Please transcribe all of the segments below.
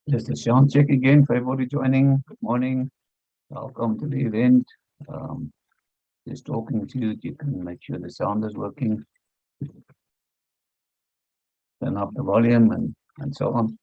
Just a sound check again for everybody joining. Good morning. Welcome to the event. Um, just talking to you. You can make sure the sound is working. Turn up the volume and so on.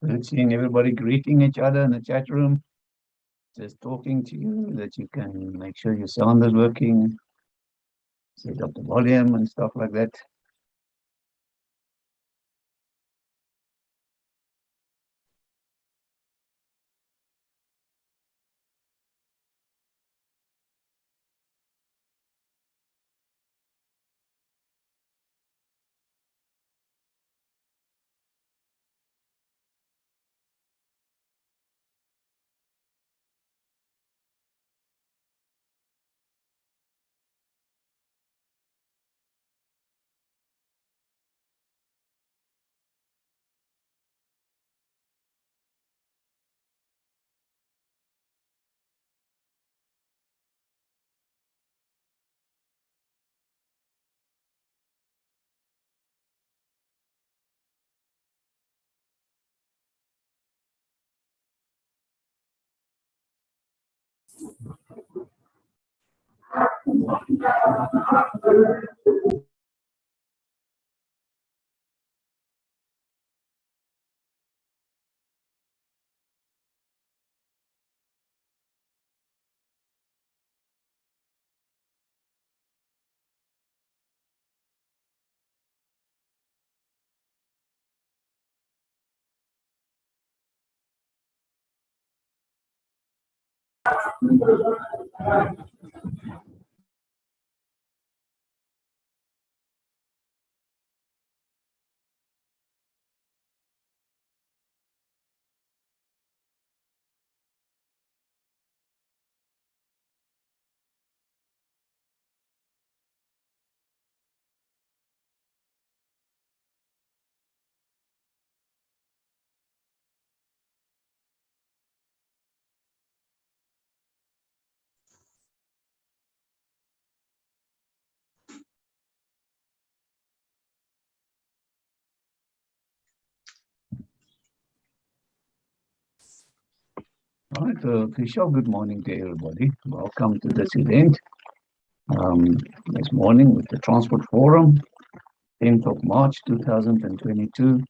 Good seeing everybody greeting each other in the chat room. Just talking to you that you can make sure your sound is working, set up the volume and stuff like that. All right, official good morning to everybody. Welcome to this event this morning with the Transport Forum, 10th of March 2022.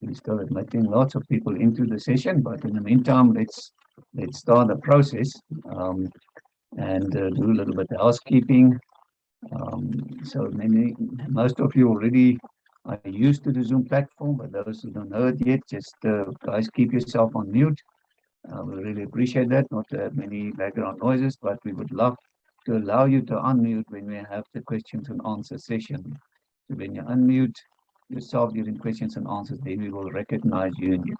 We're still admitting lots of people into the session, but in the meantime, let's start the process and do a little bit of housekeeping. So most of you already are used to the Zoom platform, but those who don't know it yet, just guys, keep yourself on mute. We really appreciate that. Not many background noises, but we would love to allow you to unmute when we have the questions and answer session. So when you unmute yourself during questions and answers, then we will recognize you and you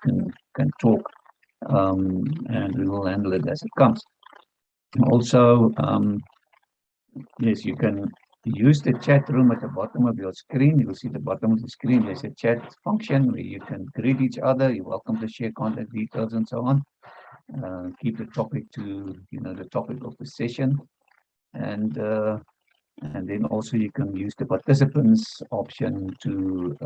can talk, and we will handle it as it comes. Also, yes, you can use the chat room at the bottom of your screen. You will see the bottom of the screen. There's a chat function where you can greet each other. You're welcome to share contact details and so on. Keep the topic to the topic of the session, and then also you can use the participants option to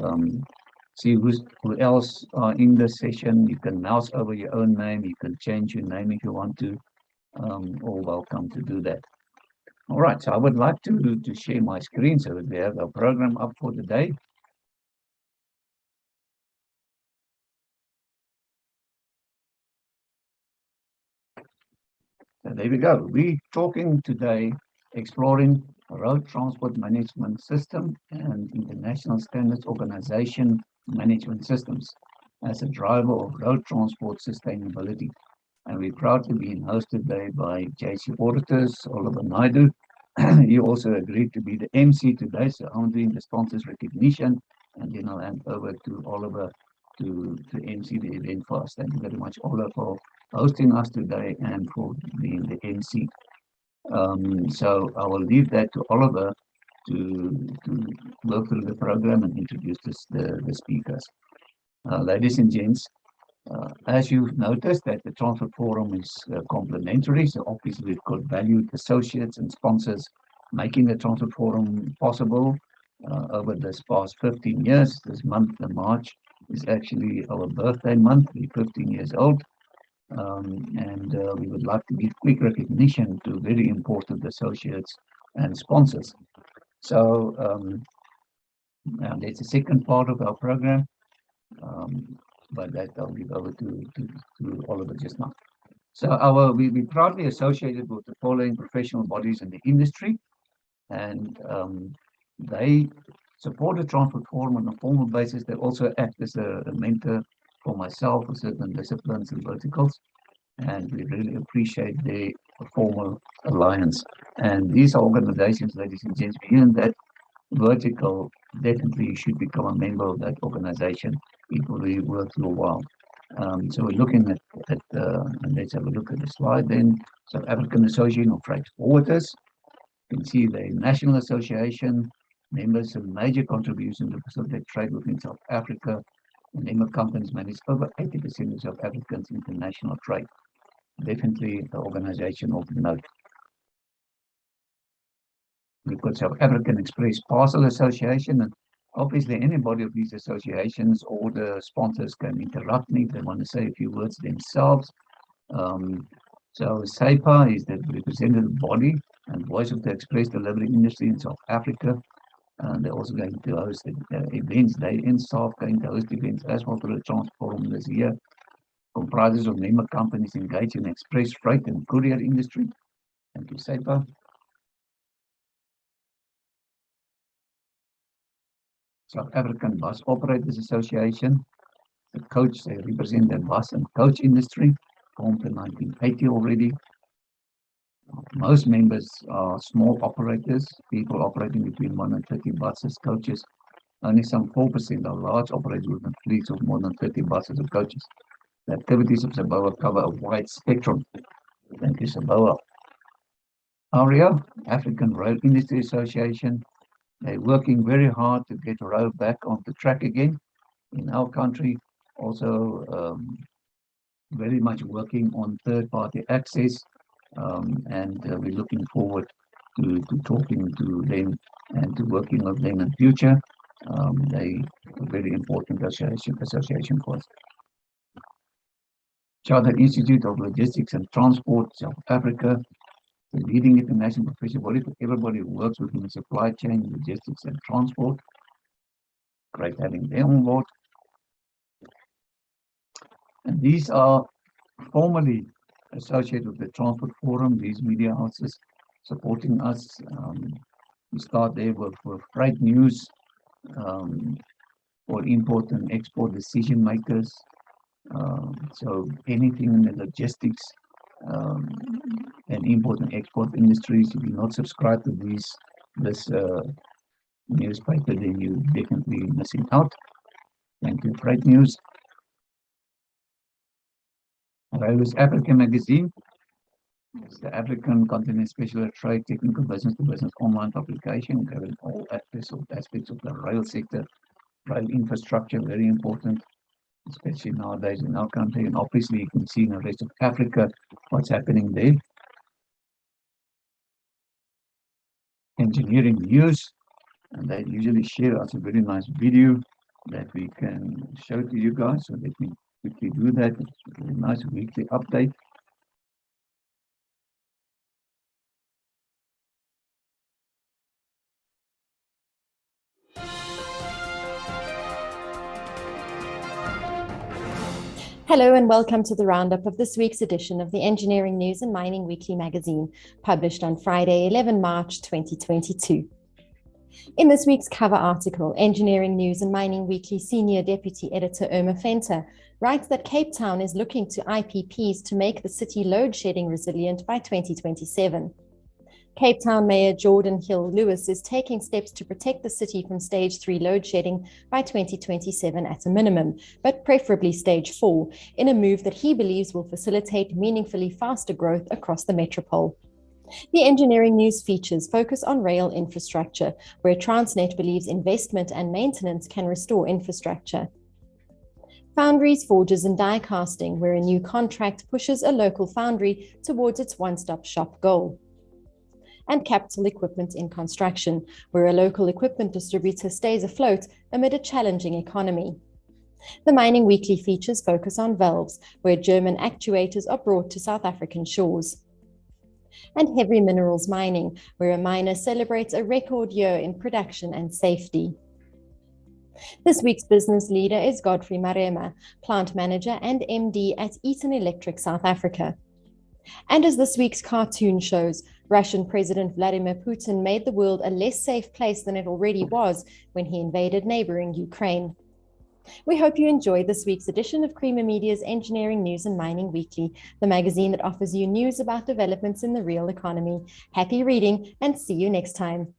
see who else are in the session. You can mouse over your own name. You can change your name if you want to. All welcome to do that. All right, so I would like to share my screen so that we have our program up for the day. So there we go. We're talking today, exploring road transport management system and international standards organization management systems as a driver of road transport sustainability. And we're proud to be hosted today by JC Auditors, Oliver Naidu. You also agreed to be the MC today, so I'm doing the sponsors recognition, and then I'll hand over to Oliver to MC the event for us. Thank you very much, Oliver, for hosting us today and for being the MC. So I will leave that to Oliver to work through the program and introduce the speakers. Ladies and gents, as you've noticed that the Transport Forum is complementary, so obviously we've got valued associates and sponsors making the Transport Forum possible over this past 15 years. This month, the March, is actually our birthday month. We're 15 years old. And we would like to give quick recognition to very important associates and sponsors. So that's the second part of our program, but that I'll give over to Oliver just now. So we proudly associated with the following professional bodies in the industry, and they support the Transport Forum on a formal basis. They also act as a mentor for myself for certain disciplines and verticals, and we really appreciate their formal alliance. And these organizations, ladies and gents, beyond that vertical, definitely you should become a member of that organization. It will be worth your while. So we're looking at and let's have a look at the slide then. South African Association of Freight Forwarders. You can see the National Association, members of major contributions to facilitate trade within South Africa. And member companies manage over 80% of South Africans' international trade. Definitely the organization of note. We've got South African Express Parcel Association, and obviously anybody of these associations or the sponsors can interrupt me if they want to say a few words themselves. So SAPA is the representative body and Voice of the Express Delivery Industry in South Africa. They're also going to host events. They in South going to host events as well for the Transport Forum this year. Comprises of member companies engaged in express freight and courier industry. Thank you, SEPA. South African Bus Operators Association. The coach, they represent the bus and coach industry, formed in 1980 already. Most members are small operators, people operating between 1 and 30 buses, coaches. Only some 4% are large operators with fleets of more than 30 buses or coaches. The activities of SABOA cover a wide spectrum. Thank you, SABOA. ARIA, African Rail Industry Association, they're working very hard to get rail back on the track again in our country. Also, very much working on third-party access, and we're looking forward to talking to them and to working with them in future. They a very important association for us. Chartered Institute of Logistics and Transport, South Africa, the leading international professional body for everybody who works within the supply chain, logistics and transport. Great having them on board. And these are formally associated with the Transport Forum, these media houses supporting us. We start there with freight news for import and export decision makers. So anything in the logistics and import and export industries, if you're not subscribed to this newspaper, then you're definitely missing out. Thank you, Freight News. Railways Africa magazine. It's the African Continent Special Trade Technical Business to Business online publication covering all aspects of the rail sector. Rail infrastructure, very important, especially nowadays in our country, and obviously you can see in the rest of Africa what's happening there. Engineering news, and they usually share us a very nice video that we can show to you guys, so let me quickly do that. It's a very nice weekly update. Hello and welcome to the roundup of this week's edition of the Engineering News and Mining Weekly magazine, published on Friday, 11 March 2022. In this week's cover article, Engineering News and Mining Weekly Senior Deputy Editor Irma Venter writes that Cape Town is looking to IPPs to make the city load shedding resilient by 2027. Cape Town Mayor Jordan Hill Lewis is taking steps to protect the city from stage 3 load shedding by 2027 at a minimum, but preferably stage 4, in a move that he believes will facilitate meaningfully faster growth across the metropole. The Engineering News features focus on rail infrastructure, where Transnet believes investment and maintenance can restore infrastructure. Foundries, forges and die casting, where a new contract pushes a local foundry towards its one-stop shop goal. And capital equipment in construction, where a local equipment distributor stays afloat amid a challenging economy. The Mining Weekly features focus on valves, where German actuators are brought to South African shores. And heavy minerals mining, where a miner celebrates a record year in production and safety. This week's business leader is Godfrey Marema, plant manager and MD at Eaton Electric South Africa. And as this week's cartoon shows, Russian President Vladimir Putin made the world a less safe place than it already was when he invaded neighboring Ukraine. We hope you enjoyed this week's edition of Creamer Media's Engineering News and Mining Weekly, the magazine that offers you news about developments in the real economy. Happy reading and see you next time.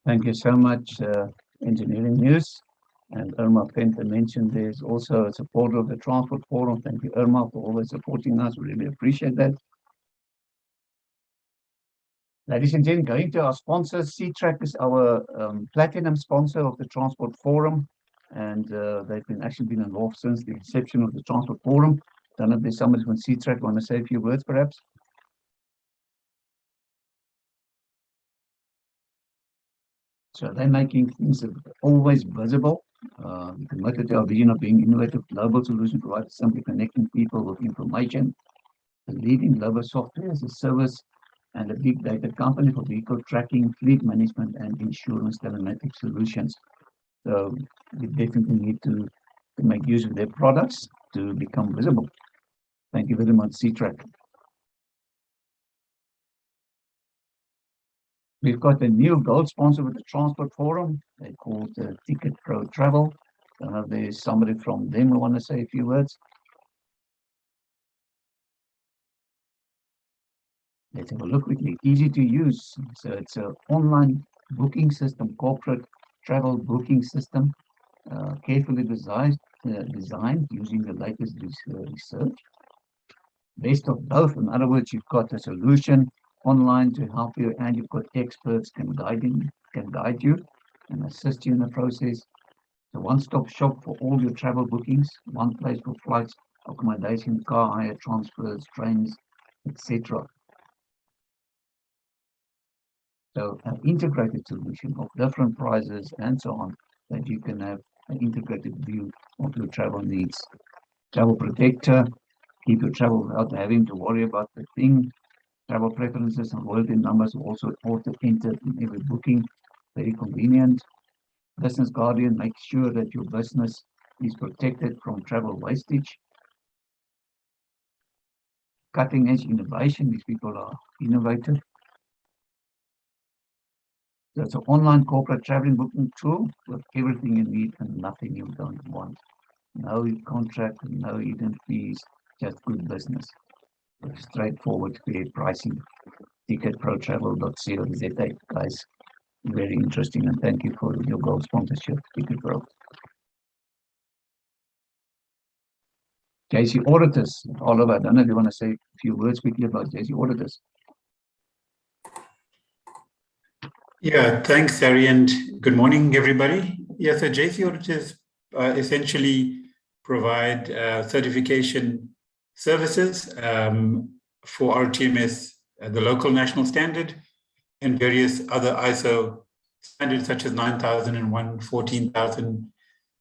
Thank you so much, Engineering News. And Irma Venter mentioned there's also a supporter of the Transport Forum. Thank you, Irma, for always supporting us. We really appreciate that. Ladies and gentlemen, going to our sponsors, C-Track is our platinum sponsor of the Transport Forum, and they've actually been involved since the inception of the Transport Forum. Don't know if there's somebody from C-Track want to say a few words, perhaps. So they're making things that are always visible, committed to our vision of being innovative global solution provider, simply connecting people with information, the leading global software as a service, and a big data company for vehicle tracking, fleet management, and insurance telematics solutions. So we definitely need to make use of their products to become visible. Thank you very much, C-Track. We've got a new gold sponsor with the Transport Forum. They're called Ticket Pro Travel. I don't know if there's somebody from them who want to say a few words. Let's have a look quickly. Easy to use. So it's an online booking system, corporate travel booking system, carefully designed using the latest research. Best of both. In other words, you've got a solution online to help you, and you've got experts can guide you and assist you in the process. The one-stop shop for all your travel bookings, one place for flights, accommodation, car hire, transfers, trains, etc. So an integrated solution of different prices and so on, that you can have an integrated view of your travel needs. Travel protector, keep your travel without having to worry about the thing. Travel preferences and loyalty numbers are also auto-entered in every booking. Very convenient. Business Guardian makes sure that your business is protected from travel wastage. Cutting edge innovation, these people are innovative. So it's an online corporate traveling booking tool with everything you need and nothing you don't want. No contract, no hidden fees, just good business. Straightforward, fair pricing. Ticketprotravel.co.za, guys. Very interesting, and thank you for your gold sponsorship, Ticket Pro. JC Auditors, Oliver, I don't know if you want to say a few words quickly about JC Auditors. Yeah, thanks, Harry, and good morning, everybody. Yeah, so JC Auditors essentially provide certification services for RTMS, the local national standard, and various other ISO standards such as 9001, 14000,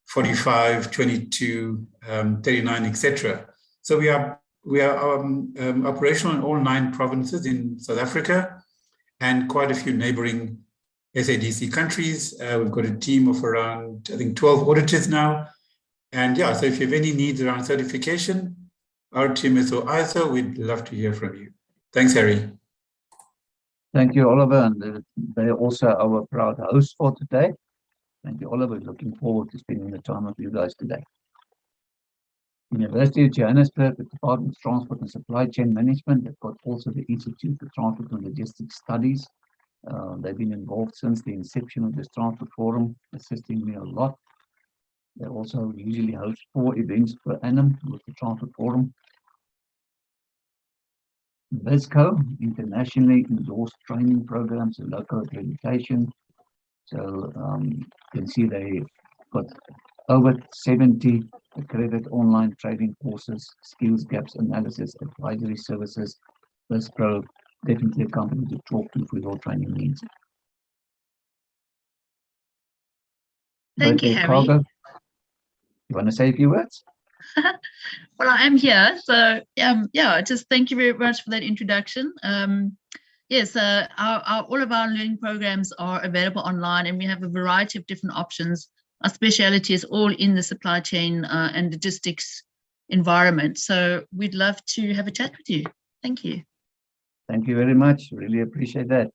45, 22, 39, etc. So we are operational in all 9 provinces in South Africa and quite a few neighboring SADC countries. We've got a team of around, I think, 12 auditors now. And yeah, so if you have any needs around certification, RTMS or ISO, we'd love to hear from you. Thanks, Harry. Thank you, Oliver. And they're also our proud host for today. Thank you, Oliver. Looking forward to spending the time with you guys today. University of Johannesburg, the Department of Transport and Supply Chain Management. They've got also the Institute for Transport and Logistics Studies. They've been involved since the inception of this Transport Forum, assisting me a lot. They also usually host 4 events per annum with the Transport Forum. VISCO, internationally endorsed training programs and local accreditation. So you can see they got over 70 accredited online training courses, skills gaps analysis, advisory services. VISCO, definitely a company to talk to for your training needs. Thank you, Harry. Cargo. You want to say a few words? Well, I am here, so yeah, just thank you very much for that introduction. Yes, all of our learning programs are available online, and we have a variety of different options. Our speciality is all in the supply chain and logistics environment. So we'd love to have a chat with you. Thank you. Thank you very much. Really appreciate that.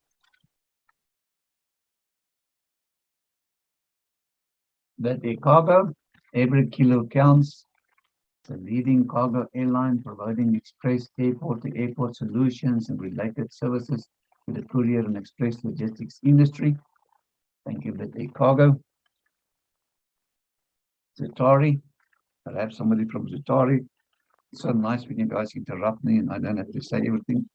Pdca Cargo, every kilo counts. The leading cargo airline providing express airport-to-airport solutions and related services to the courier and express logistics industry. Thank you, Pdca Cargo. Zutari, perhaps somebody from Zutari. It's so nice when you guys interrupt me and I don't have to say everything.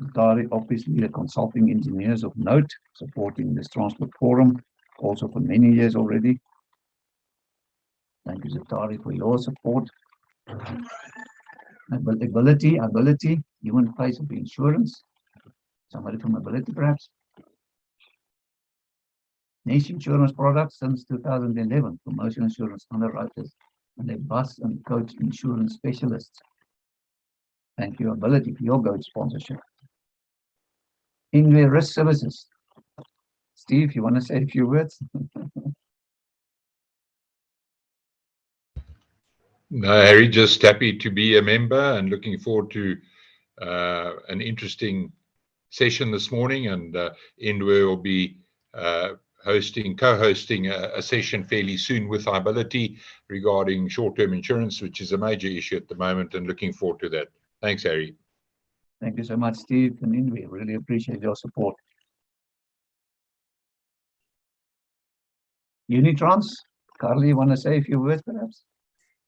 Zutari, obviously the consulting engineers of note, supporting this Transport Forum, also for many years already. Thank you, Zutari, for your support. Ability, you in place of insurance. Somebody from mobility, perhaps? Niche insurance products since 2011, commercial insurance underwriters and a bus and coach insurance specialists. Thank you, Mobility, for your GOAT sponsorship. Indirect risk services. Steve, you want to say a few words? No, Harry, just happy to be a member and looking forward to an interesting session this morning. And Indwe will be co-hosting a session fairly soon with Mobility regarding short-term insurance, which is a major issue at the moment, and looking forward to that. Thanks, Harry. Thank you so much, Steve and Indwe. Really appreciate your support. Unitrans, Carly, you want to say a few words, perhaps?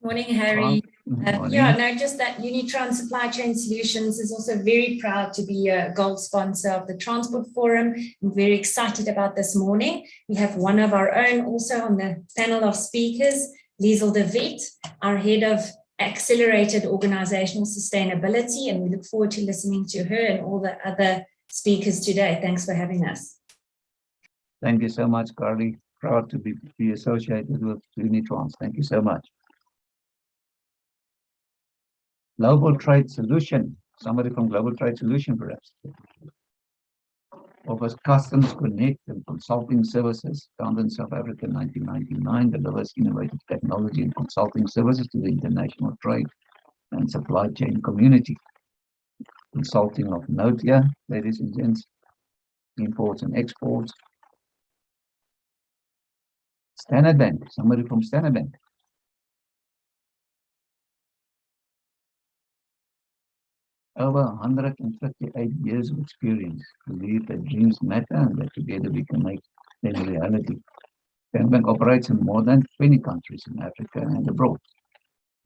Morning, Harry. Morning. Yeah, no, just that Unitrans Supply Chain Solutions is also very proud to be a gold sponsor of the Transport Forum. I'm very excited about this morning. We have one of our own also on the panel of speakers, Liesel de Wet, our head of Accelerated Organizational Sustainability, and we look forward to listening to her and all the other speakers today. Thanks for having us. Thank you so much, Carly. Proud to be associated with Unitrans. Thank you so much. Global Trade Solution. Somebody from Global Trade Solution, perhaps. Offers customs connect and consulting services. Founded in South Africa in 1999, delivers innovative technology and consulting services to the international trade and supply chain community. Consulting of note here, ladies and gents. Imports and exports. Standard Bank. Somebody from Standard Bank. Over 158 years of experience. Believe that dreams matter and that together we can make them a reality. Standard Bank operates in more than 20 countries in Africa and abroad.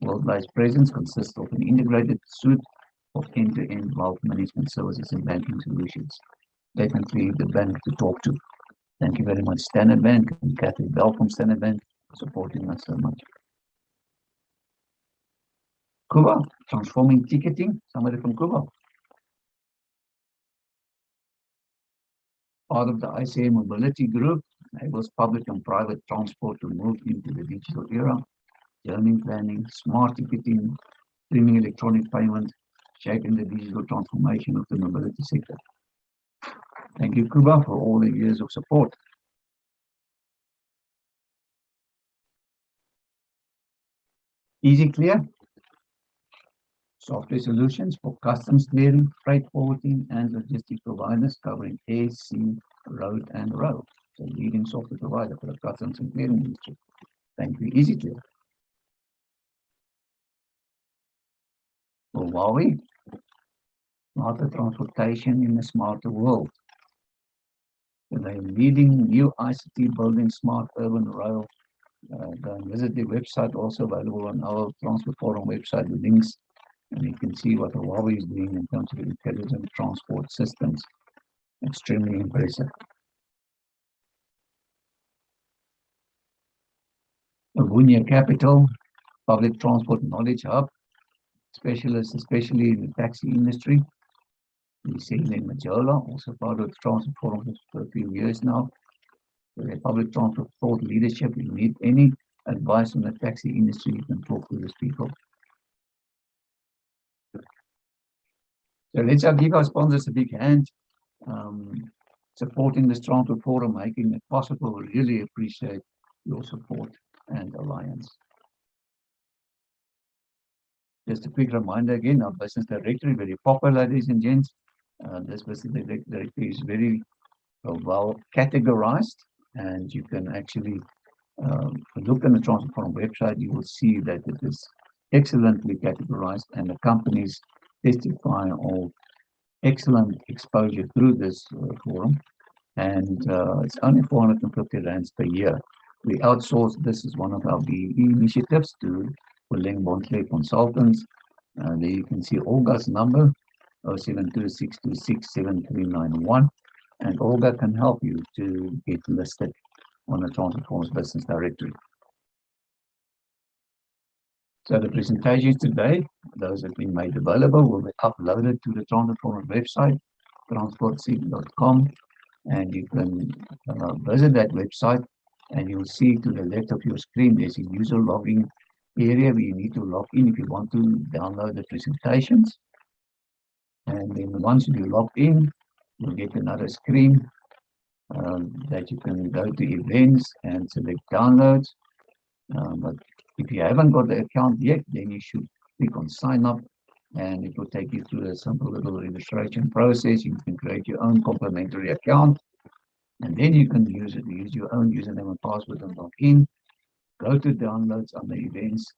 Worldwide presence consists of an integrated suite of end-to-end wealth management services and banking solutions. Definitely the bank to talk to. Thank you very much, Standard Bank, and Kathy Bell from Standard Bank for supporting us so much. Cuba, transforming ticketing. Somebody from Cuba. Part of the ICA Mobility Group enables public and private transport to move into the digital era. Journey planning, smart ticketing, streaming electronic payment, shaping the digital transformation of the mobility sector. Thank you, Cuba, for all the years of support. Easy Clear. Software solutions for customs clearing, freight forwarding, and logistics providers covering air, sea, road, and rail. So leading software provider for the customs and clearing industry. Thank you, Easy Clear. Huawei, smarter transportation in a smarter world. So they're leading new ICT building smart urban rail. Go and visit the website, also available on our Transport Forum website, the links. And you can see what Huawei is doing in terms of intelligent transport systems. Extremely impressive. Avunia Capital, public transport knowledge hub, specialists especially in the taxi industry. We see in Majola, also part of the Transport Forum for a few years now. So the public transport thought leadership, if you need any advice on the taxi industry, you can talk to these people. So let's give our sponsors a big hand, supporting this Transport Forum, making it possible. We really appreciate your support and alliance. Just a quick reminder again, our business directory, very popular, ladies and gents. This business directory is very well categorized, and you can actually look on the Transport Forum website. You will see that it is excellently categorized, and the companies testify of excellent exposure through this forum. And it's only 450 rands per year. We outsource this as one of our BE initiatives to Willem Bontley Consultants. There you can see Olga's number, 0726267391. And Olga can help you to get listed on the Transport Forum's business directory. So the presentations today, those have been made available, will be uploaded to the Transport Forum website. transportseek.com, and you can visit that website, and you'll see to the left of your screen there's a user login area where you need to log in if you want to download the presentations. And then once you log in, you'll get another screen that you can go to events and select downloads. But if you haven't got the account yet, then you should click on sign up, and it will take you through a simple little registration process. You can create your own complimentary account, and then you can use your own username and password and log in. Go to downloads on the events,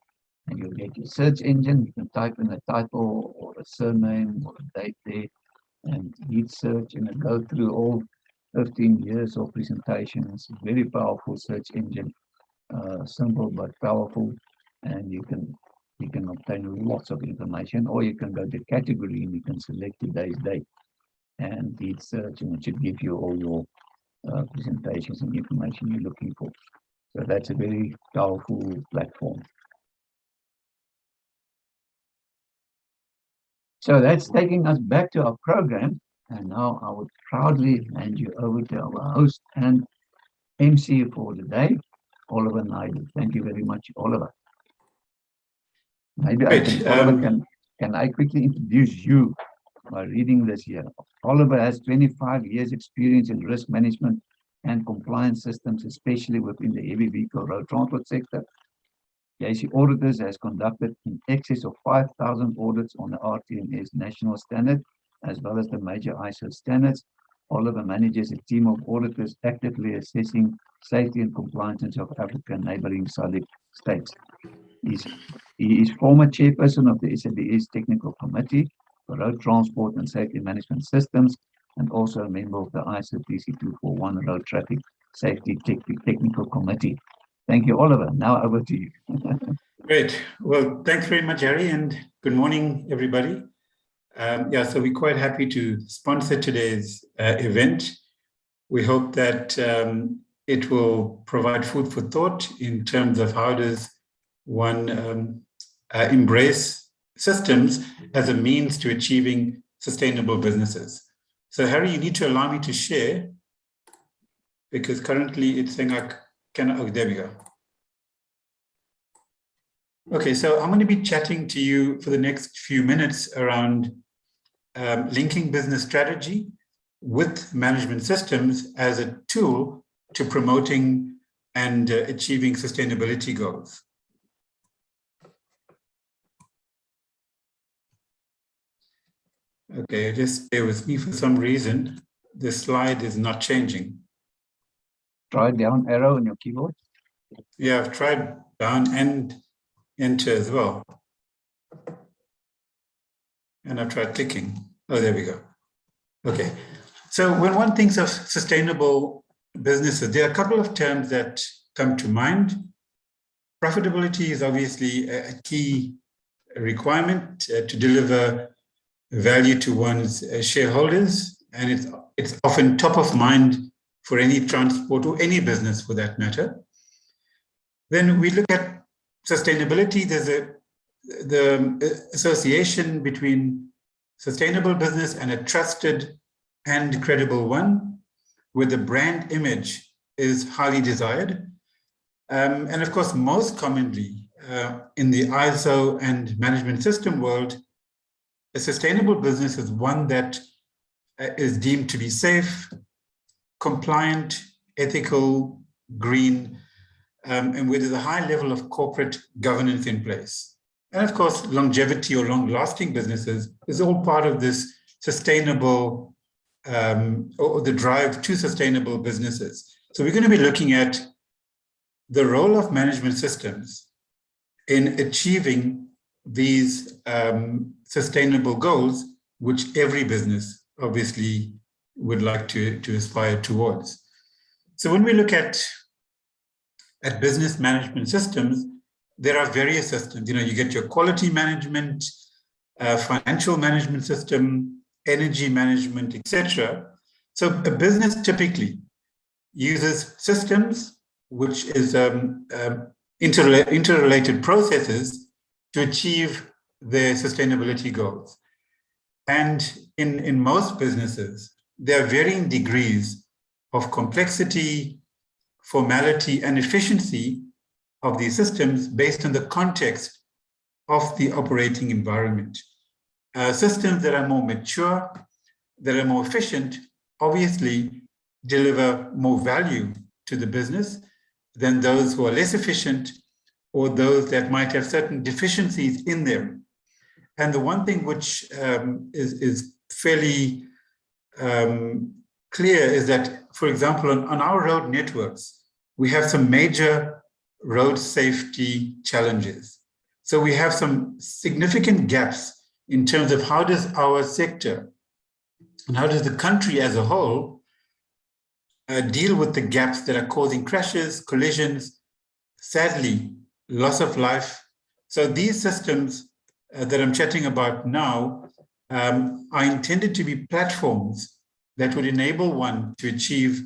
and you'll get your search engine. You can type in a title or a surname or a date there and hit search, and it'll go through all 15 years of presentations. Very powerful search engine, simple but powerful, and you can obtain lots of information, or you can go to category and you can select today's date and hit search, and it should give you all your presentations and information you're looking for. So that's a very powerful platform. So that's taking us back to our program, and now I would proudly hand you over to our host and MC for the day, Oliver Naidu. Thank you very much, Oliver. Maybe Oliver, can I quickly introduce you by reading this here? Oliver has 25 years experience in risk management and compliance systems, especially within the heavy vehicle road transport sector. JC Auditors has conducted in excess of 5,000 audits on the RTMS national standard, as well as the major ISO standards. Oliver manages a team of auditors actively assessing safety and compliance in South Africa and neighboring SADC states. He is former chairperson of the SABS Technical Committee for Road Transport and Safety Management Systems, and also a member of the ISO TC241 Road Traffic Safety Technical Committee. Thank you, Oliver. Now over to you. Great. Well, thanks very much, Harry, and good morning, everybody. So we're quite happy to sponsor today's event. We hope that it will provide food for thought in terms of how does one embrace systems as a means to achieving sustainable businesses. So Harry, you need to allow me to share, because currently it's saying I cannot. Oh, there we go. Okay, so I'm going to be chatting to you for the next few minutes around linking business strategy with management systems as a tool to promoting and achieving sustainability goals. Okay, just bear with me. For some reason, the slide is not changing. Try down arrow on your keyboard. Yeah, I've tried down and enter as well. And I've tried clicking. Oh, there we go. Okay. So when one thinks of sustainable businesses, there are a couple of terms that come to mind. Profitability is obviously a key requirement to deliver value to one's shareholders, and it's often top of mind for any transport or any business for that matter. Then we look at sustainability. There's the association between sustainable business and a trusted and credible one, where the brand image is highly desired. And of course, most commonly in the ISO and management system world, a sustainable business is one that is deemed to be safe, compliant, ethical, green, and where there's a high level of corporate governance in place. And of course, longevity or long-lasting businesses is all part of this sustainable, or the drive to sustainable businesses. So we're going to be looking at the role of management systems in achieving these sustainable goals, which every business obviously would like to aspire towards. So when we look at business management systems, there are various systems. You know, you get your quality management, financial management system, energy management, etc. So a business typically uses systems, which is interrelated processes to achieve their sustainability goals. And in most businesses, there are varying degrees of complexity, formality, and efficiency of these systems based on the context of the operating environment. Systems that are more mature, that are more efficient, obviously deliver more value to the business than those who are less efficient or those that might have certain deficiencies in them. And the one thing which is fairly clear is that, for example, on our road networks, we have some major road safety challenges. So we have some significant gaps in terms of how does our sector and how does the country as a whole deal with the gaps that are causing crashes, collisions, sadly, loss of life. So these systems that I'm chatting about now are intended to be platforms that would enable one to achieve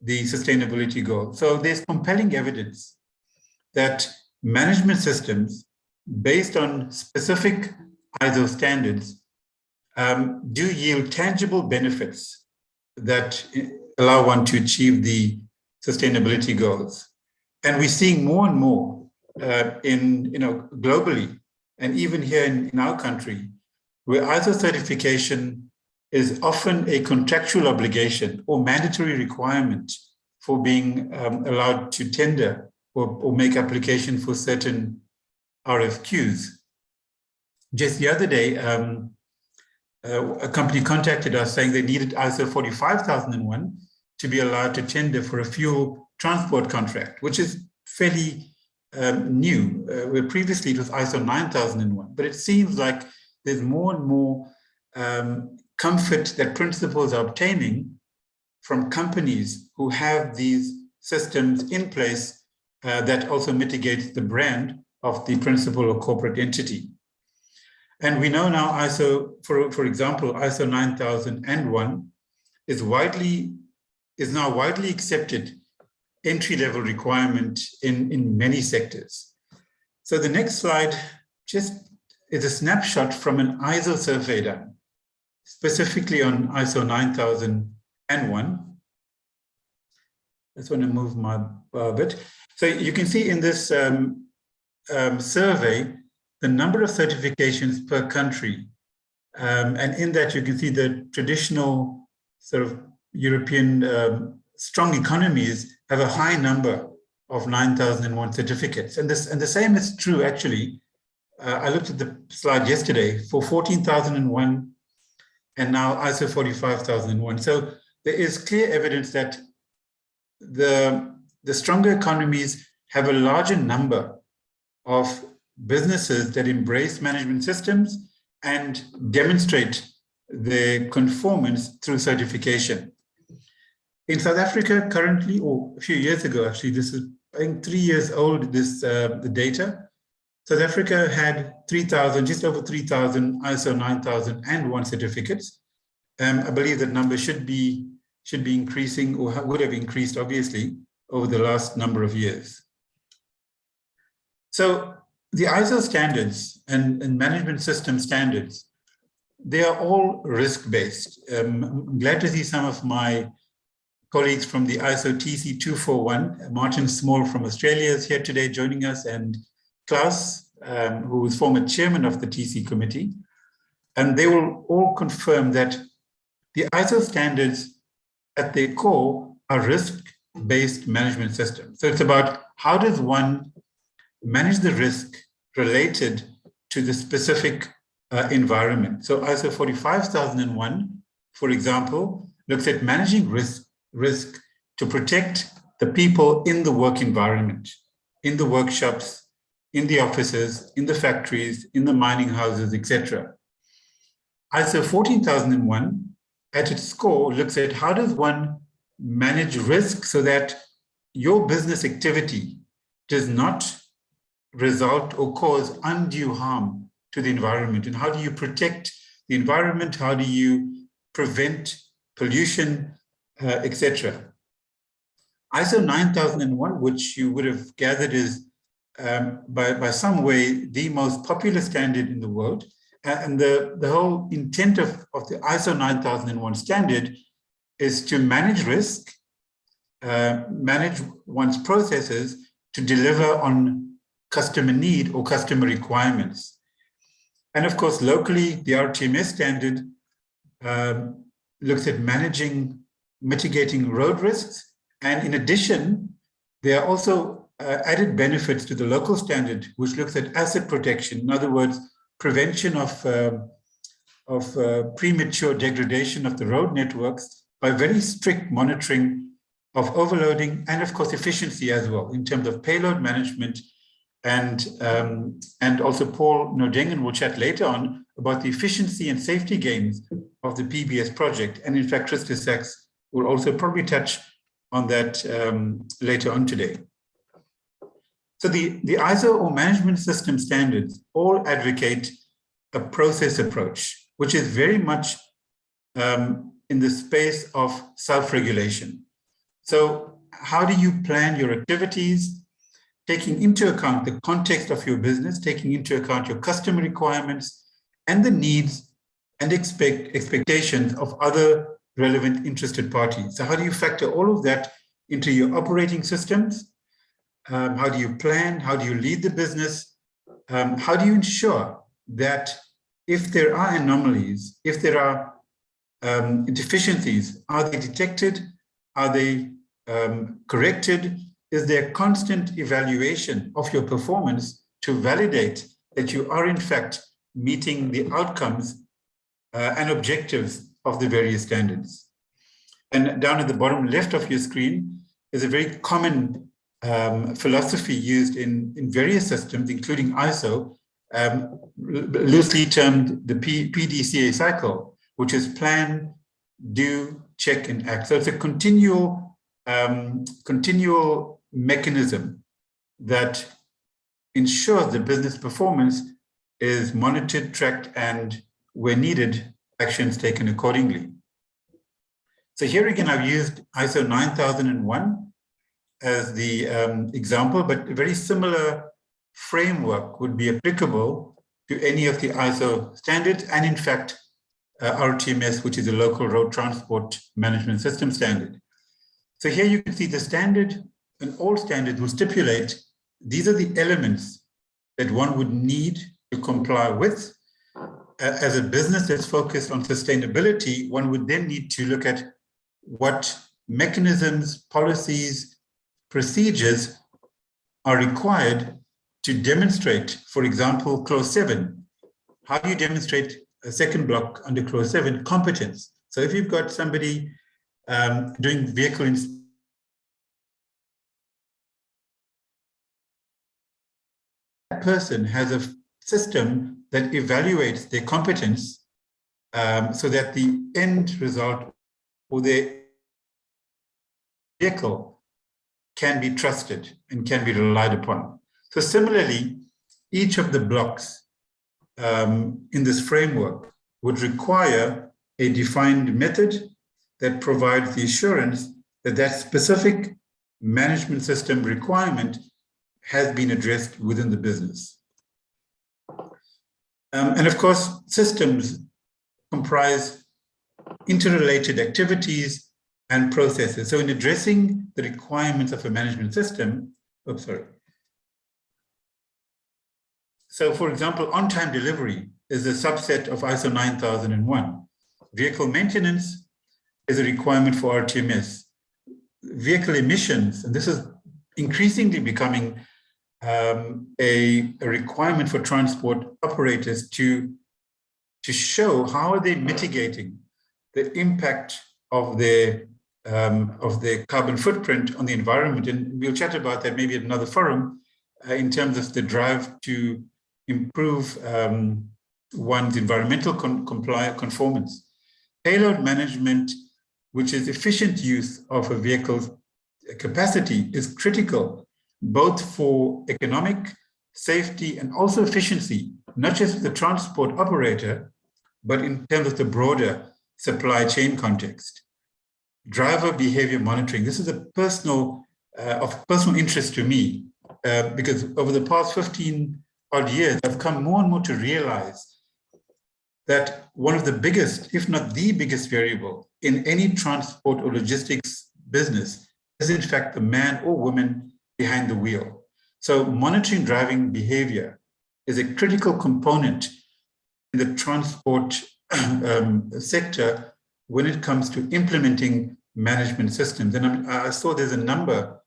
the sustainability goal. So there's compelling evidence that management systems based on specific ISO standards do yield tangible benefits that allow one to achieve the sustainability goals. And we're seeing more and more globally, and even here in our country, where ISO certification is often a contractual obligation or mandatory requirement for being allowed to tender or make application for certain RFQs. Just the other day, a company contacted us saying they needed ISO 45001 to be allowed to tender for a fuel transport contract, which is fairly new, where previously it was ISO 9001. But it seems like there's more and more comfort that principals are obtaining from companies who have these systems in place that also mitigates the brand of the principal or corporate entity. And we know now ISO, for example, ISO 9001 is now widely accepted entry-level requirement in many sectors. So the next slide just is a snapshot from an ISO survey done, specifically on ISO 9001. I just want to move my bar a bit. So you can see in this survey, the number of certifications per country. And in that, you can see the traditional sort of European strong economies have a high number of 9001 certificates. And the same is true, actually. I looked at the slide yesterday for 14,001 and now ISO 45,001. So there is clear evidence that the stronger economies have a larger number of businesses that embrace management systems and demonstrate their conformance through certification. In South Africa currently, or a few years ago, actually, this is, I think, 3 years old, the data. South Africa had 3,000, just over 3,000 ISO 9001 certificates. I believe that number should be increasing, or would have increased, obviously, over the last number of years. So the ISO standards and management system standards, they are all risk-based. I'm glad to see some of my colleagues from the ISO TC 241, Martin Small from Australia is here today joining us, and Klaus, who is former chairman of the TC committee. And they will all confirm that the ISO standards at their core are risk-based management systems. So it's about how does one manage the risk related to the specific environment. So ISO 45,001, for example, looks at managing risk to protect the people in the work environment, in the workshops, in the offices, in the factories, in the mining houses, etc. ISO 14,001, at its core, looks at how does one manage risk so that your business activity does not result or cause undue harm to the environment, and how do you protect the environment, how do you prevent pollution, etc. ISO 9001, which you would have gathered is by some way the most popular standard in the world, And the whole intent of the ISO 9001 standard is to manage risk, manage one's processes to deliver on customer need or customer requirements. And of course, locally, the RTMS standard looks at mitigating road risks. And in addition, there are also added benefits to the local standard, which looks at asset protection. In other words, prevention of premature degradation of the road networks by very strict monitoring of overloading and, of course, efficiency as well in terms of payload management. And also Paul Nodengen will chat later on about the efficiency and safety gains of the PBS project. And in fact, Trista Sachs will also probably touch on that later on today. So the ISO or management system standards all advocate a process approach, which is very much in the space of self-regulation. So how do you plan your activities, taking into account the context of your business, taking into account your customer requirements and the needs and expectations of other relevant interested parties? So how do you factor all of that into your operating systems? How do you plan? How do you lead the business? How do you ensure that if there are anomalies, if there are deficiencies, are they detected? Are they corrected? Is there constant evaluation of your performance to validate that you are in fact meeting the outcomes and objectives of the various standards? And down at the bottom left of your screen is a very common philosophy used in various systems, including ISO, loosely termed the Pdca Cycle, which is plan, do, check, and act. So it's a continual mechanism that ensures the business performance is monitored, tracked, and where needed, actions taken accordingly. So here again, I've used ISO 9001 as the example, but a very similar framework would be applicable to any of the ISO standards, and in fact, RTMS, which is a local road transport management system standard. So here you can see the standard, and all standards will stipulate these are the elements that one would need to comply with. As a business that's focused on sustainability, one would then need to look at what mechanisms, policies, procedures are required to demonstrate, for example, Clause 7. How do you demonstrate a second block under Clause 7? Competence. So if you've got somebody doing vehicle inspection, that person has a system that evaluates their competence so that the end result or their vehicle can be trusted and can be relied upon. So similarly, each of the blocks in this framework would require a defined method that provides the assurance that that specific management system requirement has been addressed within the business. And of course, systems comprise interrelated activities and processes. So in addressing the requirements of a management system, So for example, on-time delivery is a subset of ISO 9001. Vehicle maintenance is a requirement for RTMS. Vehicle emissions, and this is increasingly becoming a requirement for transport operators to show how are they mitigating the impact of their carbon footprint on the environment. And we'll chat about that maybe at another forum in terms of the drive to improve one's environmental conformance. Payload management, which is efficient use of a vehicle's capacity, is critical both for economic, safety, and also efficiency, not just the transport operator, but in terms of the broader supply chain context. Driver behavior monitoring. This is a personal interest to me because over the past 15 odd years, I've come more and more to realize that one of the biggest, if not the biggest variable in any transport or logistics business is in fact the man or woman behind the wheel. So monitoring driving behavior is a critical component in the transport sector when it comes to implementing management systems. And I saw there's a number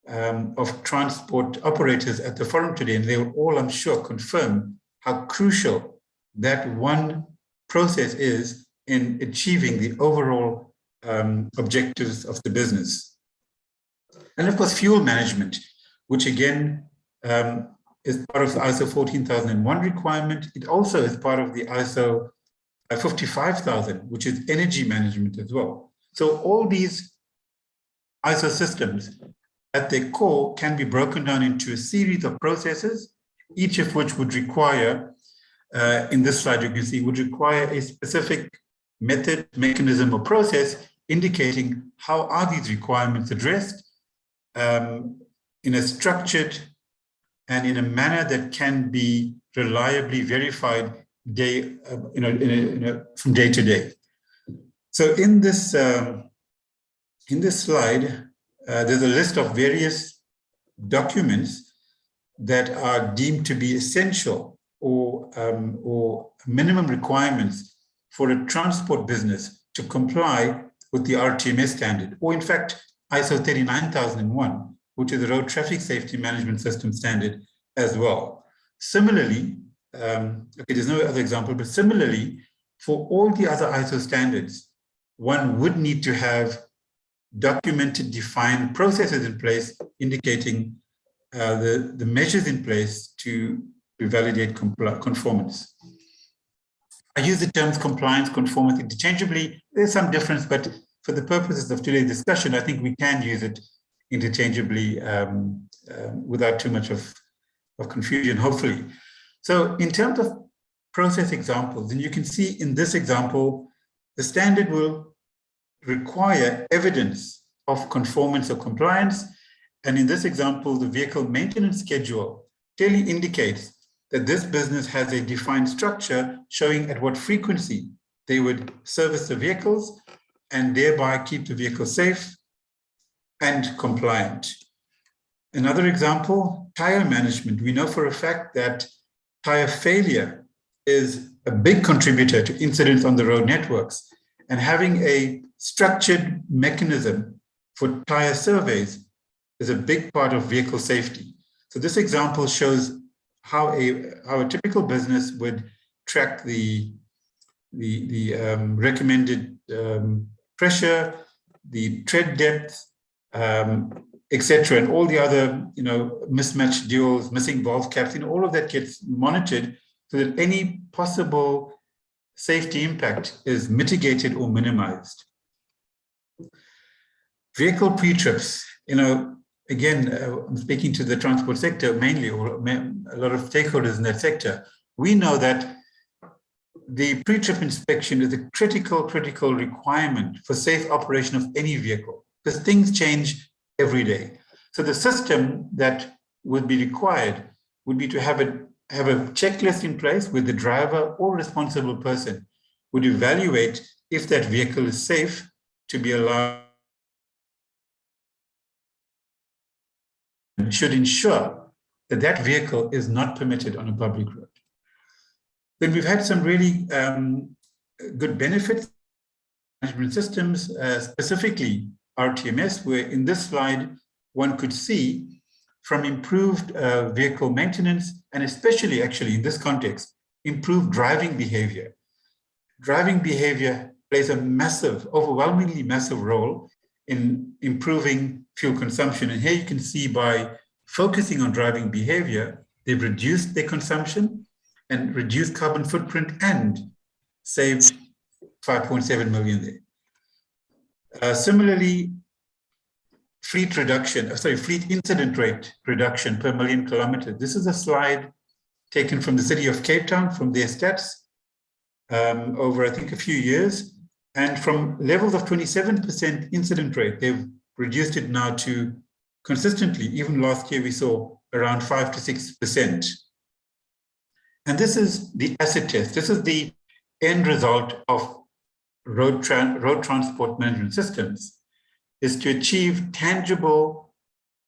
of transport operators at the forum today, and they will all, I'm sure, confirm how crucial that one process is in achieving the overall objectives of the business. And of course, fuel management, which again is part of the ISO 14001 requirement. It also is part of the ISO 55000, which is energy management as well. So all these ISO systems at their core can be broken down into a series of processes, each of which would require, in this slide you can see, would require a specific method, mechanism, or process indicating how are these requirements addressed in a structured and in a manner that can be reliably verified from day to day. So in this slide, there's a list of various documents that are deemed to be essential or minimum requirements for a transport business to comply with the RTMS standard, or in fact, ISO 39001, which is the Road Traffic Safety Management System standard as well. Similarly, okay, there's no other example, but similarly, for all the other ISO standards, one would need to have documented, defined processes in place indicating the measures in place to validate conformance. I use the terms compliance, conformance interchangeably. There's some difference, but for the purposes of today's discussion, I think we can use it interchangeably without too much of confusion, hopefully. So in terms of process examples, and you can see in this example, the standard will require evidence of conformance or compliance. And in this example, the vehicle maintenance schedule clearly indicates that this business has a defined structure showing at what frequency they would service the vehicles and thereby keep the vehicle safe and compliant. Another example, tire management. We know for a fact that tire failure is a big contributor to incidents on the road networks, and having a structured mechanism for tire surveys is a big part of vehicle safety. So this example shows how a typical business would track the recommended pressure, the tread depth, etc., and all the other, mismatched duals, missing valve caps, all of that gets monitored so that any possible safety impact is mitigated or minimized. Vehicle pre-trips, again, I'm speaking to the transport sector mainly, or a lot of stakeholders in that sector. We know that the pre-trip inspection is a critical requirement for safe operation of any vehicle, because things change every day. So the system that would be required would be to have a checklist in place where the driver or responsible person would evaluate if that vehicle is safe to be allowed, and should ensure that that vehicle is not permitted on a public road. Then we've had some really good benefits, management systems, specifically RTMS, where in this slide, one could see from improved vehicle maintenance, and especially actually in this context, improved driving behavior. Driving behavior plays a massive, overwhelmingly massive role in improving fuel consumption. And here you can see by focusing on driving behavior, they've reduced their consumption and reduced carbon footprint and saved 5.7 million there. Similarly, fleet incident rate reduction per million kilometers. This is a slide taken from the city of Cape Town, from their stats over, I think, a few years. And from levels of 27% incident rate, they've reduced it now to consistently, even last year we saw around 5 to 6%. And this is the acid test. This is the end result of road transport management systems is to achieve tangible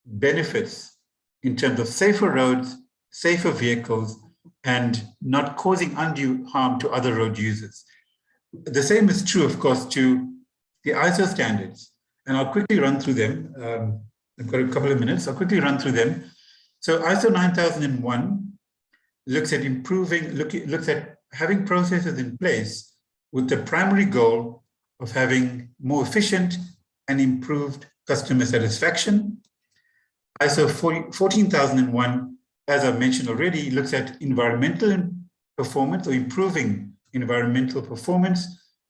benefits in terms of safer roads, safer vehicles, and not causing undue harm to other road users. The same is true, of course, to the ISO standards. And I'll quickly run through them. I've got a couple of minutes. I'll quickly run through them. So ISO 9001 looks at having processes in place with the primary goal of having more efficient and improved customer satisfaction. ISO 14001, as I've mentioned already, looks at environmental performance or improving environmental performance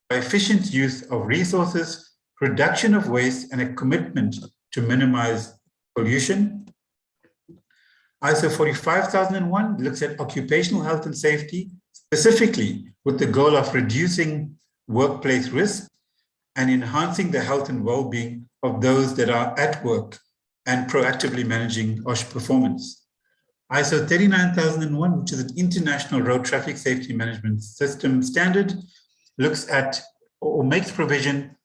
by efficient use of resources, reduction of waste, and a commitment to minimize pollution. ISO 45001 looks at occupational health and safety, specifically with the goal of reducing workplace risk and enhancing the health and well-being of those that are at work and proactively managing OSH performance. ISO 39001, which is an international road traffic safety management system standard, looks at or makes provision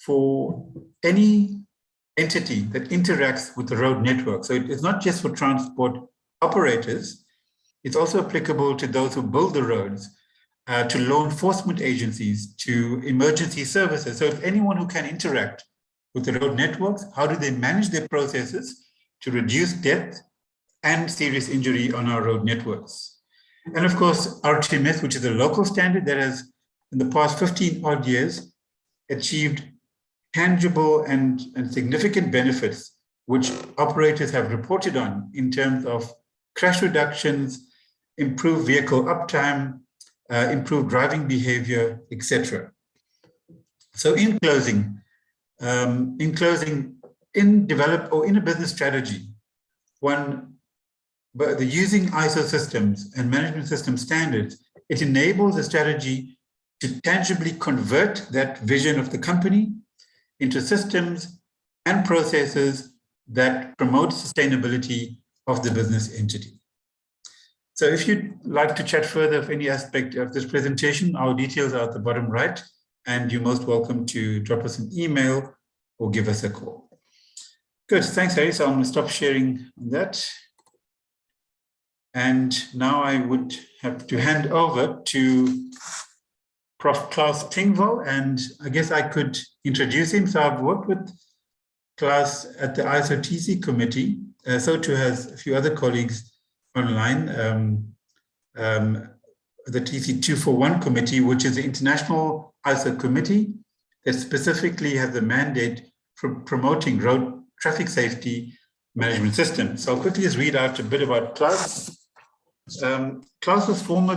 for any entity that interacts with the road network. So it's not just for transport operators, it's also applicable to those who build the roads, to law enforcement agencies, to emergency services. So if anyone who can interact with the road networks, how do they manage their processes to reduce death and serious injury on our road networks? And of course, RTMS, which is a local standard that has, in the past 15 odd years, achieved tangible and significant benefits, which operators have reported on in terms of crash reductions, improved vehicle uptime, improved driving behavior, etc. So in closing, in a business strategy, but using ISO systems and management system standards, it enables a strategy to tangibly convert that vision of the company into systems and processes that promote sustainability of the business entity. So if you'd like to chat further of any aspect of this presentation, our details are at the bottom right, and you're most welcome to drop us an email or give us a call. Good, thanks, Harry. So I'm going to stop sharing on that. And now I would have to hand over to Prof. Klaus Pinvo, and I guess I could introduce him. So I've worked with Klaus at the ISO TC committee, so too has a few other colleagues online, the TC 241 committee, which is the international ISO committee that specifically has the mandate for promoting road traffic safety management systems. So I'll quickly just read out a bit about Klaus. Klaus was former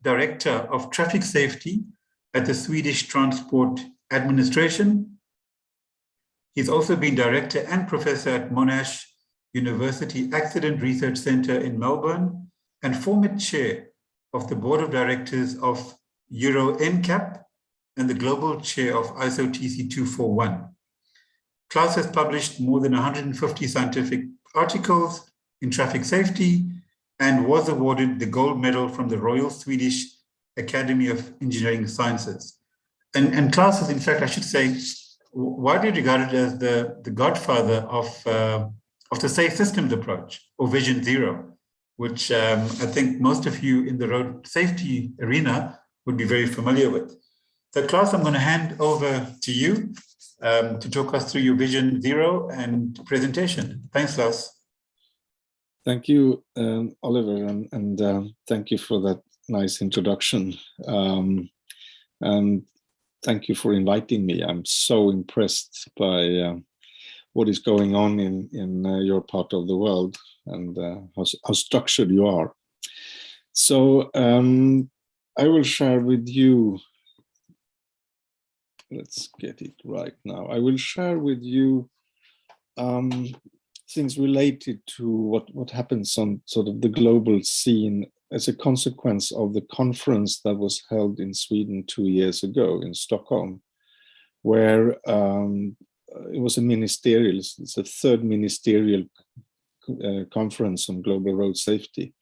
director of traffic safety at the Swedish Transport Administration. He's also been director and professor at Monash University Accident Research Center in Melbourne and former chair of the board of directors of Euro NCAP and the global chair of ISO TC 241. Klaus has published more than 150 scientific articles in traffic safety and was awarded the gold medal from the Royal Swedish Academy of Engineering Sciences. And Klaus is, in fact, I should say, widely regarded as the godfather of the safe systems approach, or Vision Zero, which I think most of you in the road safety arena would be very familiar with. So Klaus, I'm going to hand over to you to talk us through your Vision Zero and presentation. Thanks, Klaus. Thank you, Oliver, and thank you for that nice introduction. And thank you for inviting me. I'm so impressed by what is going on in your part of the world and how structured you are. So I will share with you, let's get it right now. I will share with you things related to what happens on sort of the global scene as a consequence of the conference that was held in Sweden 2 years ago in Stockholm, where it was it's the third ministerial conference on global road safety,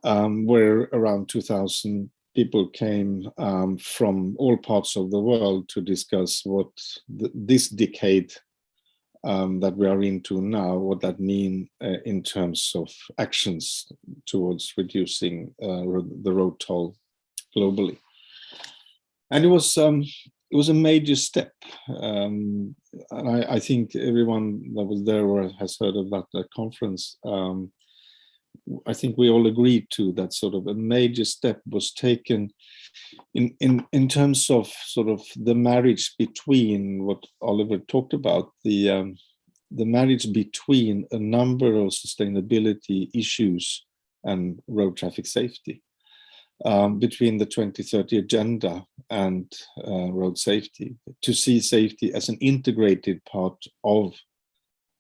where around 2,000 people came from all parts of the world to discuss what this decade that we are into now, what that means in terms of actions towards reducing the road toll globally. And it was a major step. And I think everyone that was there or has heard about that conference, I think we all agreed to that sort of a major step was taken in terms of sort of the marriage between what Oliver talked about, the marriage between a number of sustainability issues and road traffic safety, between the 2030 agenda and road safety, to see safety as an integrated part of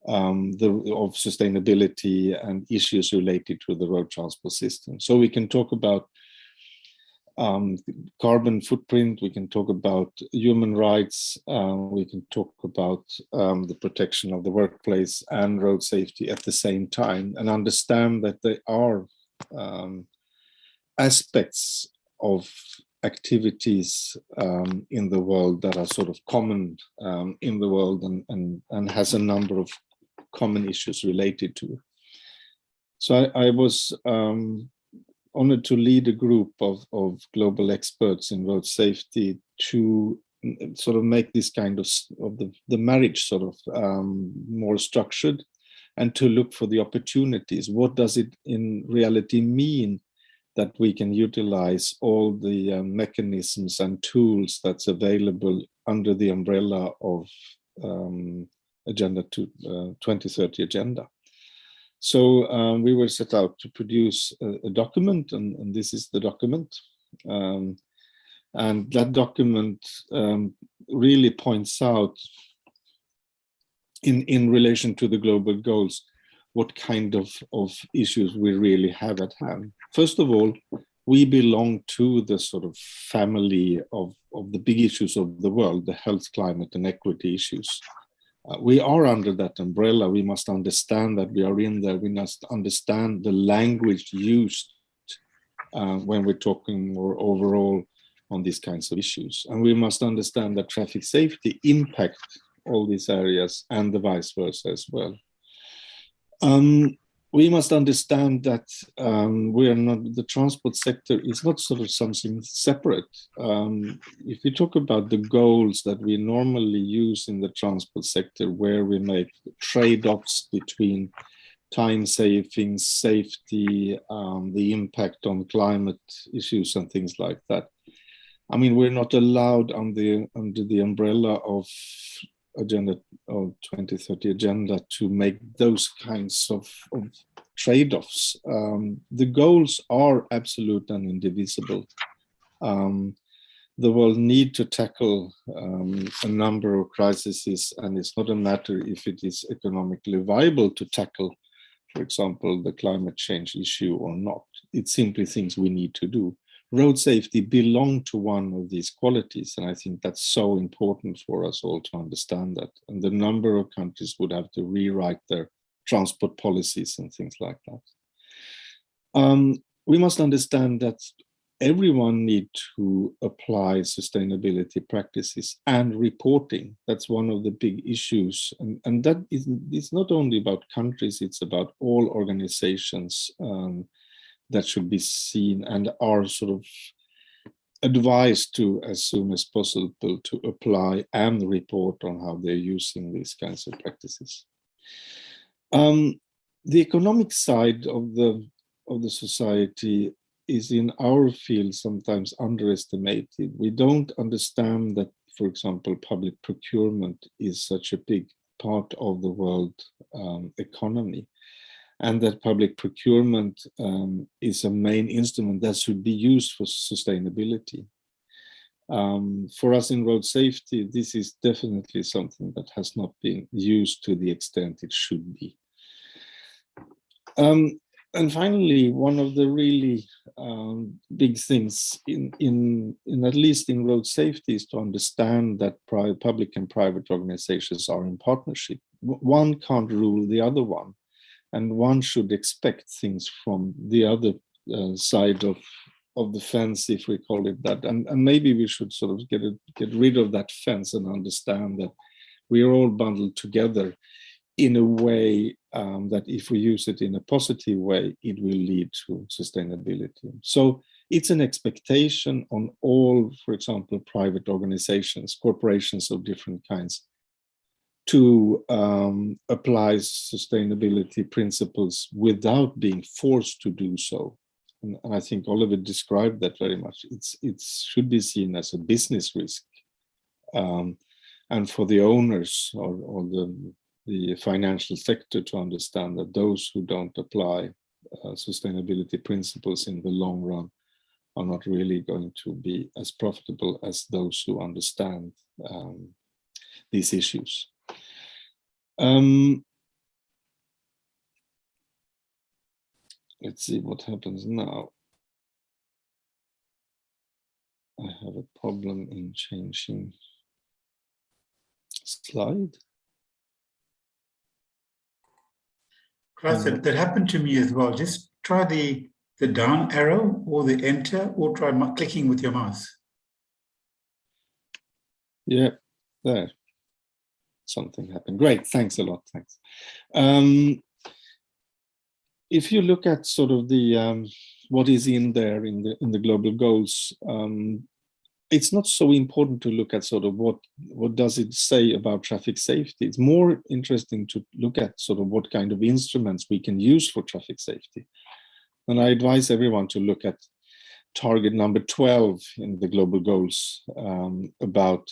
sustainability and issues related to the road transport system. So we can talk about carbon footprint, we can talk about human rights, we can talk about the protection of the workplace and road safety at the same time, and understand that there are aspects of activities in the world that are sort of common in the world and has a number of common issues related to it. So I was honored to lead a group of global experts in road safety to sort of make this kind of the marriage sort of more structured, and to look for the opportunities. What does it in reality mean that we can utilize all the mechanisms and tools that's available under the umbrella of Agenda 2030 agenda? So we were set out to produce a document, and this is the document. And that document really points out, in relation to the global goals, what kind of issues we really have at hand. First of all, we belong to the sort of family of the big issues of the world, the health, climate, and equity issues. We are under that umbrella. We must understand that we are in there. We must understand the language used when we're talking more overall on these kinds of issues. And we must understand that traffic safety impacts all these areas and the vice versa as well. We must understand that we are not, the transport sector is not sort of something separate. If we talk about the goals that we normally use in the transport sector, where we make trade-offs between time savings, safety, the impact on climate issues and things like that. I mean, we're not allowed under the umbrella of Agenda or 2030 agenda to make those kinds of trade-offs. The goals are absolute and indivisible. The world need to tackle a number of crises, and it's not a matter if it is economically viable to tackle, for example, the climate change issue or not. It's simply things we need to do. Road safety belong to one of these qualities, and I think that's so important for us all to understand that. And the number of countries would have to rewrite their transport policies and things like that. We must understand that everyone needs to apply sustainability practices and reporting. That's one of the big issues. And that is, it's not only about countries, it's about all organizations that should be seen and are sort of advised to, as soon as possible, to apply and report on how they're using these kinds of practices. The economic side of the society is in our field sometimes underestimated. We don't understand that, for example, public procurement is such a big part of the world economy, and that public procurement is a main instrument that should be used for sustainability. For us in road safety, this is definitely something that has not been used to the extent it should be. And finally, one of the really big things in at least in road safety is to understand that public and private organizations are in partnership. One can't rule the other one, and one should expect things from the other side of of the fence, if we call it that, and maybe we should sort of get rid of that fence and understand that we are all bundled together in a way that if we use it in a positive way, it will lead to sustainability. So it's an expectation on all, for example, private organizations, corporations of different kinds, to apply sustainability principles without being forced to do so. And I think Oliver described that very much. It should be seen as a business risk. And for the owners or the financial sector to understand that those who don't apply sustainability principles in the long run are not really going to be as profitable as those who understand these issues. Let's see what happens now. I have a problem in changing slide. Klaus, that happened to me as well. Just try the down arrow or the enter, or try clicking with your mouse. Yeah, there. Something happened. Great, thanks a lot. Thanks. If you look at sort of the what is in there in the global goals, it's not so important to look at sort of what does it say about traffic safety. It's more interesting to look at sort of what kind of instruments we can use for traffic safety. And I advise everyone to look at target number 12 in the global goals about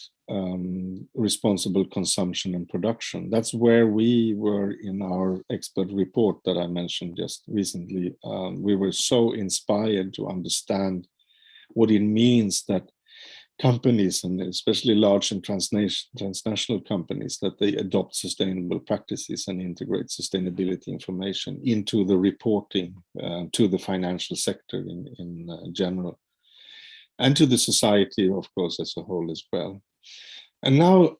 responsible consumption and production. That's where we were in our expert report that I mentioned just recently. We were so inspired to understand what it means that companies, and especially large and transnational companies, that they adopt sustainable practices and integrate sustainability information into the reporting to the financial sector in general, and to the society, of course, as a whole as well. And now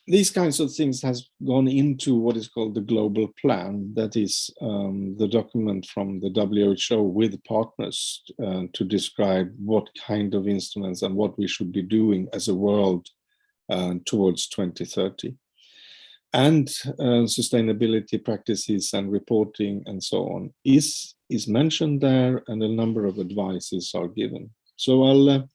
these kinds of things has gone into what is called the global plan. That is the document from the WHO with partners to describe what kind of instruments and what we should be doing as a world towards 2030. And sustainability practices and reporting and so on is mentioned there, and a number of advices are given. So I'll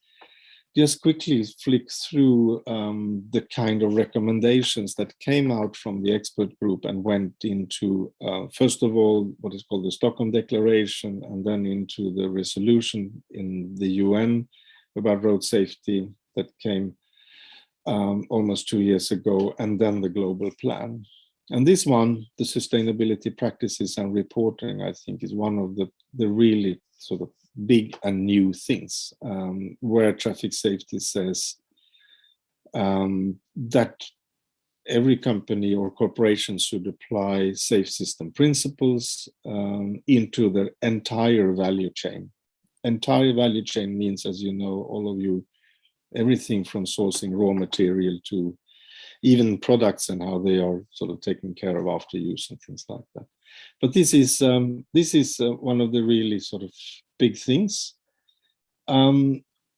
just quickly flick through the kind of recommendations that came out from the expert group and went into, first of all, what is called the Stockholm Declaration, and then into the resolution in the UN about road safety that came almost 2 years ago, and then the global plan. And this one, the sustainability practices and reporting, I think is one of the really sort of big and new things, where traffic safety says that every company or corporation should apply safe system principles into their entire value chain. Entire value chain means, as you know, all of you, everything from sourcing raw material to even products and how they are sort of taken care of after use and things like that. But this is one of the really sort of big things,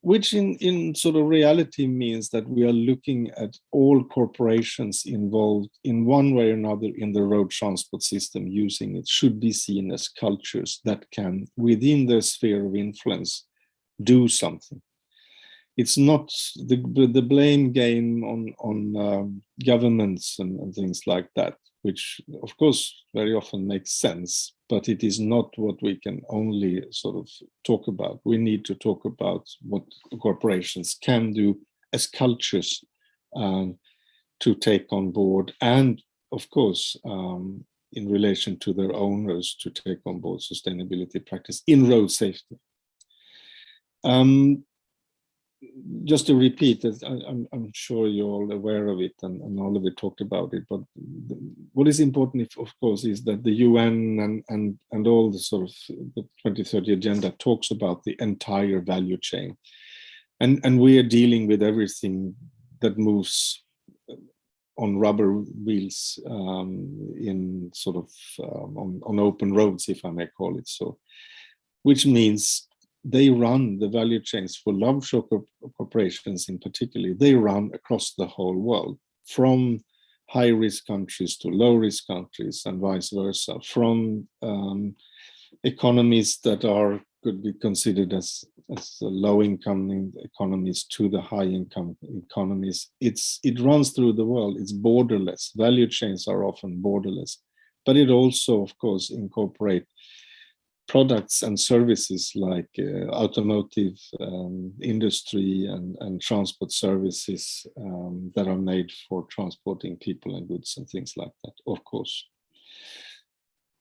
which in sort of reality means that we are looking at all corporations involved in one way or another in the road transport system using it should be seen as cultures that can, within their sphere of influence, do something. It's not the blame game on governments and things like that, which of course very often makes sense, but it is not what we can only sort of talk about. We need to talk about what corporations can do as cultures to take on board, and of course in relation to their owners to take on board sustainability practice in road safety. Just to repeat, I'm sure you're all aware of it, and all of it talked about it, but what is important, of course, is that the UN and all the sort of the 2030 agenda talks about the entire value chain. And we are dealing with everything that moves on rubber wheels in sort of on open roads, if I may call it so, which means they run the value chains for offshore corporations in particular. They run across the whole world, from high-risk countries to low-risk countries and vice versa, from economies that could be considered as low-income economies to the high-income economies. It runs through the world. It's borderless. Value chains are often borderless, but it also, of course, incorporates products and services like automotive industry and transport services that are made for transporting people and goods and things like that, of course.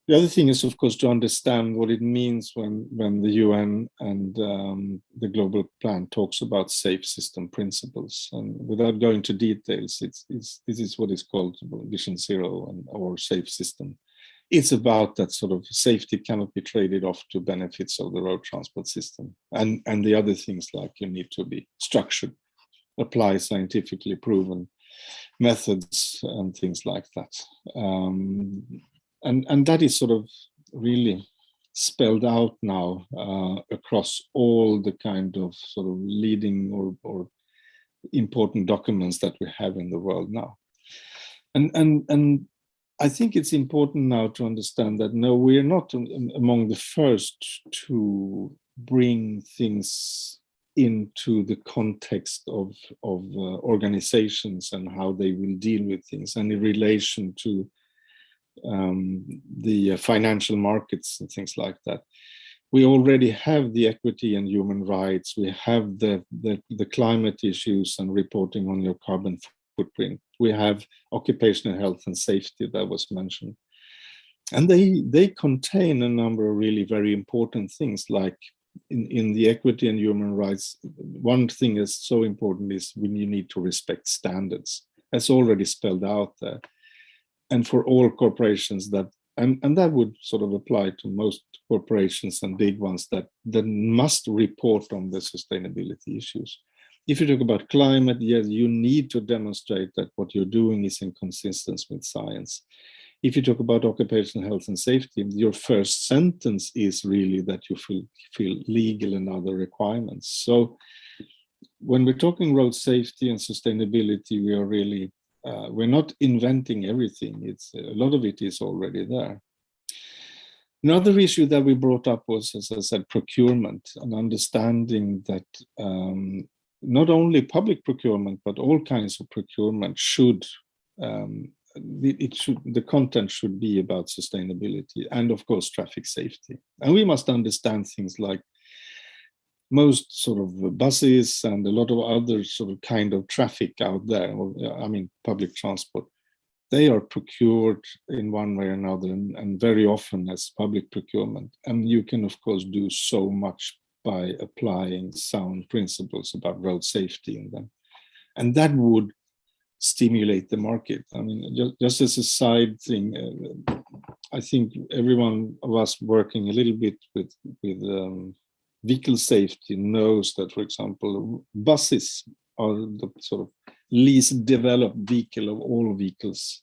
The other thing is, of course, to understand what it means when the UN and the global plan talks about safe system principles. And without going to details, this is what is called Vision Zero or safe system. It's about that sort of safety cannot be traded off to benefits of the road transport system. And the other things like you need to be structured, apply scientifically proven methods and things like that. And that is sort of really spelled out now across all the kind of sort of leading or important documents that we have in the world now. And I think it's important now to understand that no, we are not among the first to bring things into the context of organizations and how they will deal with things, and in relation to the financial markets and things like that. We already have the equity and human rights. We have the climate issues and reporting on your carbon footprint. We have occupational health and safety that was mentioned. And they contain a number of really very important things, like in the equity and human rights. One thing is so important is when you need to respect standards. That's already spelled out there. And for all corporations that, and that would sort of apply to most corporations and big ones that must report on the sustainability issues. If you talk about climate, yes, you need to demonstrate that what you're doing is in consistency with science. If you talk about occupational health and safety, your first sentence is really that you fulfill legal and other requirements. So when we're talking road safety and sustainability, we are really, we're not inventing everything. It's a lot of it is already there. Another issue that we brought up was, as I said, procurement, and understanding that not only public procurement, but all kinds of procurement should, the content should be about sustainability and, of course, traffic safety. And we must understand things like most sort of buses and a lot of other sort of kind of traffic out there, I mean, public transport, they are procured in one way or another, and very often as public procurement. And you can, of course, do so much by applying sound principles about road safety in them. And that would stimulate the market. I mean, just as a side thing, I think every one of us working a little bit with vehicle safety knows that, for example, buses are the sort of least developed vehicle of all vehicles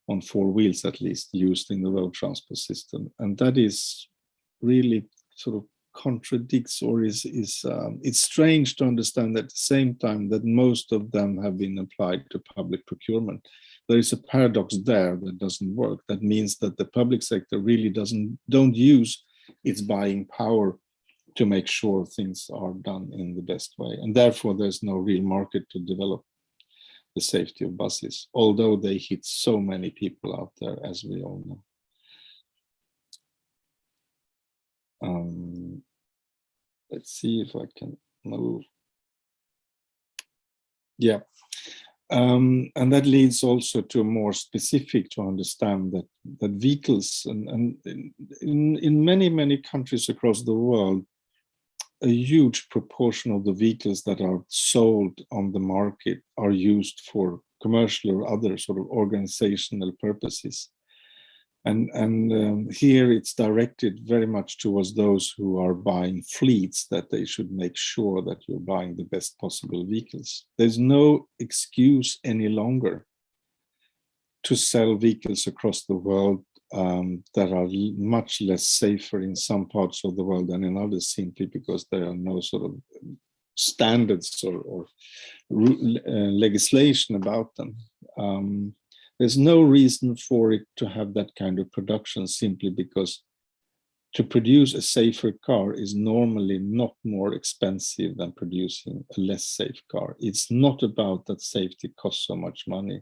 on four wheels, at least, used in the road transport system. And that is really sort of contradicts, or is it's strange to understand at the same time that most of them have been applied to public procurement. There is a paradox there that doesn't work. That means that the public sector really don't use its buying power to make sure things are done in the best way, and therefore there's no real market to develop the safety of buses, although they hit so many people out there, as we all know. Let's see if I can move. Yeah. And that leads also to more specific to understand that vehicles and in many countries across the world, a huge proportion of the vehicles that are sold on the market are used for commercial or other sort of organizational purposes. And here it's directed very much towards those who are buying fleets, that they should make sure that you're buying the best possible vehicles. There's no excuse any longer to sell vehicles across the world that are much less safer in some parts of the world than in others, simply because there are no sort of standards or legislation about them. There's no reason for it to have that kind of production, simply because to produce a safer car is normally not more expensive than producing a less safe car. It's not about that safety costs so much money.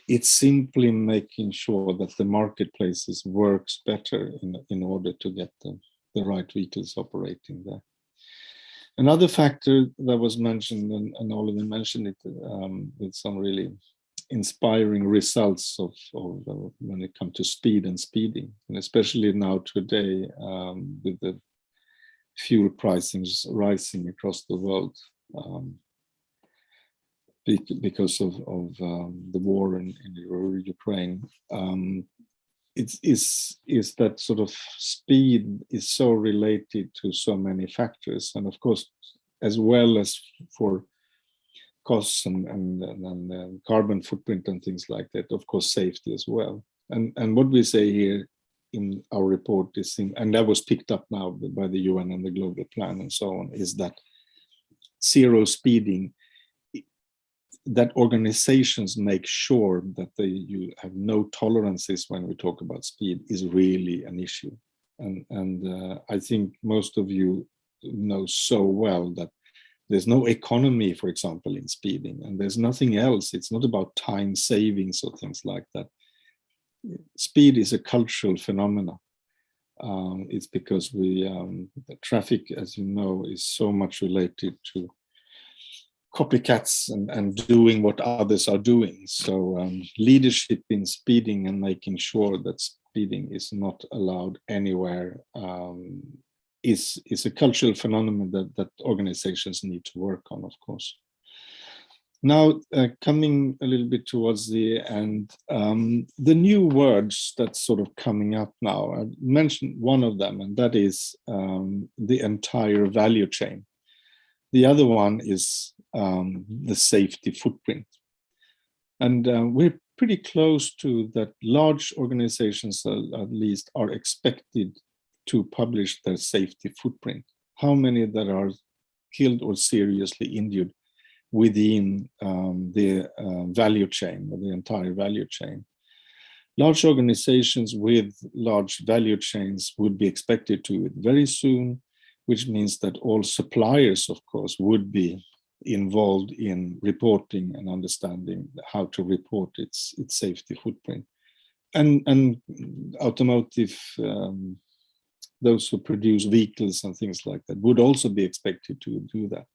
It's simply making sure that the marketplaces works better in order to get the right vehicles operating there. Another factor that was mentioned, and all of them mentioned it, with some really inspiring results of when it comes to speed and speeding, and especially now today with the fuel pricings rising across the world because of the war in Ukraine. Is that sort of speed is so related to so many factors, and of course, as well as for costs and carbon footprint and things like that, of course, safety as well. And what we say here in our report is, and that was picked up now by the UN and the global plan and so on, is that zero speeding, that organizations make sure that you have no tolerances when we talk about speed is really an issue. And I think most of you know so well that there's no economy, for example, in speeding, and there's nothing else. It's not about time savings or things like that. Speed is a cultural phenomenon. It's because the traffic, as you know, is so much related to copycats and doing what others are doing. So leadership in speeding and making sure that speeding is not allowed anywhere is a cultural phenomenon that organizations need to work on, of course. Now, coming a little bit towards the end, the new words that's sort of coming up now, I mentioned one of them, and that is the entire value chain. The other one is the safety footprint. And we're pretty close to that. Large organizations, at least, are expected to publish their safety footprint. How many that are killed or seriously injured within the value chain, or the entire value chain. Large organizations with large value chains would be expected to do it very soon, which means that all suppliers, of course, would be involved in reporting and understanding how to report its safety footprint. And automotive, those who produce vehicles and things like that would also be expected to do that.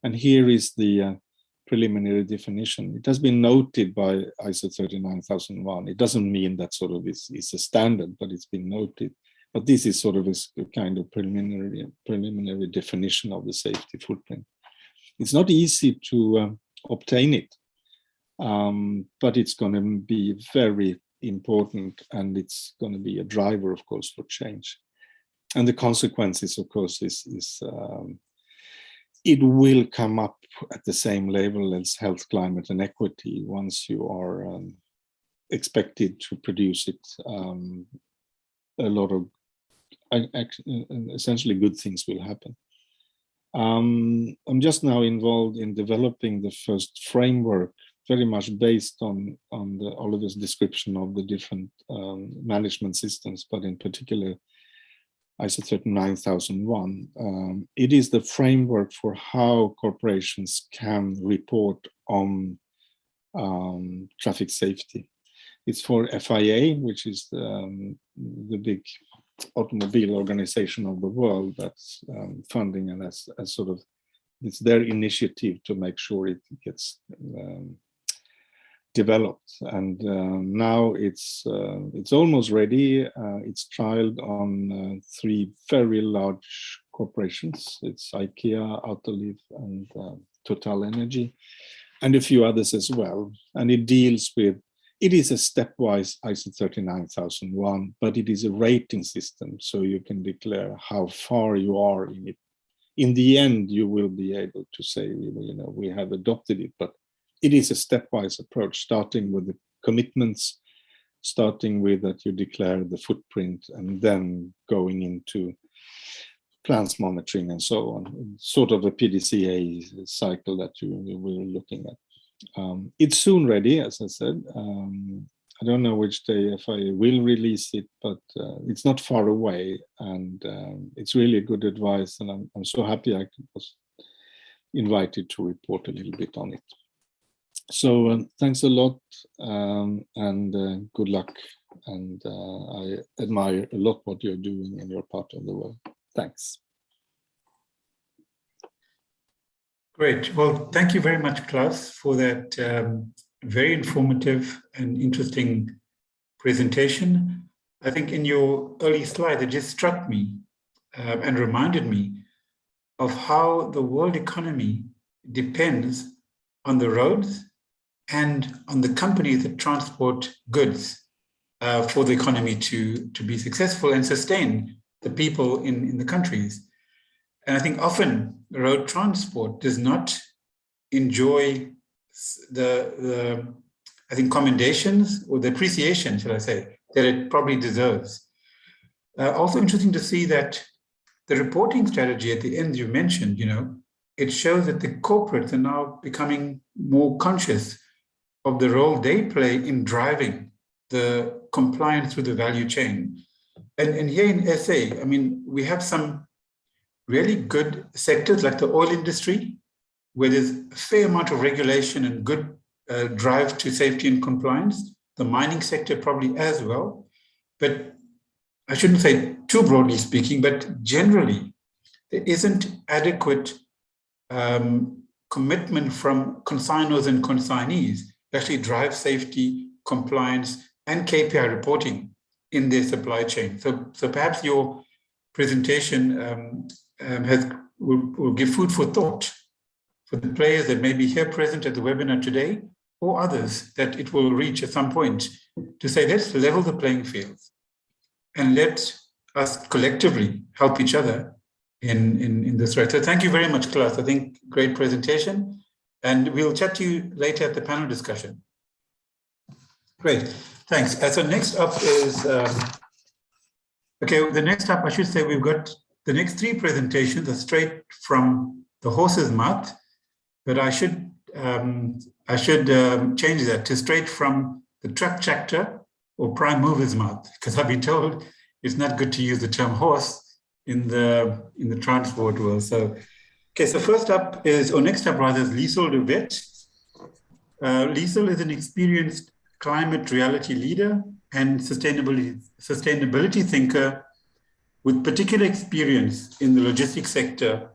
And here is the preliminary definition. It has been noted by ISO 39001. It doesn't mean that sort of is a standard, but it's been noted. But this is sort of a kind of preliminary definition of the safety footprint. It's not easy to obtain it, but it's going to be very important, and it's going to be a driver, of course, for change. And the consequences, of course, is it will come up at the same level as health, climate, and equity once you are expected to produce it. A lot of essentially good things will happen. I'm just now involved in developing the first framework, very much based on Oliver's description of the different management systems, but in particular ISO 39001. It is the framework for how corporations can report on traffic safety. It's for FIA, which is the big automobile organization of the world that's funding, and as sort of, it's their initiative to make sure it gets developed. And now it's almost ready. It's trialed on 3 very large corporations. It's IKEA, Autoliv, and Total Energy, and a few others as well. And it deals with, it is a stepwise ISO 39001, but it is a rating system, so you can declare how far you are in it. In the end, you will be able to say, you know, we have adopted it, but it is a stepwise approach, starting with the commitments starting with that you declare the footprint and then going into plans monitoring and so on, sort of a Pdca cycle that you were looking at. It's soon ready, as I said. I don't know which day if I will release it, but it's not far away, and it's really good advice, and I'm so happy I was invited to report a little bit on it. So thanks a lot, and good luck, and I admire a lot what you're doing in your part of the world. Thanks. Great. Well, thank you very much, Klaus, for that very informative and interesting presentation. I think in your early slide, it just struck me and reminded me of how the world economy depends on the roads and on the companies that transport goods for the economy to be successful and sustain the people in the countries. And I think often road transport does not enjoy the I think commendations or the appreciation, shall I say, that it probably deserves. Also interesting to see that the reporting strategy at the end you mentioned, it shows that the corporates are now becoming more conscious of the role they play in driving the compliance through the value chain. And here in SA, I mean, we have some really good sectors like the oil industry, where there's a fair amount of regulation and good drive to safety and compliance. The mining sector probably as well. But I shouldn't say too broadly speaking, but generally, there isn't adequate commitment from consignors and consignees to actually drive safety, compliance, and KPI reporting in their supply chain. So perhaps your presentation will give food for thought for the players that may be here present at the webinar today, or others that it will reach at some point, to say, let's level the playing field and let us collectively help each other in this race. So thank you very much, Klaus. I think great presentation. And we'll chat to you later at the panel discussion. Great, thanks. So next up is, the next up, I should say, we've got the next three presentations are straight from the horse's mouth, but I should change that to straight from the truck chapter or prime mover's mouth, because I've been told it's not good to use the term horse in the transport world. So, so first up is, or next up rather, is Liesel de Wet. Liesel is an experienced climate reality leader and sustainability thinker with particular experience in the logistics sector.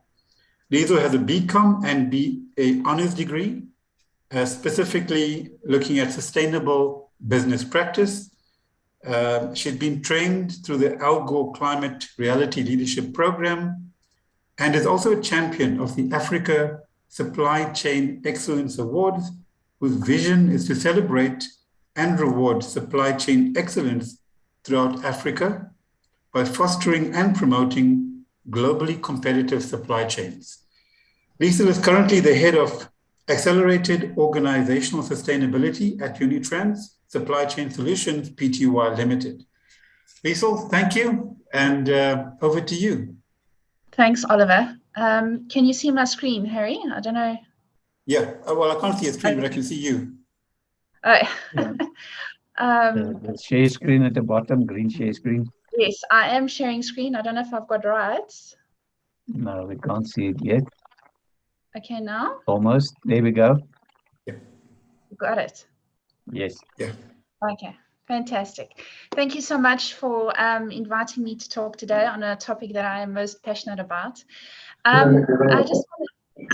Liesel has a BCom and BA honors degree, specifically looking at sustainable business practice. She's been trained through the Al Gore Climate Reality Leadership Program and is also a champion of the Africa Supply Chain Excellence Awards, whose vision is to celebrate and reward supply chain excellence throughout Africa by fostering and promoting globally competitive supply chains. Liesel is currently the head of Accelerated Organizational Sustainability at Unitrans Supply Chain Solutions Pty Limited. Liesel, thank you, and over to you. Thanks, Oliver. Can you see my screen, Harry? I don't know. Yeah, well, I can't see a screen, but I can see you. Oh. The share screen at the bottom, green share screen. Yes, I am sharing screen. I don't know if I've got rights. No, we can't see it yet. Okay, now? Almost. There we go. Yeah. Got it. Yes. Yeah. Okay, fantastic. Thank you so much for inviting me to talk today on a topic that I am most passionate about. I just want to,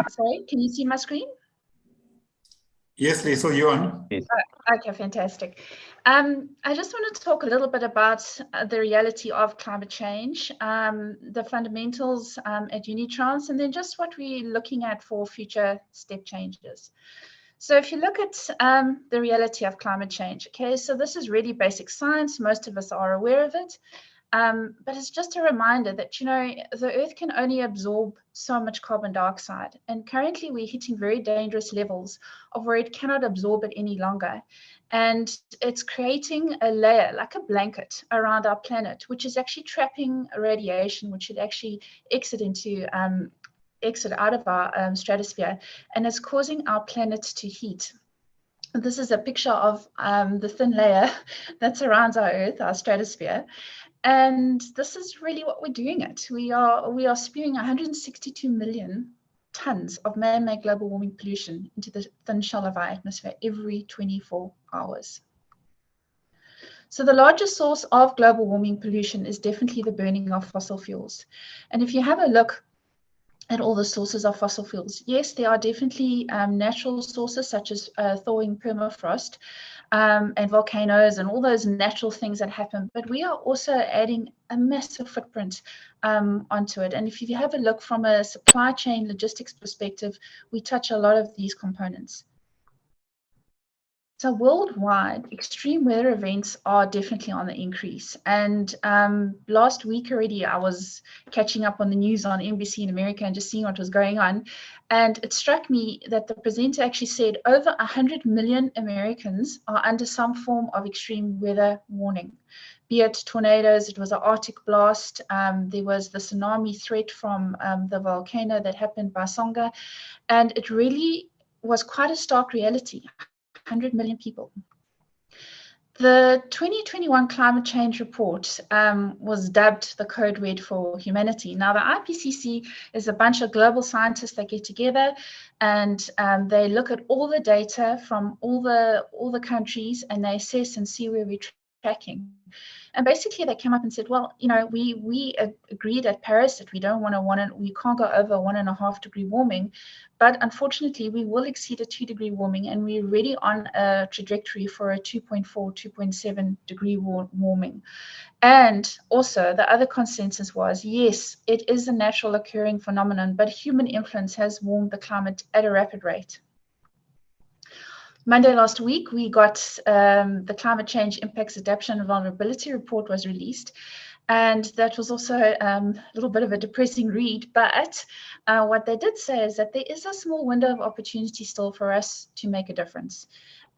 sorry, can you see my screen? Yes, Liesel, you're on. Yes. Okay, fantastic. I just want to talk a little bit about the reality of climate change, the fundamentals at Unitrans, and then just what we're looking at for future step changes. So if you look at the reality of climate change, okay, so this is really basic science. Most of us are aware of it. But it's just a reminder that, the Earth can only absorb so much carbon dioxide. And currently we're hitting very dangerous levels of where it cannot absorb it any longer. And it's creating a layer, like a blanket, around our planet, which is actually trapping radiation, which should actually exit out of our stratosphere, and it's causing our planet to heat. This is a picture of the thin layer that surrounds our Earth, our stratosphere. And this is really what we're doing it. We are spewing 162 million tons of man-made global warming pollution into the thin shell of our atmosphere every 24 hours. So the largest source of global warming pollution is definitely the burning of fossil fuels. And if you have a look at all the sources of fossil fuels, yes, there are definitely natural sources such as thawing permafrost and volcanoes and all those natural things that happen, but we are also adding a massive footprint onto it. And if you have a look from a supply chain logistics perspective, we touch a lot of these components. So worldwide, extreme weather events are definitely on the increase. And last week already, I was catching up on the news on NBC in America and just seeing what was going on. And it struck me that the presenter actually said over 100 million Americans are under some form of extreme weather warning. Be it tornadoes, it was an Arctic blast, there was the tsunami threat from the volcano that happened by Songa. And it really was quite a stark reality. 100 million people. The 2021 climate change report was dubbed the code red for humanity. Now, the IPCC is a bunch of global scientists that get together and they look at all the data from all the countries and they assess and see where we're tracking. And basically, they came up and said, well, you know, we agreed at Paris that we don't we can't go over 1.5 degree warming, but unfortunately, we will exceed a 2 degree warming, and we're already on a trajectory for a 2.4, 2.7 degree warming. And also, the other consensus was, yes, it is a natural occurring phenomenon, but human influence has warmed the climate at a rapid rate. Monday last week, we got the Climate Change Impacts Adaptation and Vulnerability Report was released. And that was also a little bit of a depressing read. But what they did say is that there is a small window of opportunity still for us to make a difference.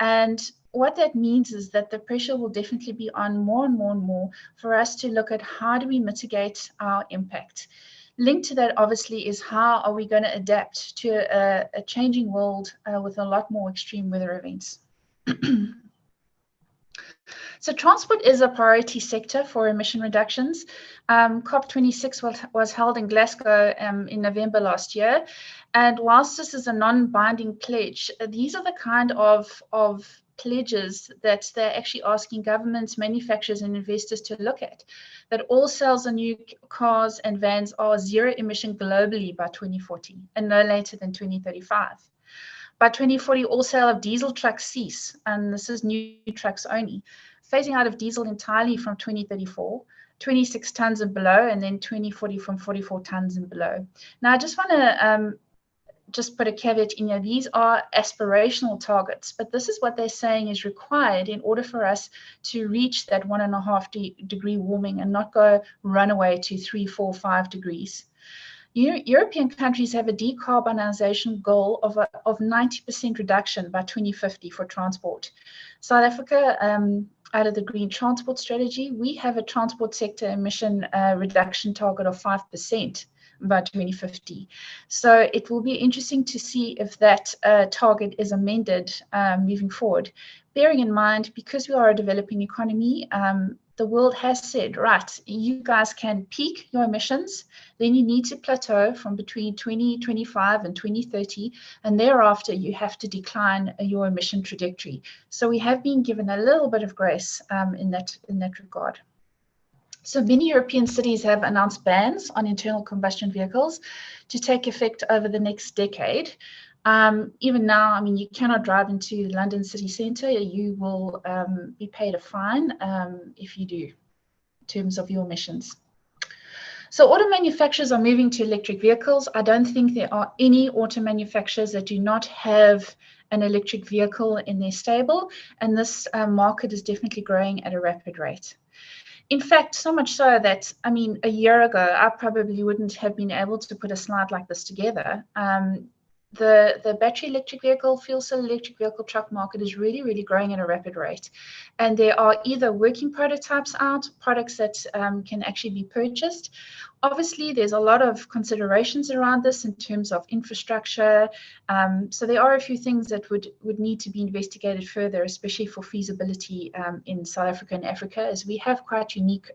And what that means is that the pressure will definitely be on more and more and more for us to look at how do we mitigate our impact. Linked to that, obviously, is how are we going to adapt to a changing world with a lot more extreme weather events. So transport is a priority sector for emission reductions. COP26 was held in Glasgow in November last year. And whilst this is a non-binding pledge, these are the kind of pledges that they're actually asking governments, manufacturers, and investors to look at. That all sales of new cars and vans are zero emission globally by 2040 and no later than 2035. By 2040, all sale of diesel trucks cease, and this is new trucks only. Phasing out of diesel entirely from 2034, 26 tons and below, and then 2040 from 44 tons and below. Now, I just want to just put a caveat in here. These are aspirational targets, but this is what they're saying is required in order for us to reach that 1.5 degree warming and not go runaway to 3, 4, 5 degrees. European countries have a decarbonization goal of 90% reduction by 2050 for transport. South Africa, out of the Green Transport Strategy, we have a transport sector emission reduction target of 5% by 2050. So it will be interesting to see if that target is amended moving forward. Bearing in mind, because we are a developing economy, the world has said, right, you guys can peak your emissions, then you need to plateau from between 2025 and 2030, and thereafter you have to decline your emission trajectory. So we have been given a little bit of grace in that regard. So many European cities have announced bans on internal combustion vehicles to take effect over the next decade. Even now, I mean, you cannot drive into London city centre. You will be paid a fine if you do, in terms of your emissions. So auto manufacturers are moving to electric vehicles. I don't think there are any auto manufacturers that do not have an electric vehicle in their stable. And this market is definitely growing at a rapid rate. In fact, so much so that, I mean, a year ago, I probably wouldn't have been able to put a slide like this together. the battery electric vehicle, fuel cell electric vehicle truck market is really, really growing at a rapid rate. And there are either working prototypes out, products that can actually be purchased. Obviously, there's a lot of considerations around this in terms of infrastructure. So there are a few things that would need to be investigated further, especially for feasibility in South Africa and Africa, as we have quite unique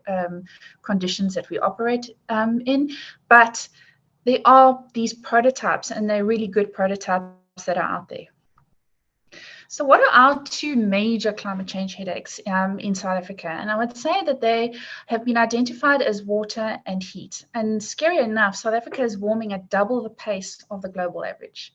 conditions that we operate in. But there are these prototypes, and they're really good prototypes that are out there. So what are our two major climate change headaches in South Africa? And I would say that they have been identified as water and heat. And scary enough, South Africa is warming at double the pace of the global average.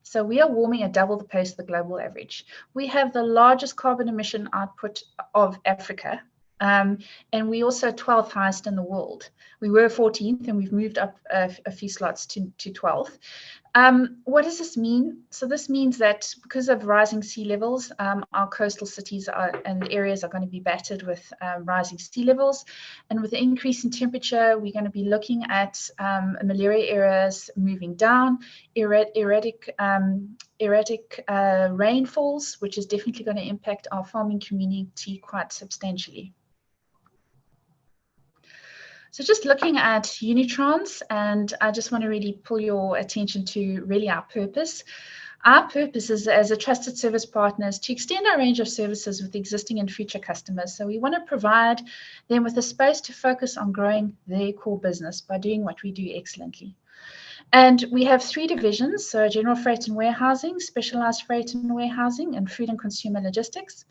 So we are warming at double the pace of the global average. We have the largest carbon emission output of Africa. And we also 12th highest in the world. We were 14th, and we've moved up a few slots to 12th. What does this mean? So this means that because of rising sea levels, our coastal cities and areas are going to be battered with rising sea levels. And with the increase in temperature, we're going to be looking at malaria areas moving down, erratic rainfalls, which is definitely going to impact our farming community quite substantially. So just looking at Unitrans, and I just want to really pull your attention to really our purpose. Our purpose is, as a trusted service partner, is to extend our range of services with existing and future customers. So we want to provide them with a space to focus on growing their core business by doing what we do excellently. And we have three divisions, so general freight and warehousing, specialized freight and warehousing, and food and consumer logistics.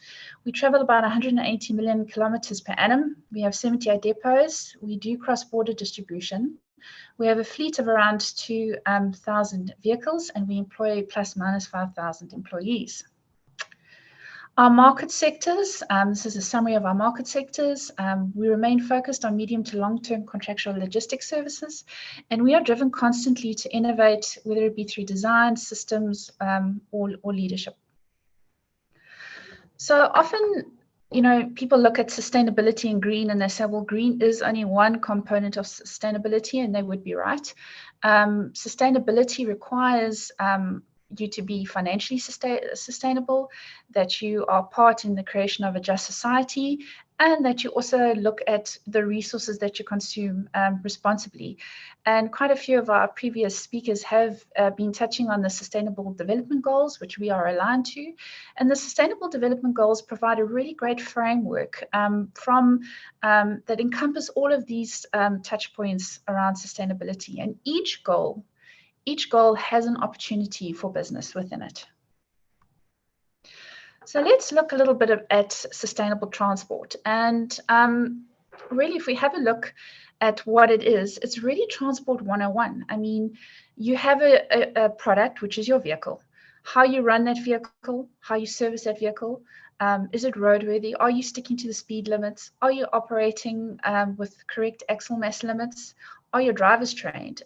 We travel about 180 million kilometers per annum. We have 78 depots. We do cross-border distribution. We have a fleet of around 2,000 vehicles, and we employ plus minus 5,000 employees. Our market sectors, this is a summary of our market sectors. We remain focused on medium to long-term contractual logistics services, and we are driven constantly to innovate, whether it be through design, systems, or leadership. So often, people look at sustainability and green, and they say, well, green is only one component of sustainability, and they would be right. Sustainability requires you to be financially sustainable, that you are part in the creation of a just society, and that you also look at the resources that you consume responsibly. And quite a few of our previous speakers have been touching on the Sustainable Development Goals, which we are aligned to. And the Sustainable Development Goals provide a really great framework that encompass all of these touch points around sustainability. And each goal has an opportunity for business within it. So let's look a little bit at sustainable transport. And really, if we have a look at what it is, it's really Transport 101. I mean, you have a product, which is your vehicle. How you run that vehicle, how you service that vehicle. Is it roadworthy? Are you sticking to the speed limits? Are you operating with correct axle mass limits? Are your drivers trained?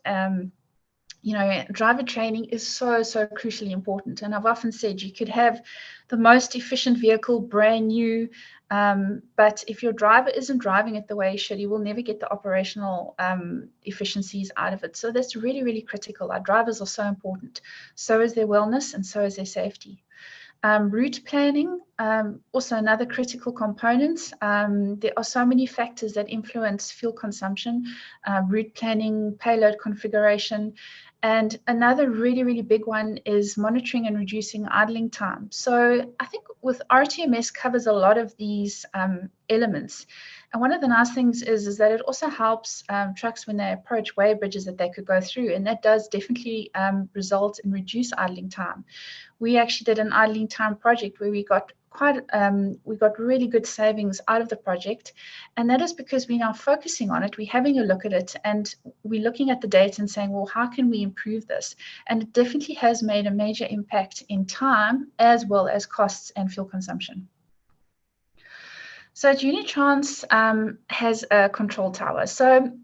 Driver training is so crucially important. And I've often said you could have the most efficient vehicle, brand new, but if your driver isn't driving it the way he should, he will never get the operational efficiencies out of it. So that's really, really critical. Our drivers are so important. So is their wellness, and so is their safety. Route planning, also another critical component. There are so many factors that influence fuel consumption, route planning, payload configuration, and another really, really big one is monitoring and reducing idling time. So I think with RTMS covers a lot of these elements. And one of the nice things is that it also helps trucks when they approach weigh bridges that they could go through. And that does definitely result in reduced idling time. We actually did an idling time project where we got really good savings out of the project. And that is because we're now focusing on it, we're having a look at it, and we're looking at the data and saying, well, how can we improve this? And it definitely has made a major impact in time as well as costs and fuel consumption. So Unitrans has a control tower. So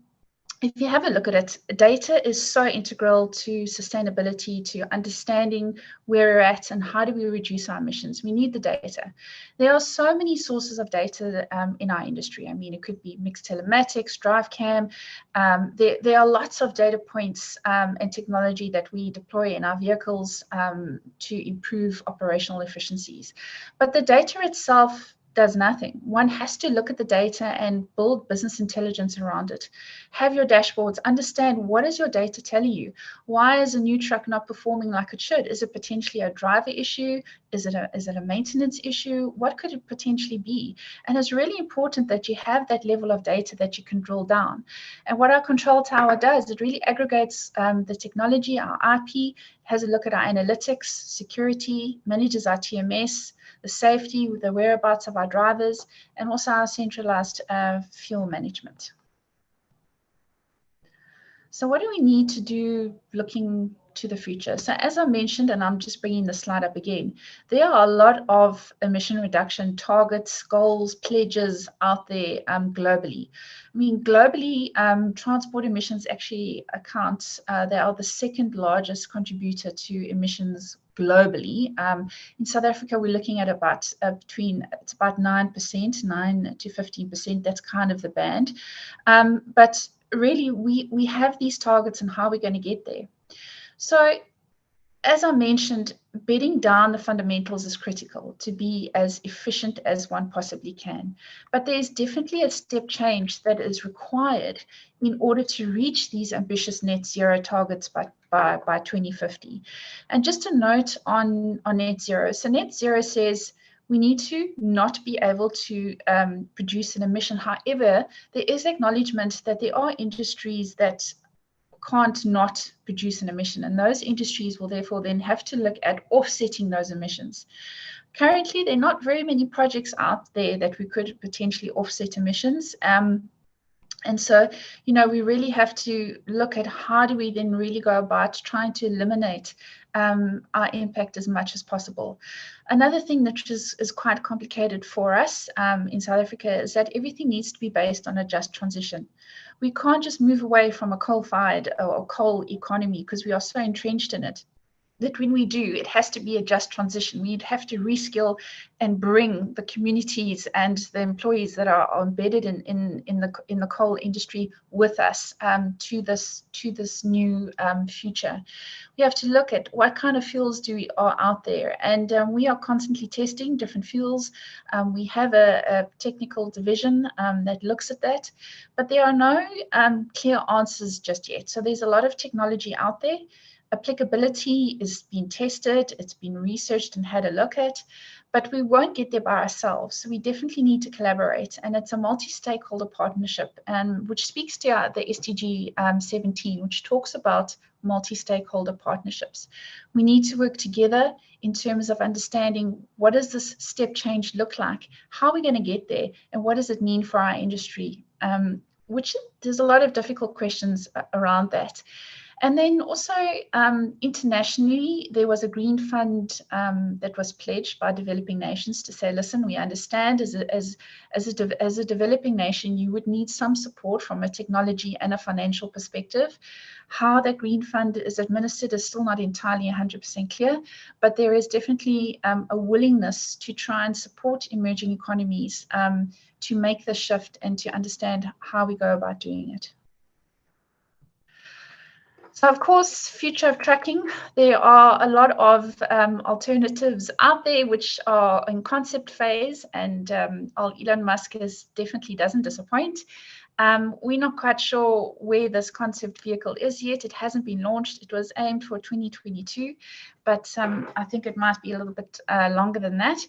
if you have a look at it, data is so integral to sustainability, to understanding where we're at and how do we reduce our emissions. We need the data. There are so many sources of data in our industry. I mean, it could be mixed telematics, drive cam. There are lots of data points and technology that we deploy in our vehicles to improve operational efficiencies. But the data itself does nothing. One has to look at the data and build business intelligence around it. Have your dashboards, understand what is your data telling you? Why is a new truck not performing like it should? Is it potentially a driver issue? Is it a maintenance issue? What could it potentially be? And it's really important that you have that level of data that you can drill down. And what our control tower does, it really aggregates the technology, our IP, has a look at our analytics, security, manages our TMS, the safety, the whereabouts of our drivers, and also our centralized fuel management. So what do we need to do looking to the future? So as I mentioned, and I'm just bringing the slide up again, there are a lot of emission reduction targets, goals, pledges out there globally. I mean, globally, transport emissions actually account, they are the second largest contributor to emissions globally. In South Africa, we're looking at about it's about 9%, 9 to 15%. That's kind of the band. But really, we have these targets and how we're going to get there. So as I mentioned, bedding down the fundamentals is critical to be as efficient as one possibly can. But there's definitely a step change that is required in order to reach these ambitious net zero targets by 2050. And just a note on net zero. So net zero says we need to not be able to produce an emission. However, there is acknowledgement that there are industries that can't not produce an emission, and those industries will therefore then have to look at offsetting those emissions. Currently, there are not very many projects out there that we could potentially offset emissions. And so, you know, we really have to look at how do we then really go about trying to eliminate our impact as much as possible. Another thing that is quite complicated for us in South Africa is that everything needs to be based on a just transition. We can't just move away from a coal-fired or coal economy because we are so entrenched in it. That when we do, it has to be a just transition. We'd have to reskill and bring the communities and the employees that are embedded in the coal industry with us to this new future. We have to look at what kind of fuels are out there, and we are constantly testing different fuels. We have a technical division that looks at that, but there are no clear answers just yet. So there's a lot of technology out there. Applicability is being tested, it's been researched and had a look at, but we won't get there by ourselves. So we definitely need to collaborate, and it's a multi-stakeholder partnership, which speaks to the SDG 17, which talks about multi-stakeholder partnerships. We need to work together in terms of understanding what does this step change look like, how are we going to get there, and what does it mean for our industry, which there's a lot of difficult questions around that. And then also internationally, there was a green fund that was pledged by developing nations to say, listen, we understand as a developing nation, you would need some support from a technology and a financial perspective. How that green fund is administered is still not entirely 100% clear, but there is definitely a willingness to try and support emerging economies to make the shift and to understand how we go about doing it. So, of course, future of trucking, there are a lot of alternatives out there which are in concept phase, and Elon Musk definitely doesn't disappoint. We're not quite sure where this concept vehicle is yet. It hasn't been launched. It was aimed for 2022, but I think it might be a little bit longer than that.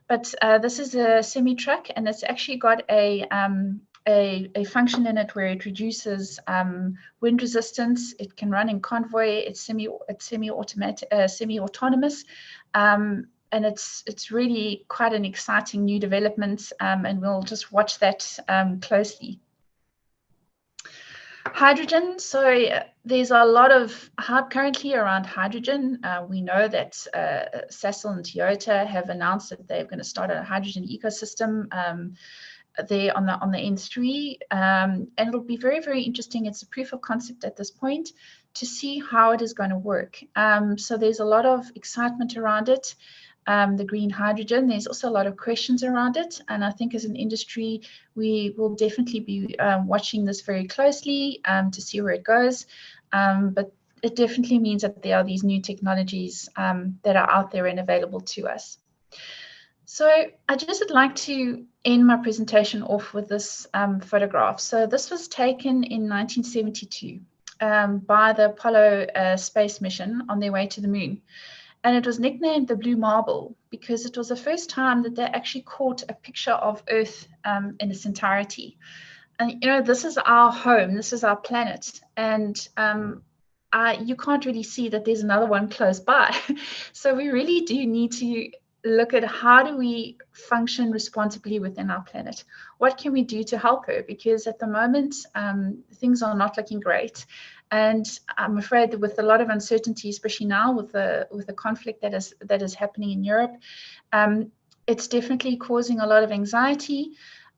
But this is a semi-truck, and it's actually got a function in it where it reduces wind resistance. It can run in convoy. It's semi-automatic, semi-autonomous, and it's really quite an exciting new development. And we'll just watch that closely. Hydrogen. So there's a lot of hype currently around hydrogen. We know that Sasol and Toyota have announced that they're going to start a hydrogen ecosystem. there on the N3, and it'll be very, very interesting. It's a proof of concept at this point to see how it is going to work. So there's a lot of excitement around it. The green hydrogen, there's also a lot of questions around it, and I think as an industry we will definitely be watching this very closely to see where it goes, but it definitely means that there are these new technologies that are out there and available to us. So I just would like to end my presentation off with this photograph. So this was taken in 1972 by the Apollo space mission on their way to the moon. And it was nicknamed the Blue Marble because it was the first time that they actually caught a picture of Earth in its entirety. And, you know, this is our home, this is our planet. And you can't really see that there's another one close by. So we really do need to look at how do we function responsibly within our planet. What can we do to help her? Because at the moment, things are not looking great. And I'm afraid that with a lot of uncertainty, especially now with the conflict that is happening in Europe, it's definitely causing a lot of anxiety,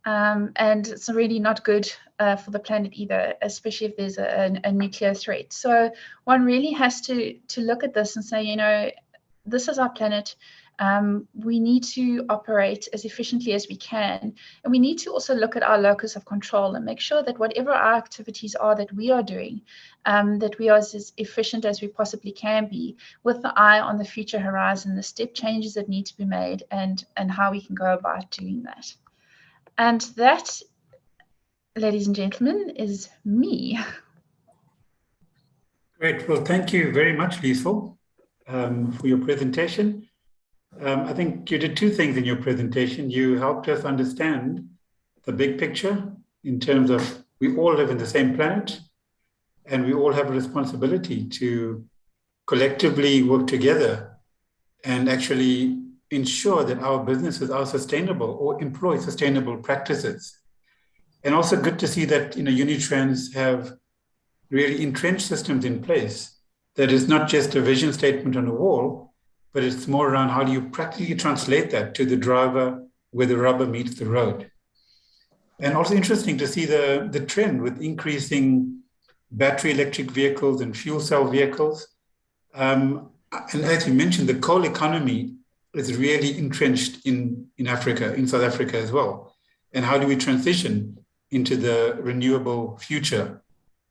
and it's really not good for the planet either, especially if there's a nuclear threat. So one really has to look at this and say, you know, this is our planet. We need to operate as efficiently as we can, and we need to also look at our locus of control and make sure that whatever our activities are that we are doing, that we are as efficient as we possibly can be, with the eye on the future horizon, the step changes that need to be made, and how we can go about doing that. And that, ladies and gentlemen, is me. Great. Well, thank you very much, Liesel, for your presentation. I think you did two things in your presentation. You helped us understand the big picture in terms of we all live in the same planet and we all have a responsibility to collectively work together and actually ensure that our businesses are sustainable or employ sustainable practices. And also good to see that, you know, Unitrans have really entrenched systems in place that is not just a vision statement on a wall, but it's more around how do you practically translate that to the driver where the rubber meets the road. And also interesting to see the trend with increasing battery electric vehicles and fuel cell vehicles. And as you mentioned, the coal economy is really entrenched in Africa, in South Africa as well. And how do we transition into the renewable future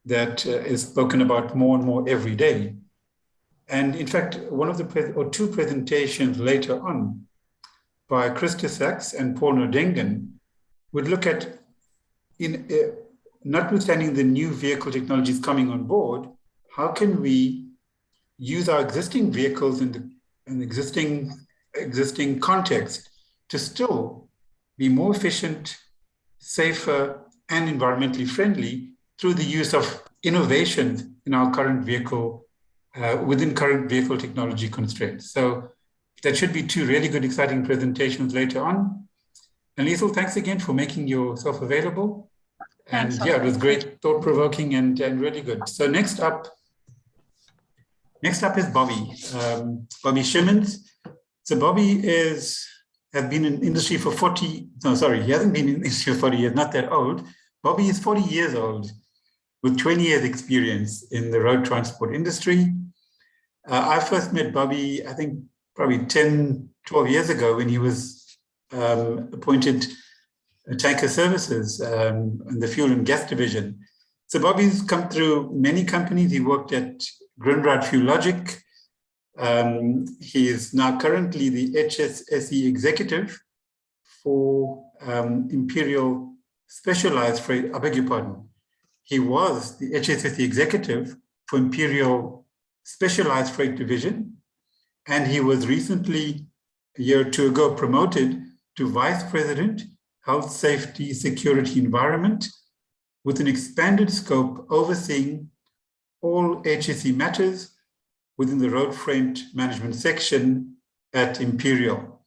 that is spoken about more and more every day? And in fact, one of the two presentations later on by Krista Sachs and Paul Nodengen would look at, notwithstanding the new vehicle technologies coming on board, how can we use our existing vehicles in the existing context to still be more efficient, safer, and environmentally friendly through the use of innovations in our current vehicle within current vehicle technology constraints. So that should be two really good, exciting presentations later on. And Liesel, thanks again for making yourself available. And yeah, it was great, thought-provoking, and really good. So next up is Bobby, Bobby Schimmons. So Bobby has been in industry for he hasn't been in industry for 40 years, not that old. Bobby is 40 years old with 20 years experience in the road transport industry. I first met Bobby, I think probably 10, 12 years ago when he was appointed Tanker Services in the Fuel and Gas Division. So Bobby's come through many companies. He worked at Grindrod Fuel Logic. He is now currently the HSSE executive for Imperial Specialized Freight, I beg your pardon. He was the HSSE executive for Imperial Specialized Freight Division, and he was recently, a year or two ago, promoted to Vice President, Health, Safety, Security, Environment, with an expanded scope overseeing all HSE matters within the road freight management section at Imperial.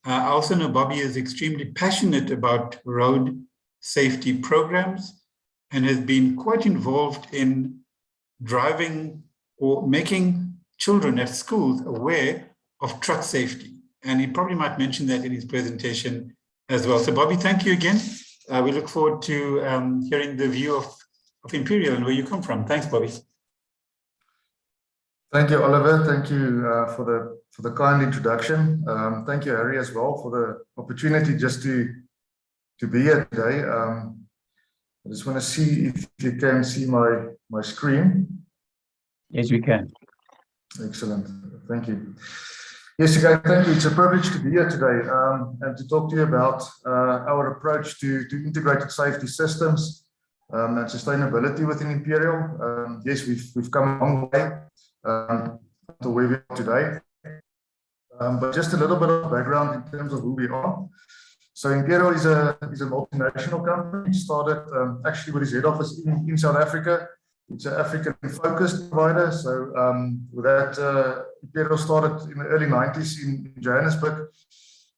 I also know Bobby is extremely passionate about road safety programs and has been quite involved in driving or making children at schools aware of truck safety. And he probably might mention that in his presentation as well. So Bobby, thank you again we look forward to hearing the view of Imperial and where you come from. Thanks, Bobby. Thank you, Oliver. Thank you for the kind introduction. Thank you, Harry, as well, for the opportunity just to be here today. I just want to see if you can see my screen. Yes, we can. Excellent. Thank you. Yes, again, thank you. It's a privilege to be here today and to talk to you about our approach to integrated safety systems and sustainability within Imperial. Yes, we've come a long way to where we are today. But just a little bit of background in terms of who we are. So Imperial is a multinational company. It started actually with its head office in South Africa. It's an African-focused provider. So with that, Imperial started in the early 90s in Johannesburg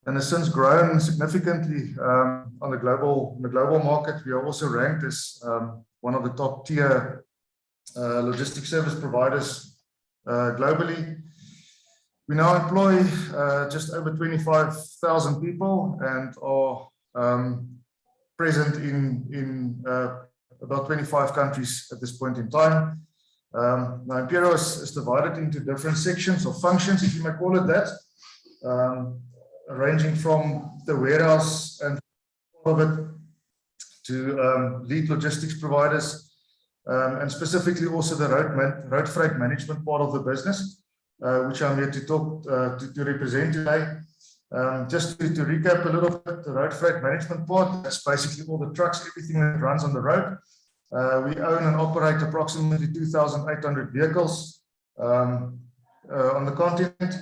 and has since grown significantly on the global market. We are also ranked as one of the top tier logistics service providers globally. We now employ just over 25,000 people and are present in about 25 countries at this point in time. Now, Imperial is divided into different sections or functions, if you may call it that, ranging from the warehouse and all of it to lead logistics providers, and specifically also the road freight management part of the business, which I'm here to talk to represent today. Just to recap a little bit, the road freight management part, that's basically all the trucks, everything that runs on the road. We own and operate approximately 2,800 vehicles on the continent,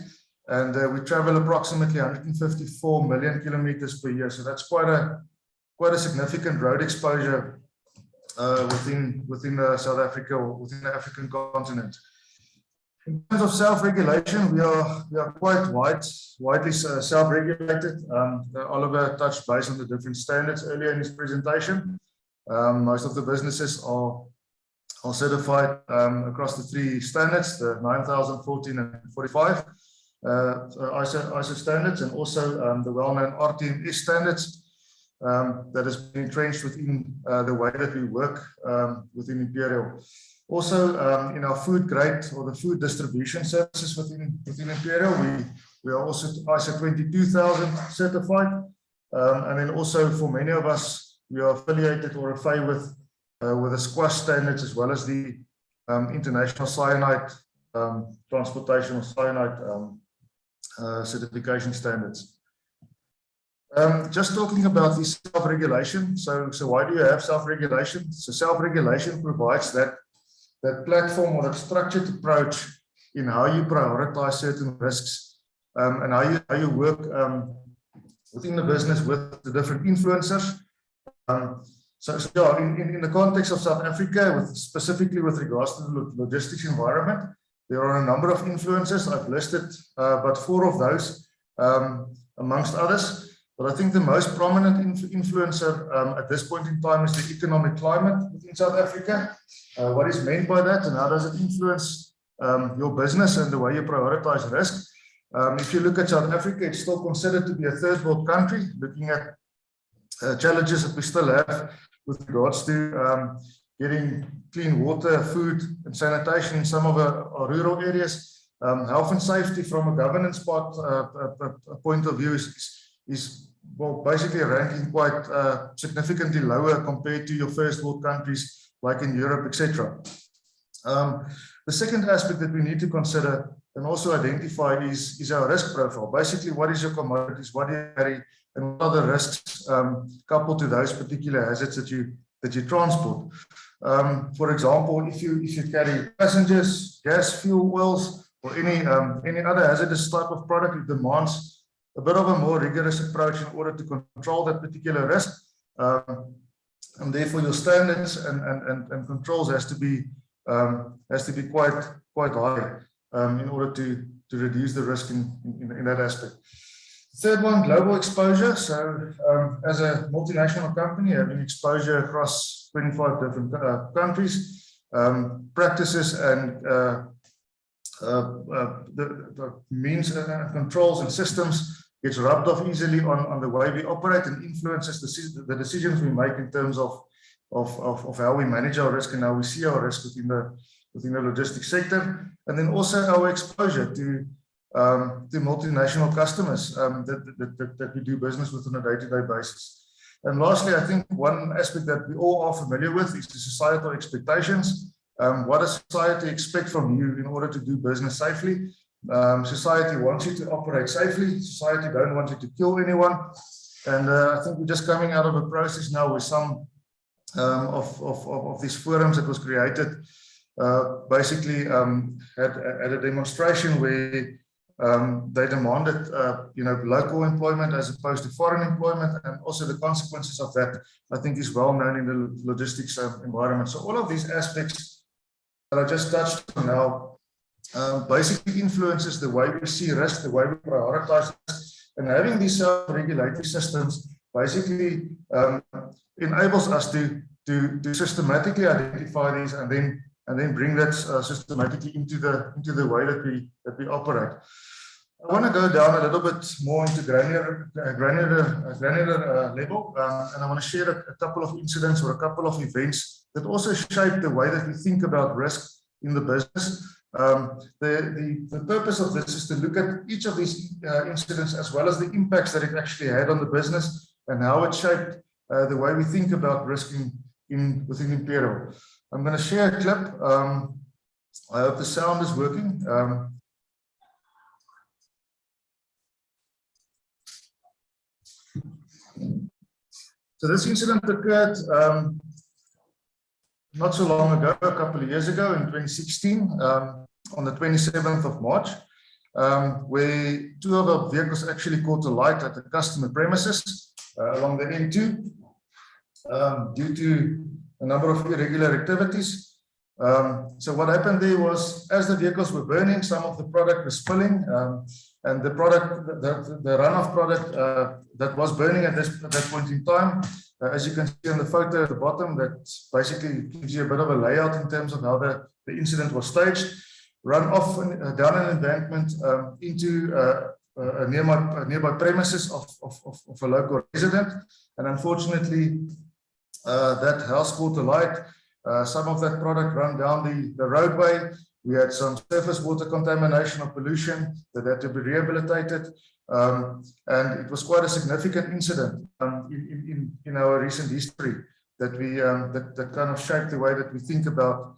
and we travel approximately 154 million kilometers per year. So that's quite a significant road exposure within South Africa or within the African continent. In terms of self-regulation, we are quite widely self-regulated. Oliver touched base on the different standards earlier in his presentation. Most of the businesses are certified across the three standards, the 9000, 14, and 45 ISO standards, and also the well-known RTMS standards that has been entrenched within the way that we work within Imperial. Also, in our food grade or the food distribution services within Imperial, we are also ISO 22000 certified, and then also for many of us, we are affiliated or affiliated with the squash standards as well as the international cyanide transportation or cyanide certification standards. Just talking about this self-regulation. So why do you have self-regulation? So self-regulation provides that platform or that structured approach in how you prioritize certain risks and how you work within the business with the different influencers. So yeah, in the context of South Africa, specifically with regards to the logistics environment, there are a number of influencers. I've listed but 4 of those amongst others. But I think the most prominent influencer at this point in time is the economic climate within South Africa. What is meant by that and how does it influence your business and the way you prioritize risk? If you look at South Africa, it's still considered to be a third world country, looking at challenges that we still have with regards to getting clean water, food and sanitation in some of our rural areas. Health and safety from a governance point of view is well, basically ranking quite significantly lower compared to your first world countries like in Europe, etc. The second aspect that we need to consider and also identify is our risk profile. Basically, what is your commodities, what do you carry, and what are the risks coupled to those particular hazards that you transport. For example, if you carry passengers, gas, fuel, oils, or any other hazardous type of product, it demands a bit of a more rigorous approach in order to control that particular risk, and therefore your standards and controls has to be quite high in order to reduce the risk in that aspect. Third one, global exposure. So as a multinational company, having exposure across 25 different countries, practices and the means and controls and systems gets rubbed off easily on the way we operate and influences the decisions we make in terms of how we manage our risk and how we see our risk within the logistics sector, and then also our exposure to multinational customers that we do business with on a day-to-day basis. And lastly, I think one aspect that we all are familiar with is the societal expectations. What does society expect from you in order to do business safely? Society wants you to operate safely. Society don't want you to kill anyone. And I think we're just coming out of a process now where some of these forums that was created basically had a demonstration where they demanded local employment as opposed to foreign employment, and also the consequences of that I think is well known in the logistics environment. So all of these aspects that I just touched on now basically influences the way we see risk, the way we prioritize risk, and having these self-regulatory systems basically enables us to systematically identify these and then bring that systematically into the way that we operate. I want to go down a little bit more into granular level, and I want to share a couple of incidents or a couple of events that also shape the way that we think about risk in the business. The purpose of this is to look at each of these incidents as well as the impacts that it actually had on the business and how it shaped the way we think about risk within Imperial. I'm going to share a clip. I hope the sound is working. So this incident occurred not so long ago, a couple of years ago in 2016, on the 27th of March, where two of our vehicles actually caught a light at the customer premises along the N2 due to a number of irregular activities. So what happened there was, as the vehicles were burning, some of the product was spilling, and the runoff product that was burning at that point in time, as you can see on the photo at the bottom, that basically gives you a bit of a layout in terms of how the incident was staged, run off down an embankment into a nearby premises of a local resident, and unfortunately that house caught alight. Some of that product ran down the roadway. We had some surface water contamination or pollution that had to be rehabilitated, and it was quite a significant incident in our recent history that we that kind of shaped the way that we think about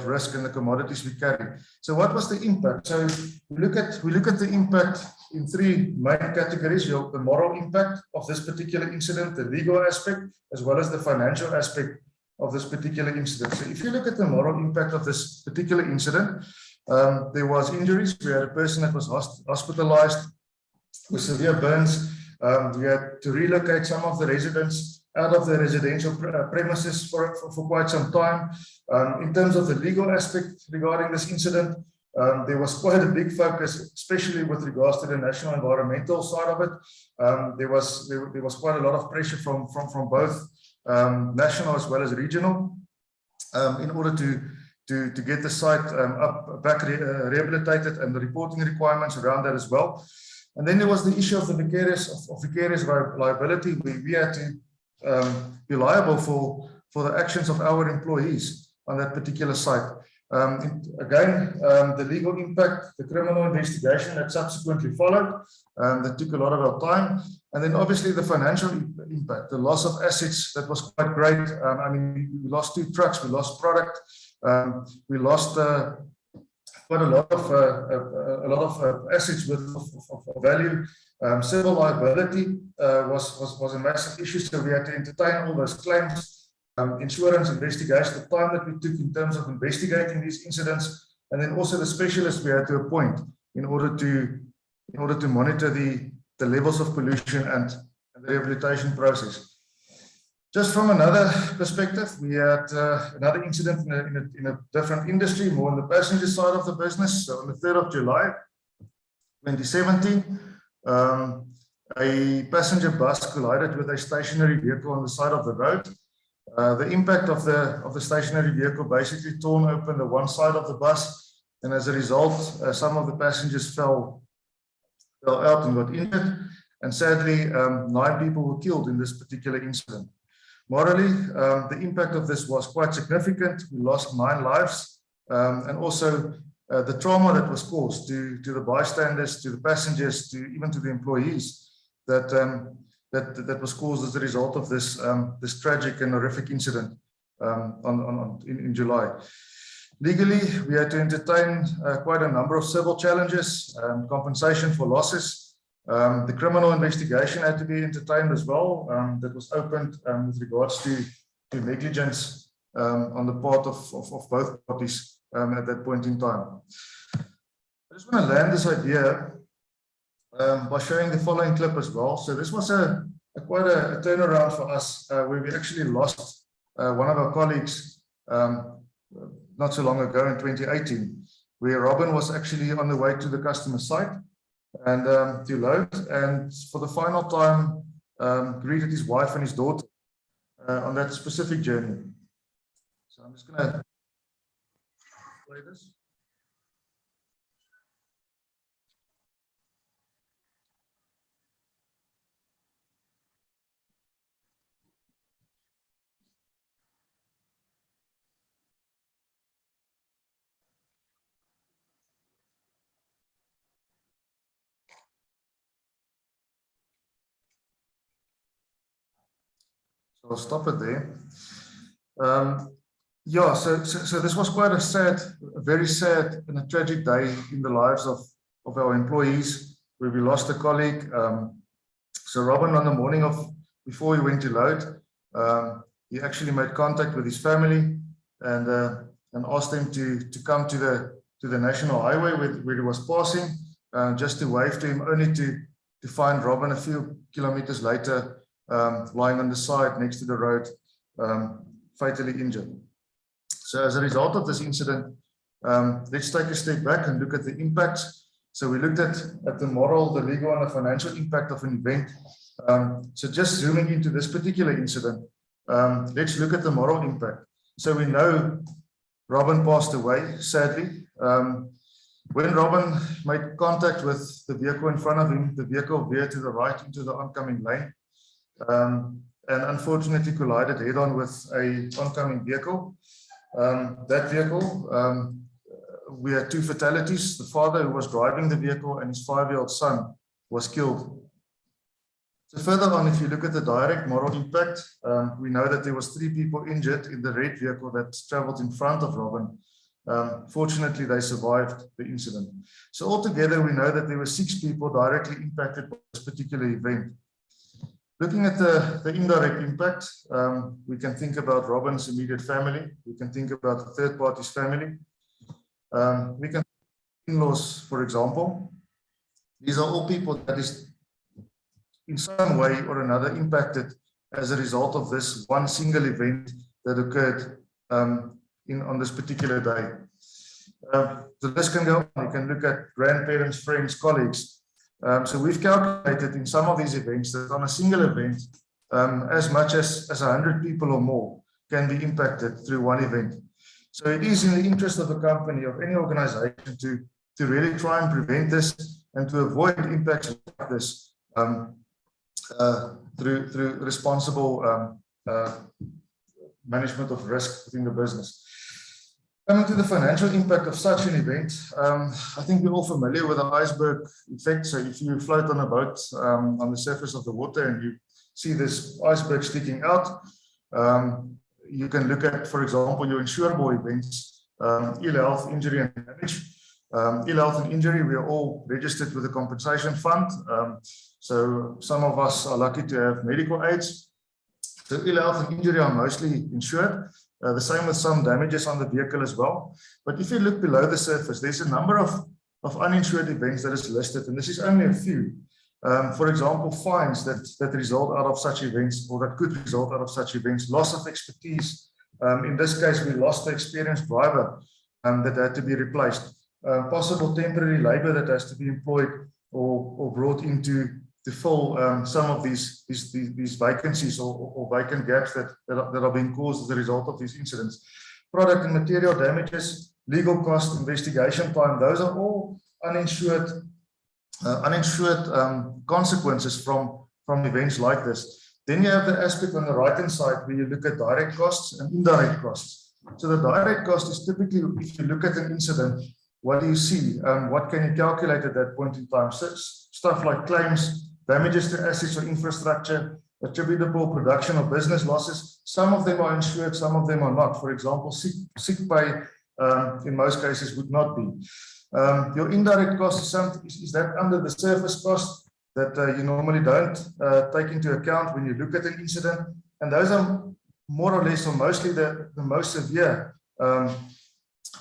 risk and the commodities we carry. So what was the impact? So we look at the impact in three main categories: the moral impact of this particular incident, the legal aspect, as well as the financial aspect of this particular incident. So if you look at the moral impact of this particular incident, there was injuries. We had a person that was hospitalized with severe burns. We had to relocate some of the residents out of the residential premises for quite some time. In terms of the legal aspect regarding this incident, there was quite a big focus, especially with regards to the national environmental side of it. There was quite a lot of pressure from both national as well as regional in order to get the site back rehabilitated, and the reporting requirements around that as well. And then there was the issue of the vicarious liability. We had to be liable for the actions of our employees on that particular site. Again, the legal impact, the criminal investigation that subsequently followed, that took a lot of our time. And then obviously the financial impact, the loss of assets, that was quite great. I mean, we lost 2 trucks, we lost product, we lost quite a lot of assets of value. Civil liability was a massive issue, so we had to entertain all those claims. Insurance investigation, the time that we took in terms of investigating these incidents, and then also the specialists we had to appoint in order to monitor the levels of pollution and the rehabilitation process. Just from another perspective, we had another incident in a different industry, more on the passenger side of the business. So on the 3rd of July 2017, a passenger bus collided with a stationary vehicle on the side of the road. The impact of the stationary vehicle basically torn open the one side of the bus, and as a result, some of the passengers fell out and got injured. And sadly, 9 people were killed in this particular incident. Morally, the impact of this was quite significant. We lost 9 lives, and also the trauma that was caused to the bystanders, to the passengers, to even to the employees that was caused as a result of this this tragic and horrific incident in July. Legally, we had to entertain quite a number of civil challenges, compensation for losses. The criminal investigation had to be entertained as well. That was opened with regards to negligence on the part of both parties at that point in time. I just want to land this idea by showing the following clip as well. So this was quite a turnaround for us, where we actually lost one of our colleagues not so long ago in 2018, where Robin was actually on the way to the customer site and to load, and for the final time greeted his wife and his daughter on that specific journey. So I'm just going to play this. So I'll stop it there. Yeah, so this was quite a very sad and a tragic day in the lives of our employees, where we lost a colleague. So Robin, on the morning before he went to load, he actually made contact with his family and asked them to come to the national highway where he was passing, just to wave to him, only to find Robin a few kilometers later lying on the side next to the road, fatally injured. So as a result of this incident, let's take a step back and look at the impacts. So we looked at the moral, the legal, and the financial impact of an event. So just zooming into this particular incident, let's look at the moral impact. So we know Robin passed away, sadly. When Robin made contact with the vehicle in front of him, the vehicle veered to the right into the oncoming lane, and unfortunately collided head-on with an oncoming vehicle. That vehicle, we had 2 fatalities. The father, who was driving the vehicle, and his 5-year-old son was killed. So further on, if you look at the direct moral impact, we know that there was 3 people injured in the red vehicle that traveled in front of Robin. Fortunately, they survived the incident. So altogether, we know that there were 6 people directly impacted by this particular event. Looking at the indirect impact, we can think about Robin's immediate family. We can think about the third party's family. We can in-laws, for example. These are all people that is in some way or another impacted as a result of this one single event that occurred on this particular day. The list can go on. You can look at grandparents, friends, colleagues. So we've calculated in some of these events that on a single event, as much as 100 people or more can be impacted through one event. So it is in the interest of the company, of any organization, to really try and prevent this and to avoid impacts like this through responsible management of risk within the business. Coming to the financial impact of such an event, I think we're all familiar with the iceberg effect. So if you float on a boat on the surface of the water and you see this iceberg sticking out, you can look at, for example, your insurable events, ill health, injury, and damage. Ill health and injury, we are all registered with the compensation fund. So some of us are lucky to have medical aids. So ill health and injury are mostly insured. The same with some damages on the vehicle as well. But if you look below the surface, there's a number of uninsured events that is listed, and this is only a few. For example, fines that result out of such events, or that could result out of such events, loss of expertise. In this case, we lost the experienced driver that had to be replaced. Possible temporary labor that has to be employed or brought into to fill some of these vacancies or vacant gaps that are being caused as a result of these incidents. Product and material damages, legal cost, investigation time, those are all uninsured uninsured consequences from events like this. Then you have the aspect on the right-hand side where you look at direct costs and indirect costs. So the direct cost is typically, if you look at an incident, what do you see? What can you calculate at that point in time? So stuff like claims, damages to assets or infrastructure, attributable production or business losses. Some of them are insured, some of them are not. For example, sick pay in most cases would not be. Your indirect cost is that under the surface cost that you normally don't take into account when you look at an incident. And those are more or less or mostly the most severe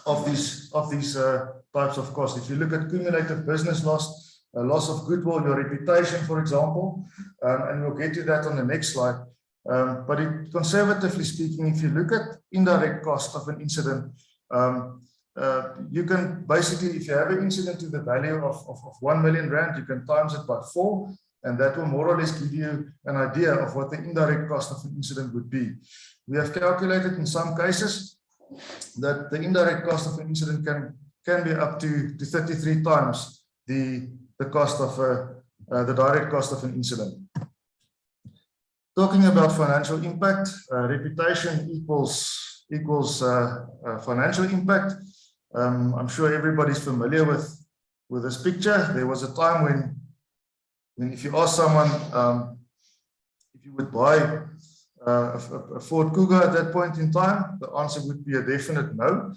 of these types of costs. If you look at cumulative business loss, loss of goodwill, your reputation, for example, and we'll get to that on the next slide. But conservatively speaking, if you look at indirect cost of an incident, you can basically, if you have an incident to the value of 1 million rand, you can times it by 4, and that will more or less give you an idea of what the indirect cost of an incident would be. We have calculated in some cases that the indirect cost of an incident can be up to 33 times the cost of the direct cost of an incident. Talking about financial impact, reputation equals financial impact. I'm sure everybody's familiar with this picture. There was a time when if you ask someone if you would buy a Ford Cougar at that point in time, the answer would be a definite no.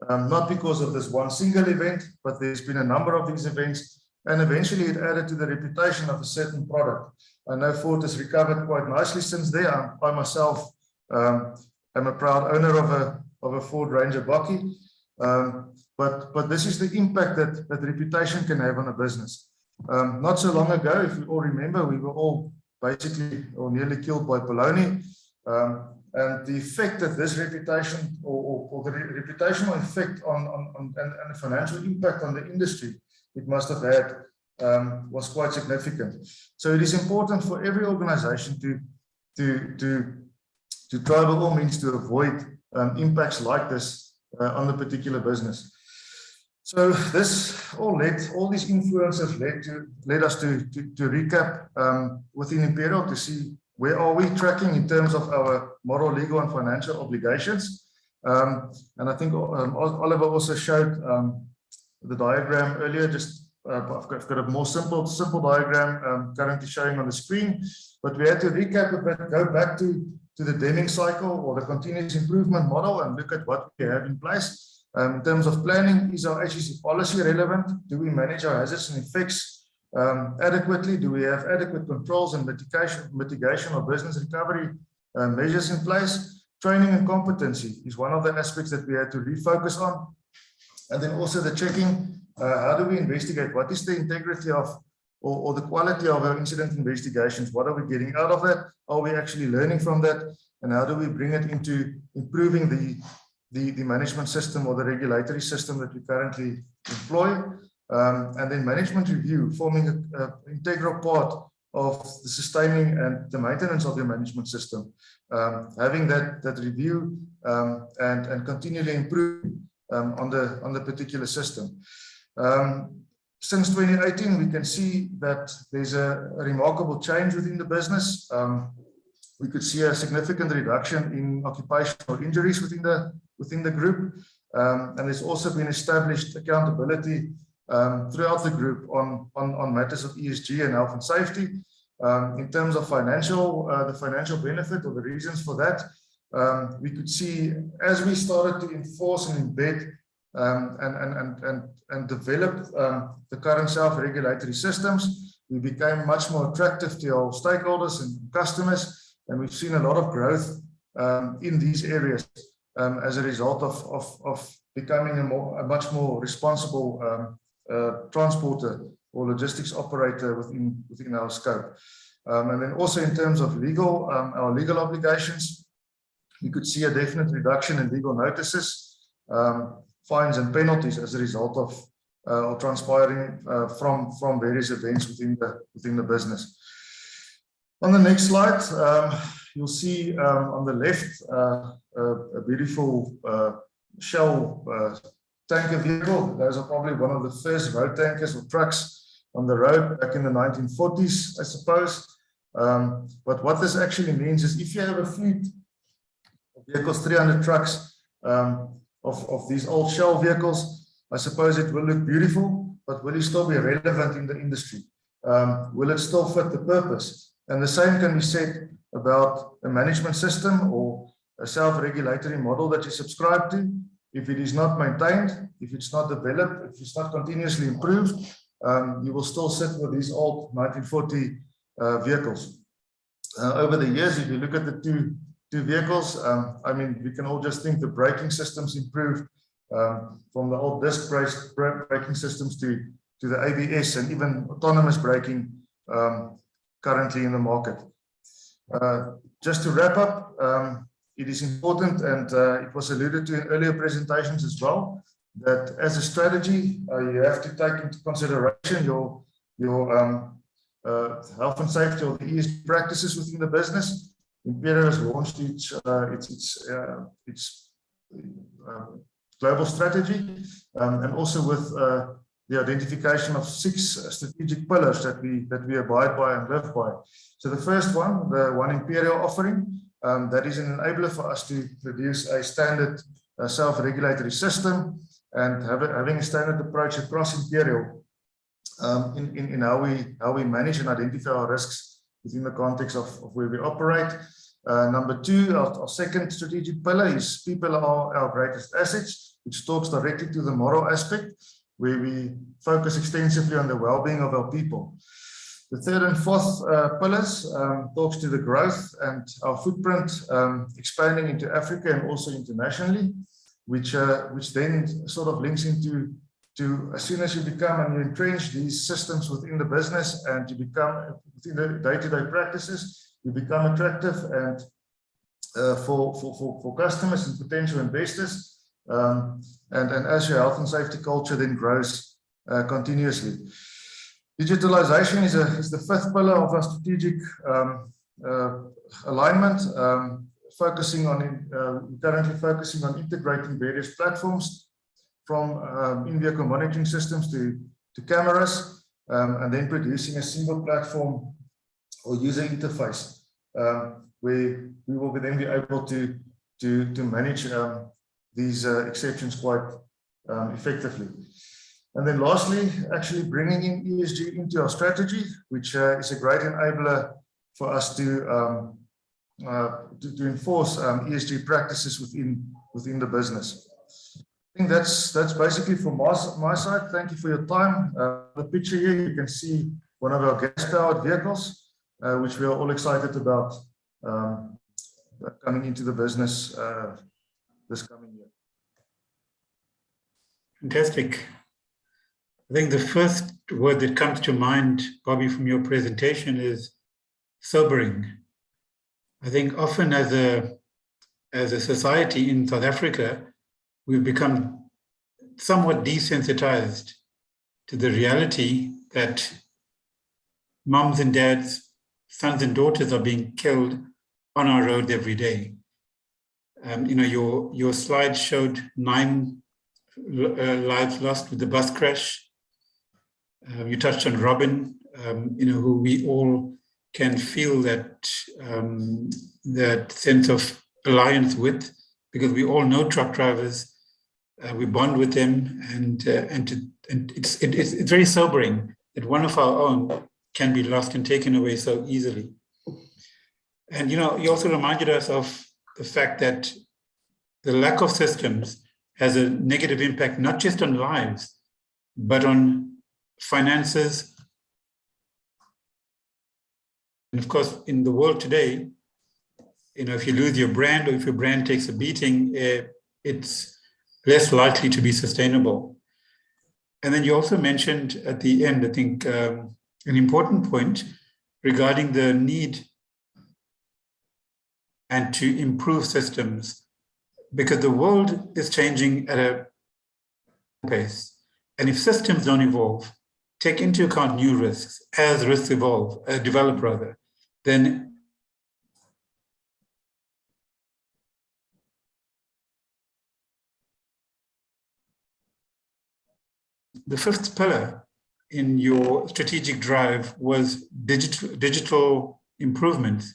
Not because of this one single event, but there's been a number of these events, and eventually it added to the reputation of a certain product. I know Ford has recovered quite nicely since there. I myself am a proud owner of a Ford Ranger Bakkie. But this is the impact that reputation can have on a business. Not so long ago, if you all remember, we were all basically or nearly killed by polony. And the effect that this reputation or the reputational effect and the financial impact on the industry it must have had was quite significant. So it is important for every organization to try by all means to avoid impacts like this on the particular business. So this all these influences led us to recap within Imperial to see where are we tracking in terms of our moral, legal, and financial obligations. And I think Oliver also showed the diagram earlier. Just I've got a more simple diagram currently showing on the screen. But we had to recap a bit, go back to the Deming cycle or the continuous improvement model and look at what we have in place. In terms of planning, is our HSE policy relevant? Do we manage our hazards and effects adequately? Do we have adequate controls and mitigation of business recovery measures in place? Training and competency is one of the aspects that we had to refocus on. And then also the checking, how do we investigate? What is the integrity of or the quality of our incident investigations? What are we getting out of that? Are we actually learning from that? And how do we bring it into improving the management system or the regulatory system that we currently employ? And then management review, forming an integral part of the sustaining and the maintenance of your management system. Having that review and continually improve on the particular system. Since 2018, we can see that there's a remarkable change within the business. We could see a significant reduction in occupational injuries within the group. And there's also been established accountability throughout the group on matters of ESG and health and safety. In terms of the financial benefit or the reasons for that, we could see as we started to enforce and embed and develop the current self-regulatory systems, we became much more attractive to our stakeholders and customers, and we've seen a lot of growth in these areas as a result of becoming a much more responsible transporter or logistics operator within our scope. And then also in terms of legal, our legal obligations, you could see a definite reduction in legal notices, fines and penalties as a result of transpiring from various events within the business. On the next slide, you'll see on the left a beautiful Shell tanker vehicle. Those are probably one of the first road tankers or trucks on the road back in the 1940s, I suppose. But what this actually means is if you have a fleet of vehicles, 300 trucks of these old shell vehicles, I suppose it will look beautiful, but will it still be relevant in the industry? Will it still fit the purpose? And the same can be said about a management system or a self-regulatory model that you subscribe to. If it is not maintained, if it's not developed, if it's not continuously improved, you will still sit with these old 1940 vehicles. Over the years, if you look at the two vehicles, I mean, we can all just think the braking systems improved from the old disc-based braking systems to the ABS and even autonomous braking currently in the market. Just to wrap up, it is important, and it was alluded to in earlier presentations as well, that as a strategy, you have to take into consideration your health and safety or the ESG practices within the business. Imperial has launched its global strategy, and also with the identification of 6 strategic pillars that we abide by and live by. So the first one, the One Imperial offering, that is an enabler for us to produce a standard self-regulatory system and having a standard approach across Imperial in how we manage and identify our risks within the context of where we operate. Number 2, our second strategic pillar is people are our greatest assets, which talks directly to the moral aspect, where we focus extensively on the well-being of our people. The third and fourth pillars talks to the growth and our footprint expanding into Africa and also internationally, which then sort of links into as soon as you become and you entrench these systems within the business and you become within the day-to-day practices, you become attractive and for customers and potential investors. And as your health and safety culture then grows continuously. Digitalization is the fifth pillar of our strategic alignment, currently focusing on integrating various platforms from in-vehicle monitoring systems to cameras, and then producing a single platform or user interface where we will then be able to manage these exceptions quite effectively. And then lastly, actually bringing in ESG into our strategy, which is a great enabler for us to enforce ESG practices within the business. I think that's basically from my side. Thank you for your time. The picture here, you can see one of our gas-powered vehicles, which we are all excited about coming into the business this coming year. Fantastic. I think the first word that comes to mind, Bobby, from your presentation is sobering. I think often as a society in South Africa, we've become somewhat desensitized to the reality that moms and dads, sons and daughters are being killed on our roads every day. Your slide showed 9 lives lost with the bus crash. You touched on Robin, who we all can feel that sense of alliance with, because we all know truck drivers. We bond with them, and it's very sobering that one of our own can be lost and taken away so easily. And you also reminded us of the fact that the lack of systems has a negative impact not just on lives, but on finances. And of course, in the world today, if you lose your brand or if your brand takes a beating, it's less likely to be sustainable. And then you also mentioned at the end, I think, an important point regarding the need and to improve systems, because the world is changing at a pace. And if systems don't evolve, take into account new risks as risks develop rather, then the fifth pillar in your strategic drive was digital improvements.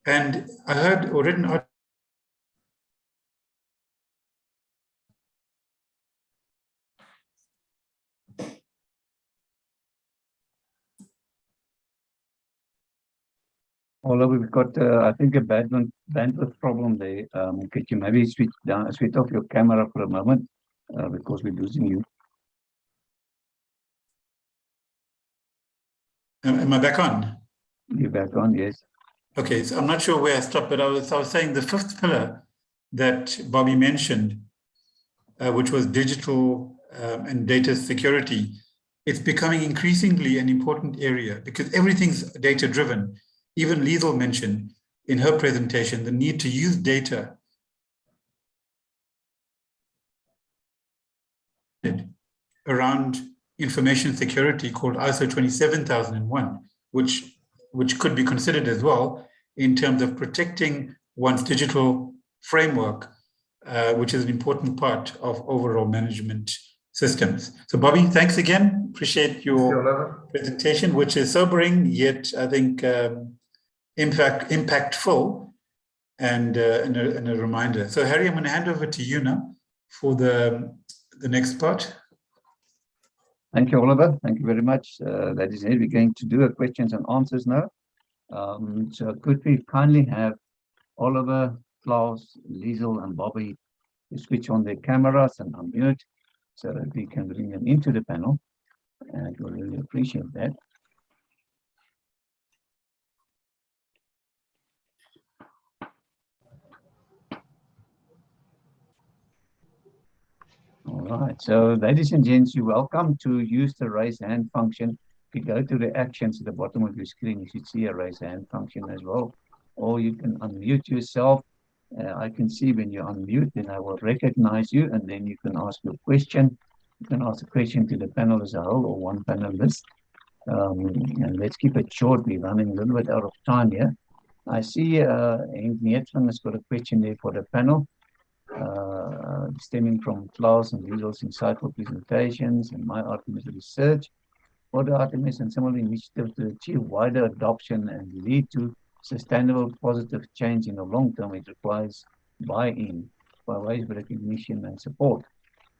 And I heard or read an article. Although we've got, I think, a bandwidth problem there. Could you maybe switch off your camera for a moment because we're losing you. Am I back on? You're back on, yes. Okay, so I'm not sure where I stopped, but I was saying the fifth pillar that Bobby mentioned, which was digital and data security, it's becoming increasingly an important area because everything's data driven. Even Liesl mentioned in her presentation the need to use data around information security called ISO 27001, which could be considered as well in terms of protecting one's digital framework, which is an important part of overall management systems. So Bobby, thanks again. Appreciate your presentation, which is sobering, yet I think impactful and a reminder. So Harry, I'm going to hand over to you now for the next part. Thank you, Oliver. Thank you very much. That is it. We're going to do a questions and answers now. So could we kindly have Oliver, Klaus, Liesl, and Bobby to switch on their cameras and unmute so that we can bring them into the panel. And we'll really appreciate that. All right, so ladies and gents, you're welcome to use the raise hand function. If you go to the actions at the bottom of your screen, you should see a raise hand function as well. Or you can unmute yourself. I can see when you unmute, then I will recognize you, and then you can ask your question. You can ask a question to the panel as a whole or one panelist. And let's keep it short. We're running a little bit out of time here. I see Henk Neetman has got a question there for the panel. Stemming from Klaus and Liesl's insightful presentations and my RTMS research, what are RTMS and similar initiatives to achieve wider adoption and lead to sustainable positive change in the long term? It requires buy-in by ways of recognition and support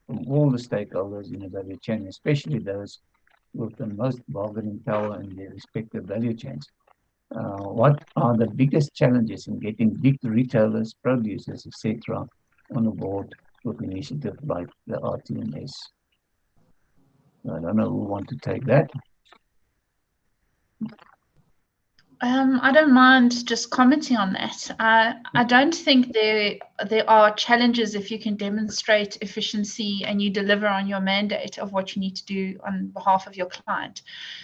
from all the stakeholders in the value chain, especially those with the most bargaining power in their respective value chains. What are the biggest challenges in getting big retailers, producers, etc., on board with initiatives like the RTMS? I don't know who want to take that. I don't mind just commenting on that. I don't think there are challenges if you can demonstrate efficiency and you deliver on your mandate of what you need to do on behalf of your client.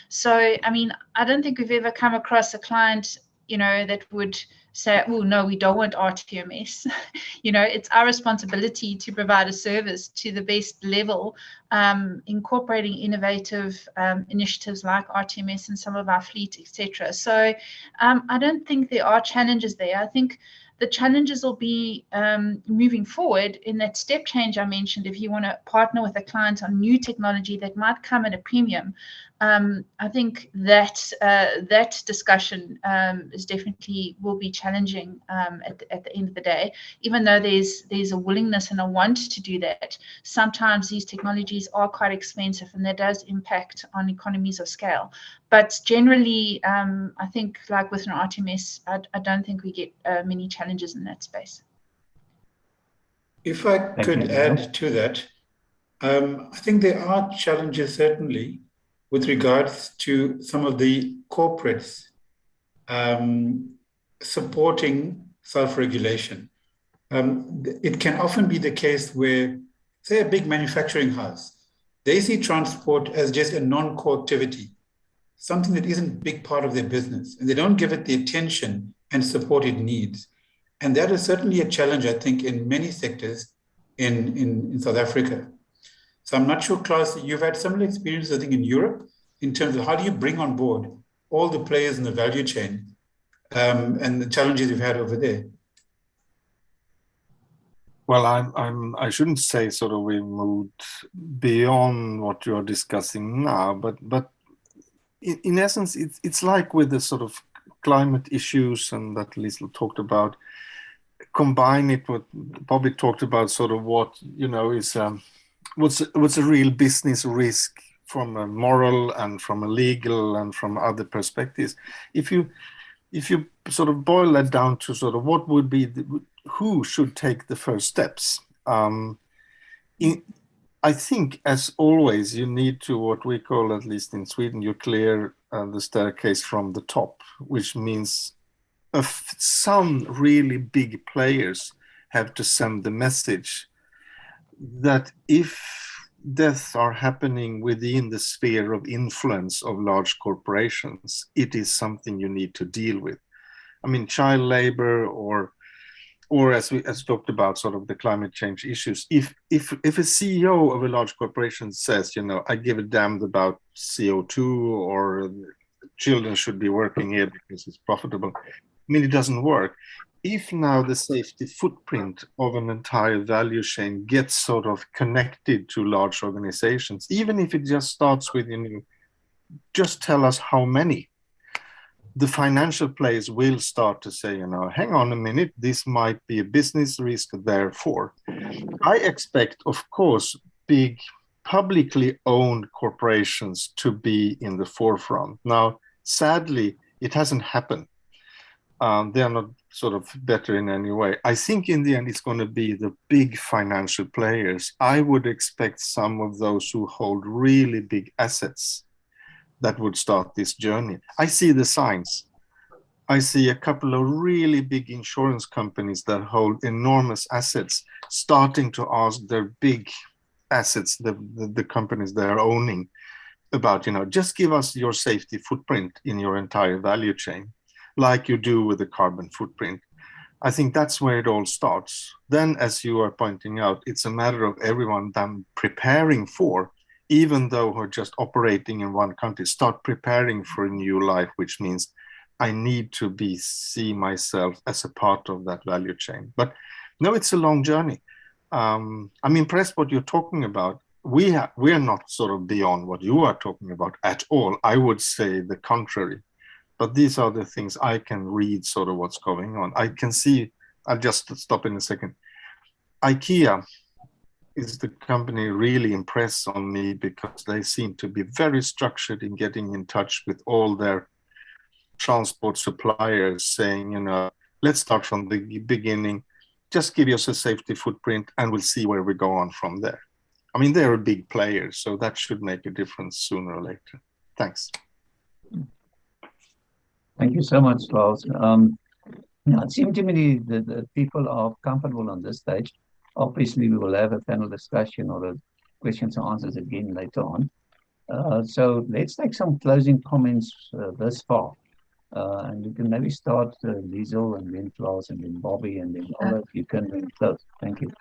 So, I mean, I don't think we've ever come across a client, that would say, oh, no, we don't want RTMS. It's our responsibility to provide a service to the best level, incorporating innovative initiatives like RTMS in some of our fleet, etc. So I don't think there are challenges there. I think the challenges will be moving forward in that step change I mentioned. If you want to partner with a client on new technology that might come at a premium, I think that discussion is definitely will be challenging at the end of the day. Even though there's a willingness and a want to do that, sometimes these technologies are quite expensive, and that does impact on economies of scale. But generally, I think like with an RTMS, I don't think we get many challenges in that space. If I could add to that, I think there are challenges certainly with regards to some of the corporates supporting self-regulation. It can often be the case where, say, a big manufacturing house, they see transport as just a non-core activity, something that isn't a big part of their business, and they don't give it the attention and support it needs. And that is certainly a challenge, I think, in many sectors in South Africa. So I'm not sure, Klaus, you've had similar experiences, I think, in Europe, in terms of how do you bring on board all the players in the value chain and the challenges you've had over there. Well, I shouldn't say sort of we moved beyond what you're discussing now, but in essence, it's like with the sort of climate issues and that Liesl talked about, combine it with Bobby talked about sort of what, you know, is what's a real business risk from a moral and from a legal and from other perspectives. If you sort of boil that down to sort of what would be who should take the first steps, I think, as always, you need to, what we call, at least in Sweden, you clear the staircase from the top, which means some really big players have to send the message that if deaths are happening within the sphere of influence of large corporations, it is something you need to deal with. I mean, child labor or as we talked about, sort of the climate change issues. If a CEO of a large corporation says, you know, I give a damn about CO2 or children should be working here because it's profitable, I mean, it doesn't work. If now the safety footprint of an entire value chain gets sort of connected to large organizations, even if it just starts with, you know, just tell us how many, the financial players will start to say, you know, hang on a minute, this might be a business risk, therefore. I expect, of course, big publicly owned corporations to be in the forefront. Now, sadly, it hasn't happened. They are not sort of better in any way. I think in the end, it's going to be the big financial players. I would expect some of those who hold really big assets that would start this journey. I see the signs. I see a couple of really big insurance companies that hold enormous assets starting to ask their big assets, the companies they are owning, about, you know, just give us your safety footprint in your entire value chain, like you do with the carbon footprint. I think that's where it all starts. Then, as you are pointing out, it's a matter of everyone then preparing for, even though we're just operating in one country, start preparing for a new life, which means I need to see myself as a part of that value chain. But no, it's a long journey. I'm impressed what you're talking about. We are not sort of beyond what you are talking about at all. I would say the contrary. But these are the things I can read sort of what's going on. I can see, I'll just stop in a second. IKEA is the company really impressed on me because they seem to be very structured in getting in touch with all their transport suppliers, saying, you know, let's start from the beginning, just give us a safety footprint and we'll see where we go on from there. I mean, they're a big player, so that should make a difference sooner or later. Thanks. Thank you so much, Klaus. Now, it seemed to me the people are comfortable on this stage. Obviously, we will have a panel discussion or a questions and answers again later on. So let's take some closing comments this far. And you can maybe start Liesl and then Klaus and then Bobby and then Ola, if you can then close. Thank you.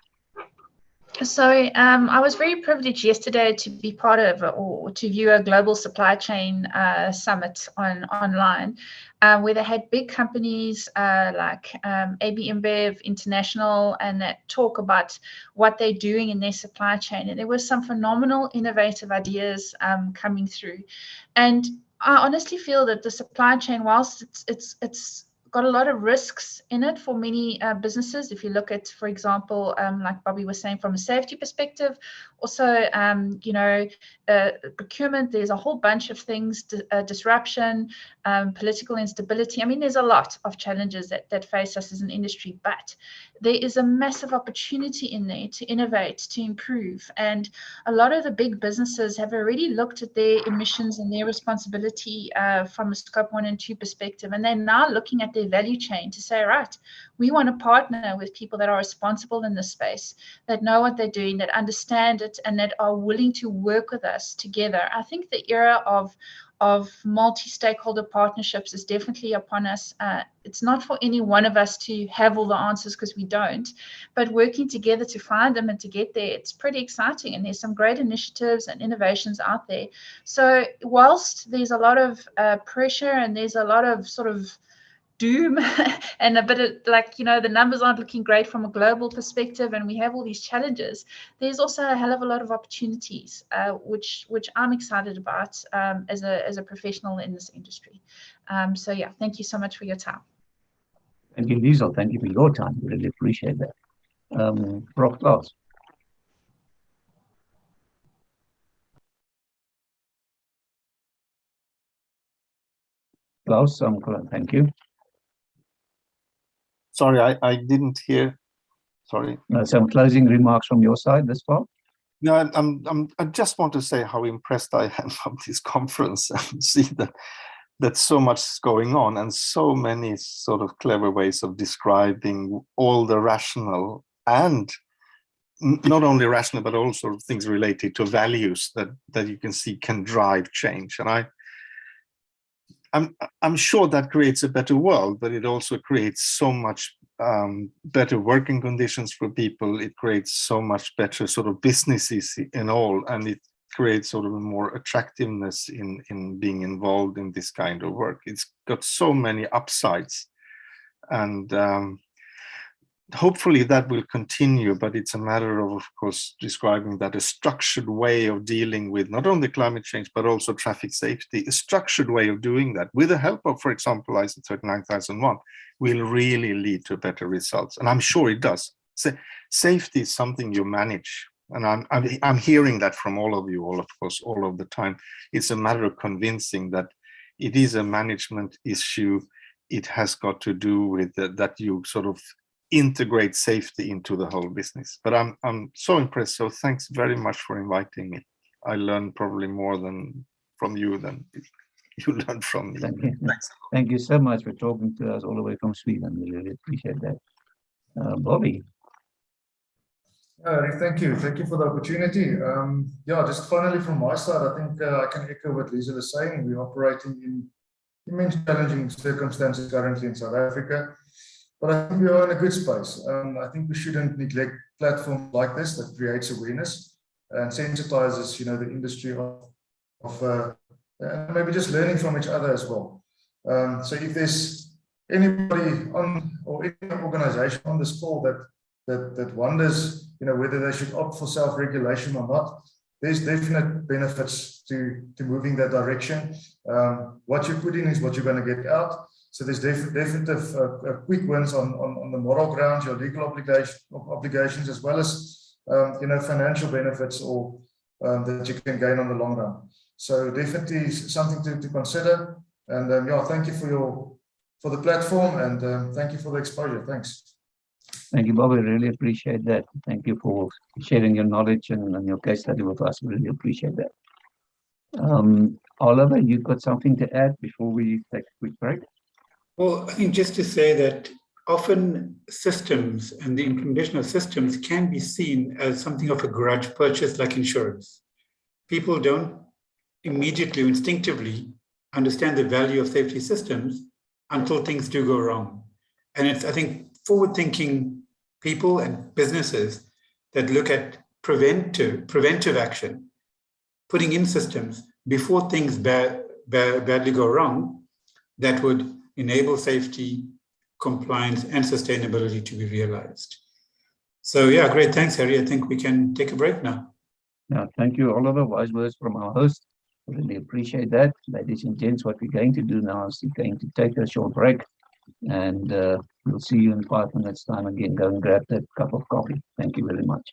So I was very privileged yesterday to be part of or to view a global supply chain summit online where they had big companies like AB InBev International and that talk about what they're doing in their supply chain. And there were some phenomenal innovative ideas coming through. And I honestly feel that the supply chain, whilst it's got a lot of risks in it for many businesses. If you look at, for example, like Bobby was saying, from a safety perspective, also, procurement, there's a whole bunch of things, disruption, political instability. I mean, there's a lot of challenges that face us as an industry, but there is a massive opportunity in there to innovate, to improve. And a lot of the big businesses have already looked at their emissions and their responsibility from a scope 1 and 2 perspective. And they're now looking at their value chain to say, right, we want to partner with people that are responsible in this space, that know what they're doing, that understand it, and that are willing to work with us together. I think the era of multi-stakeholder partnerships is definitely upon us. It's not for any one of us to have all the answers, because we don't, but working together to find them and to get there, it's pretty exciting. And there's some great initiatives and innovations out there. So whilst there's a lot of pressure and there's a lot of sort of doom and a bit of like, you know, the numbers aren't looking great from a global perspective and we have all these challenges, there's also a hell of a lot of opportunities, which I'm excited about as a professional in this industry. So yeah, thank you so much for your time. Thank you, Liesel. Thank you for your time. Really appreciate that. Prof. Klaus. Klaus, thank you. Sorry, I didn't hear. Sorry. Some closing remarks from your side this far? No, I just want to say how impressed I am of this conference and see that so much is going on and so many sort of clever ways of describing all the rational and not only rational, but also things related to values that you can see can drive change. And I'm sure that creates a better world, but it also creates so much better working conditions for people. It creates so much better sort of businesses in all, and it creates sort of a more attractiveness in being involved in this kind of work. It's got so many upsides, and hopefully that will continue, but it's a matter of course, describing that a structured way of dealing with not only climate change, but also traffic safety, a structured way of doing that with the help of, for example, ISO 39001 will really lead to better results. And I'm sure it does. So safety is something you manage. And I'm hearing that from all of you, all of the time. It's a matter of convincing that it is a management issue. It has got to do with that you sort of integrate safety into the whole business. But I'm so impressed. So thanks very much for inviting me. I learned probably more from you than you learned from me. Thank you. Thank you so much for talking to us all the way from Sweden. We really appreciate that. Bobby. Thank you. Thank you for the opportunity. Yeah, just finally from my side, I think I can echo what Lisa was saying. We're operating in immense challenging circumstances currently in South Africa. But I think we are in a good space. I think we shouldn't neglect platforms like this that creates awareness and sensitizes, you know, the industry of maybe just learning from each other as well. So if there's anybody on or any organization on this call that wonders, you know, whether they should opt for self-regulation or not, there's definite benefits to moving that direction. What you put in is what you're going to get out. So there's definitive quick wins on the moral grounds, your legal obligations, as well as you know, financial benefits or that you can gain on the long run. So definitely something to consider. And yeah, thank you for the platform, and thank you for the exposure. Thanks. Thank you, Bobby. Really appreciate that. Thank you for sharing your knowledge and your case study with us. Really appreciate that. Oliver, you've got something to add before we take a quick break? Well, I think just to say that often systems and the implementation of systems can be seen as something of a grudge purchase like insurance. People don't immediately, instinctively understand the value of safety systems until things do go wrong. And it's, I think, forward-thinking people and businesses that look at preventive action, putting in systems before things badly go wrong, that would enable safety, compliance, and sustainability to be realized. So yeah, great. Thanks, Harry. I think we can take a break now. Yeah, thank you, Oliver. Wise words from our host. Really appreciate that. Ladies and gents, what we're going to do now is we're going to take a short break, and we'll see you in 5 minutes time again. Go and grab that cup of coffee. Thank you very much.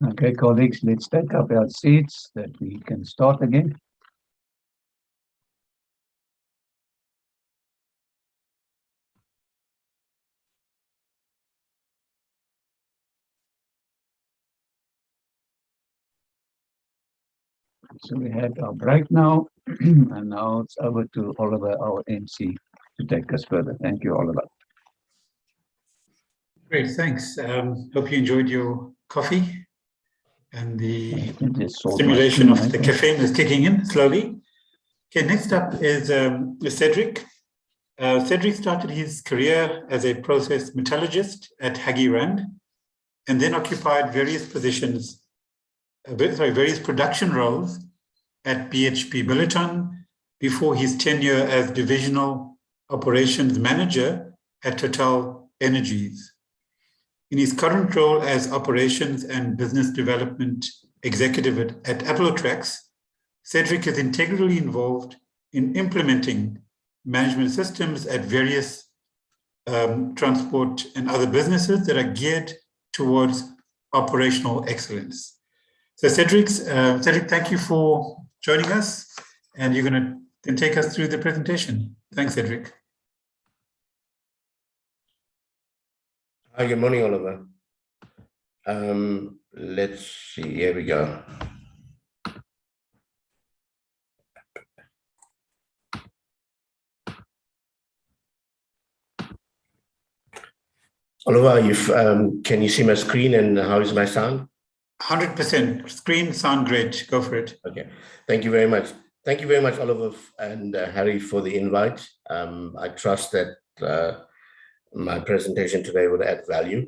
Okay, colleagues, let's take up our seats that we can start again. So we had our break now, and now it's over to Oliver, our MC, to take us further. Thank you, Oliver. Great, thanks. Hope you enjoyed your coffee and the stimulation of the caffeine is kicking in slowly. Okay, next up is Cedric. Cedric started his career as a process metallurgist at Haggy Rand, and then occupied various positions, various production roles at BHP Billiton before his tenure as divisional operations manager at Total Energies. In his current role as operations and business development executive at Applotrex, Cedric is integrally involved in implementing management systems at various transport and other businesses that are geared towards operational excellence. So Cedric, thank you for joining us, and you're going to then take us through the presentation. Thanks, Cedric. Hi, good morning, Oliver. Let's see, here we go. Oliver, can you see my screen and how is my sound? 100%. Screen sound great. Go for it. Okay. Thank you very much. Thank you very much, Oliver and Harry, for the invite. I trust that my presentation today would add value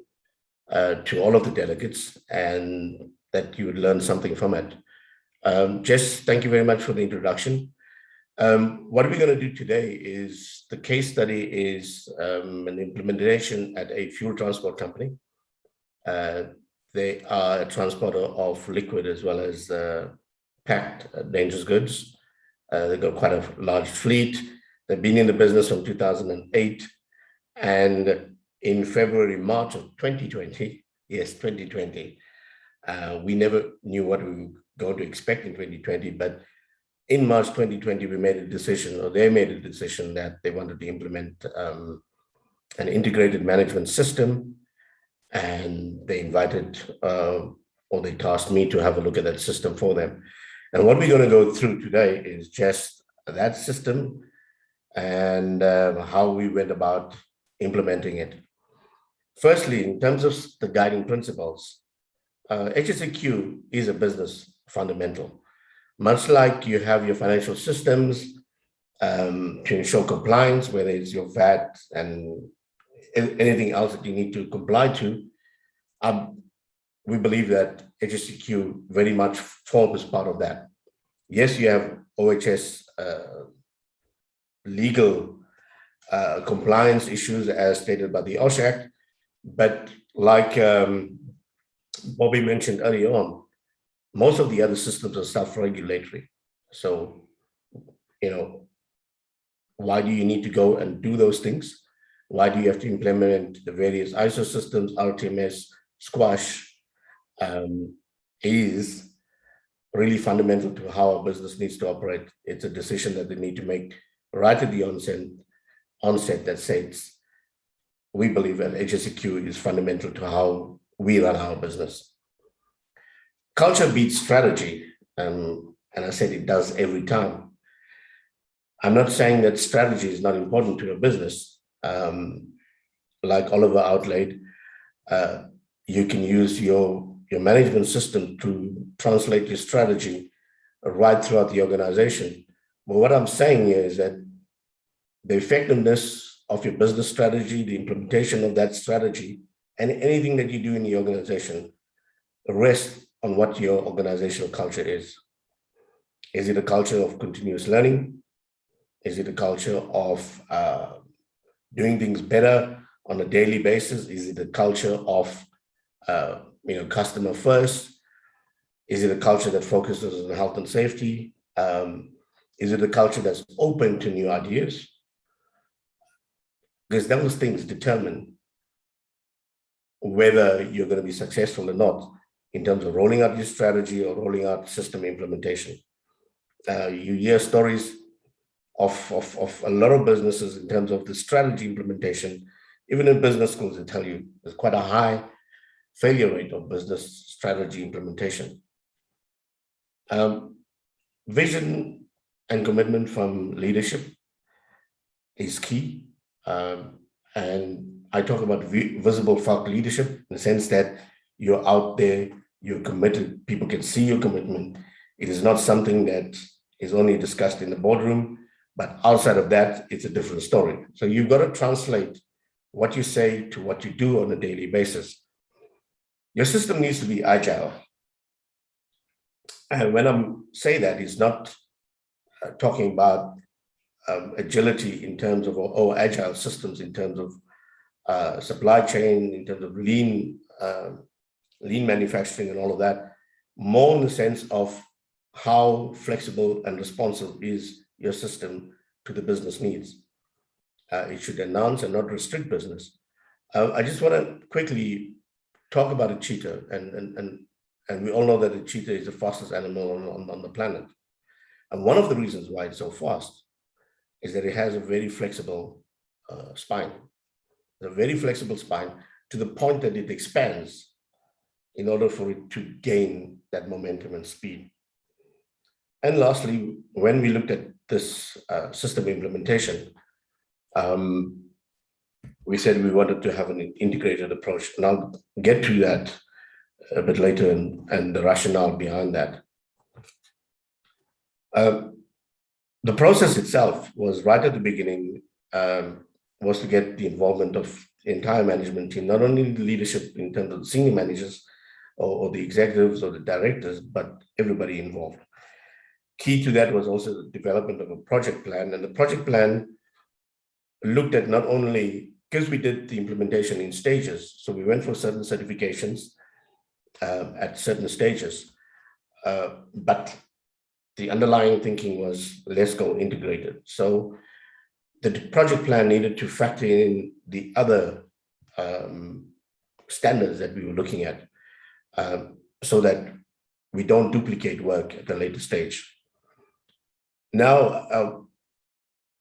to all of the delegates and that you would learn something from it. Jess, thank you very much for the introduction. What we're going to do today is the case study is an implementation at a fuel transport company. They are a transporter of liquid as well as packed dangerous goods. They've got quite a large fleet. They've been in the business from 2008. And in February, March of 2020, yes, 2020, we never knew what we were going to expect in 2020, but in March 2020, we made a decision, or they made a decision that they wanted to implement an integrated management system, and they invited, or they tasked me to have a look at that system for them. And what we're going to go through today is just that system and how we went about implementing it. Firstly, in terms of the guiding principles, HSEQ is a business fundamental. Much like you have your financial systems to ensure compliance, whether it's your VAT and anything else that you need to comply to, we believe that HSEQ very much forms part of that. Yes, you have OHS legal compliance issues as stated by the OSH Act, but like Bobby mentioned earlier on, most of the other systems are self-regulatory. So, why do you need to go and do those things? Why do you have to implement the various ISO systems, RTMS, squash, is really fundamental to how our business needs to operate. It's a decision that they need to make right at the onset that says, we believe that HSEQ is fundamental to how we run our business. Culture beats strategy, and I said it does every time. I'm not saying that strategy is not important to a business. Like Oliver outlaid, you can use your management system to translate your strategy right throughout the organization. But what I'm saying here is that the effectiveness of your business strategy, the implementation of that strategy, and anything that you do in the organization rests on what your organizational culture is. Is it a culture of continuous learning? Is it a culture of doing things better on a daily basis? Is it a culture of customer first? Is it a culture that focuses on health and safety? Is it a culture that's open to new ideas? Because those things determine whether you're going to be successful or not in terms of rolling out your strategy or rolling out system implementation. You hear stories of a lot of businesses in terms of the strategy implementation. Even in business schools, they tell you there's quite a high failure rate of business strategy implementation. Vision and commitment from leadership is key. And I talk about visible felt leadership in the sense that you're out there, you're committed, people can see your commitment. It is not something that is only discussed in the boardroom, but outside of that, it's a different story. So you've got to translate what you say to what you do on a daily basis. Your system needs to be agile. And when I say that, it's not talking about agility in terms of, or agile systems in terms of supply chain, in terms of lean manufacturing and all of that, more in the sense of how flexible and responsive is your system to the business needs. It should enhance and not restrict business. I just want to quickly talk about a cheetah, and we all know that a cheetah is the fastest animal on the planet. And one of the reasons why it's so fast is that it has a very flexible spine. A very flexible spine to the point that it expands in order for it to gain that momentum and speed. And lastly, when we looked at this system implementation, we said we wanted to have an integrated approach. And I'll get to that a bit later and the rationale behind that. The process itself was right at the beginning, was to get the involvement of the entire management team, not only the leadership in terms of the senior managers or the executives or the directors, but everybody involved. Key to that was also the development of a project plan. And the project plan looked at not only, because we did the implementation in stages, so we went for certain certifications at certain stages, but the underlying thinking was, let's go integrated. So the project plan needed to factor in the other standards that we were looking at, so that we don't duplicate work at a later stage. Now,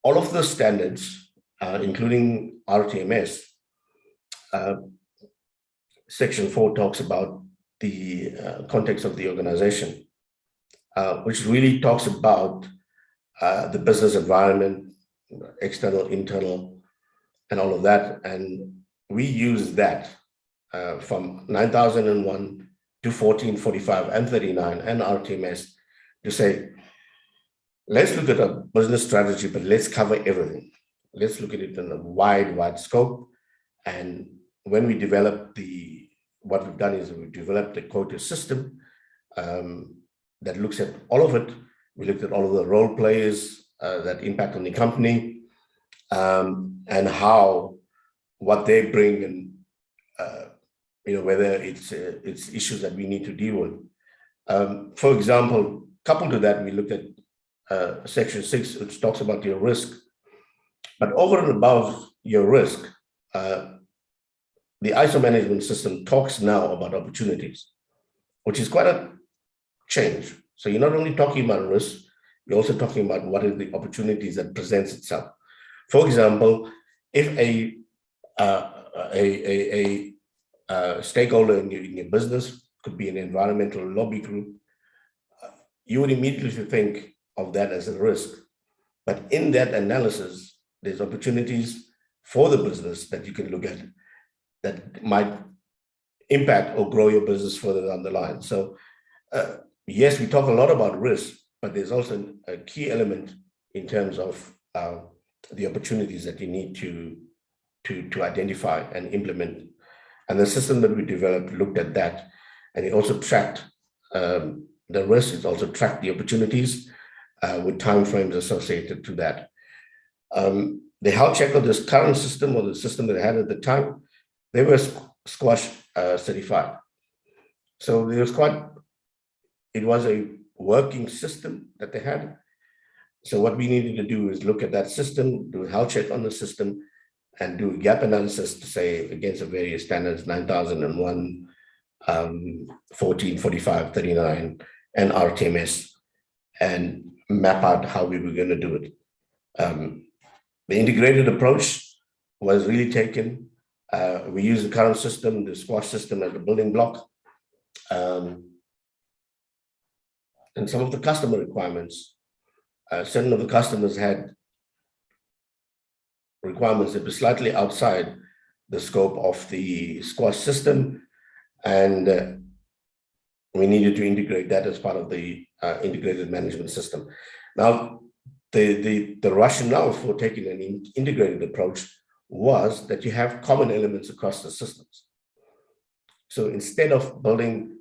all of the standards, including RTMS, Section 4 talks about the context of the organization, which really talks about the business environment, external, internal, and all of that. And we use that from 9001 to 1445 and 39 and RTMS to say, let's look at a business strategy, but let's cover everything. Let's look at it in a wide scope. And when we develop what we've done is we've developed a quota system that looks at all of it. We looked at all of the role players that impact on the company, and what they bring, and whether it's issues that we need to deal with. For example, coupled to that, we looked at Section 6, which talks about your risk. But over and above your risk, the ISO management system talks now about opportunities, which is quite a change. So you're not only talking about risk, you're also talking about what are the opportunities that presents itself. For example, if a stakeholder in your business could be an environmental lobby group, you would immediately think of that as a risk. But in that analysis, there's opportunities for the business that you can look at that might impact or grow your business further down the line. So yes, we talk a lot about risk, but there's also a key element in terms of the opportunities that you need to identify and implement. And the system that we developed looked at that, and it also tracked the risk. It also tracked the opportunities with timeframes associated to that. The health check of this current system, or the system that I had at the time, they were squash certified. So it was a working system that they had. So what we needed to do is look at that system, do a health check on the system, and do a gap analysis to say against the various standards, 9001, 14, 45, 39, and RTMS, and map out how we were going to do it. The integrated approach was really taken. We use the current system, the squash system, as a building block. And some of the customer requirements, certain of the customers had requirements that were slightly outside the scope of the squash system, and we needed to integrate that as part of the integrated management system. Now, the rationale for taking an integrated approach was that you have common elements across the systems. So instead of building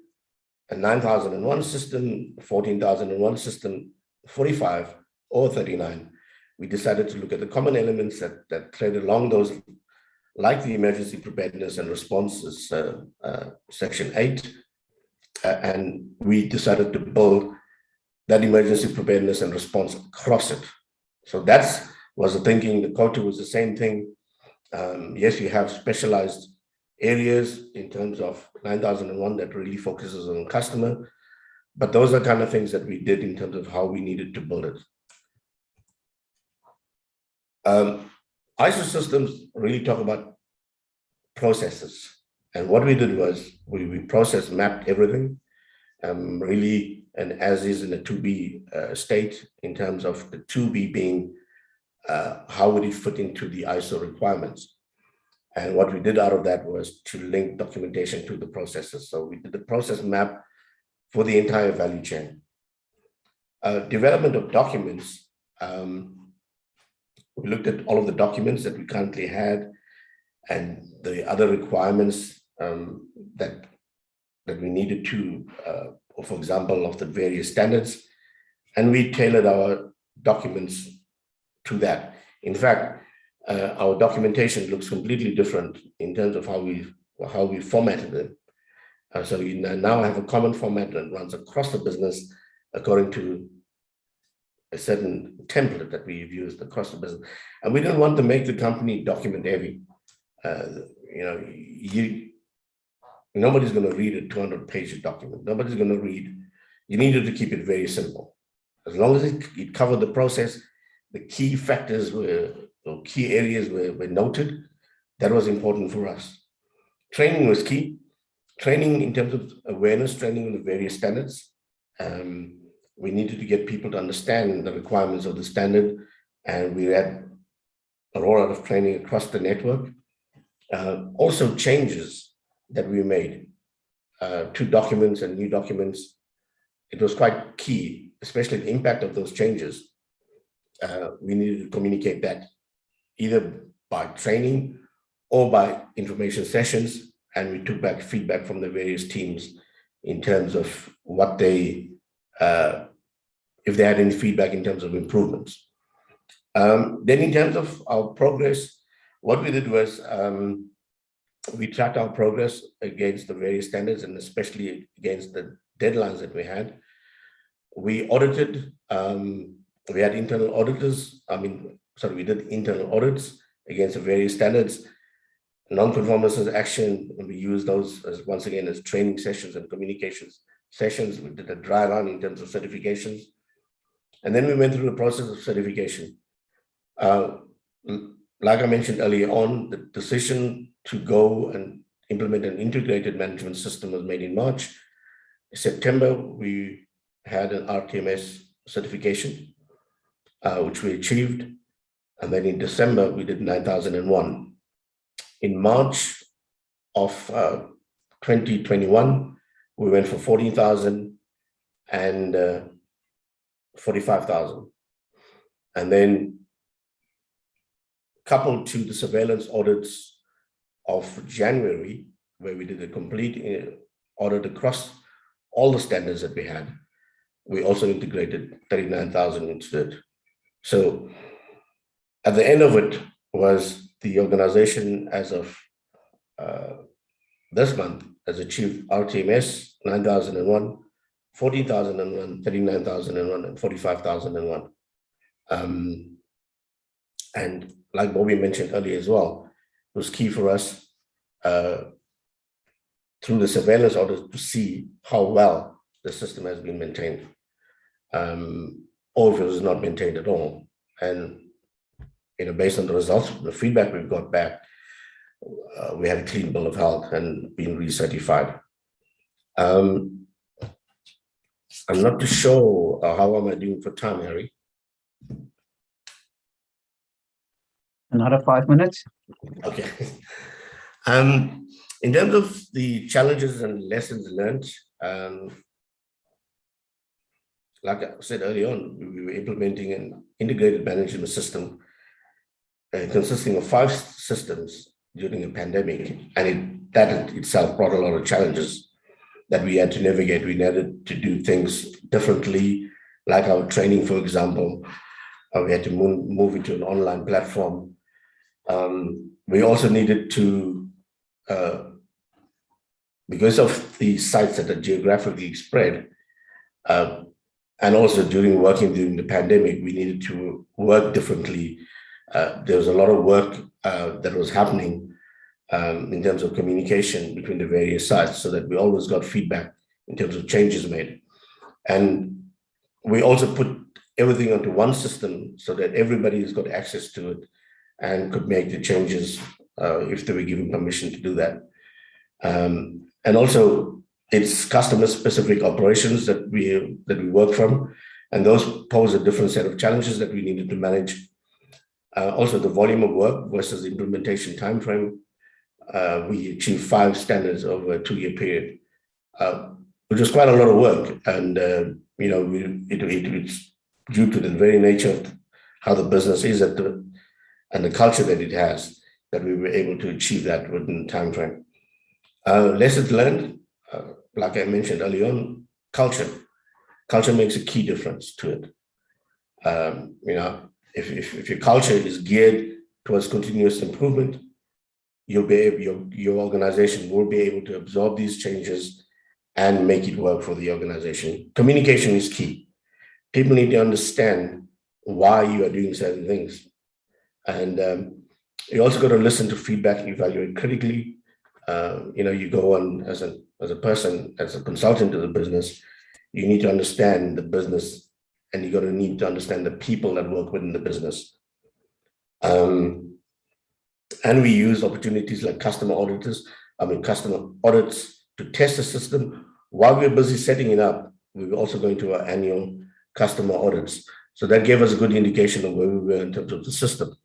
a 9001 system, 14,001 system, 45 or 39, we decided to look at the common elements that thread along those, like the emergency preparedness and responses, section 8, and we decided to build that emergency preparedness and response across it. So that was the thinking. The culture was the same thing. Yes, you have specialized areas in terms of 9001 that really focuses on customer, but those are kind of things that we did in terms of how we needed to build it. ISO systems really talk about processes. And what we did was we process mapped everything, really, and as is in a 2B state, in terms of the 2B being how would it fit into the ISO requirements. And what we did out of that was to link documentation to the processes. So we did the process map for the entire value chain. Development of documents, we looked at all of the documents that we currently had and the other requirements that we needed to, for example, of the various standards, and we tailored our documents to that. In fact, our documentation looks completely different in terms of how we formatted it. So we now have a common format that runs across the business according to a certain template that we've used across the business. And we didn't want to make the company document heavy. Nobody's going to read a 200-page document. Nobody's going to read. You needed to keep it very simple. As long as it covered the process, the key factors or key areas were noted. That was important for us. Training was key. Training in terms of awareness, training on the various standards. We needed to get people to understand the requirements of the standard, and we had a rollout of training across the network. Also changes that we made to documents and new documents. It was quite key, especially the impact of those changes. We needed to communicate that either by training or by information sessions, and we took back feedback from the various teams in terms of what they, if they had any feedback in terms of improvements. Then in terms of our progress, what we did was we tracked our progress against the various standards and especially against the deadlines that we had. We audited, we had internal auditors, we did internal audits against the various standards. Non-conformances action, and we use those as, once again, as training sessions and communications sessions. We did a dry run in terms of certifications. And then we went through the process of certification. Like I mentioned earlier on, the decision to go and implement an integrated management system was made in March. In September, we had an RTMS certification, which we achieved. And then in December, we did 9001. In March of 2021, we went for 14,000 and 45,000. And then coupled to the surveillance audits of January, where we did a complete audit across all the standards that we had, we also integrated 39,000 into it. So at the end of it was the organization, as of this month, has achieved RTMS 9001, 40,001, 39,001, and 45,001. And like Bobby mentioned earlier as well, it was key for us through the surveillance audit to see how well the system has been maintained, or if it was not maintained at all. And based on the results, the feedback we've got back, we had a clean bill of health and been recertified. I'm not too sure how am I doing for time, Harry? Another 5 minutes. Okay. In terms of the challenges and lessons learned, like I said earlier on, we were implementing an integrated management system consisting of 5 systems during the pandemic, and that itself brought a lot of challenges that we had to navigate. We needed to do things differently, like our training, for example. We had to move into an online platform. We also needed to, because of the sites that are geographically spread, and also during the pandemic, we needed to work differently. There was a lot of work that was happening in terms of communication between the various sites, so that we always got feedback in terms of changes made. And we also put everything onto one system so that everybody's got access to it and could make the changes if they were given permission to do that. And also, it's customer-specific operations that we work from, and those pose a different set of challenges that we needed to manage. Also, the volume of work versus the implementation timeframe. We achieved 5 standards over a 2-year period, which was quite a lot of work. And it's due to the very nature of how the business is and the culture that it has, that we were able to achieve that within the time frame. Lessons learned, like I mentioned earlier on, culture. Culture makes a key difference to it. If your culture is geared towards continuous improvement, your organization will be able to absorb these changes and make it work for the organization. Communication is key. People need to understand why you are doing certain things. And you also got to listen to feedback and evaluate critically. You go on as a person, as a consultant to the business, you need to understand the business, and you need to understand the people that work within the business. And we use opportunities like customer audits to test the system. While we're busy setting it up, we were also going to our annual customer audits. So that gave us a good indication of where we were in terms of the system,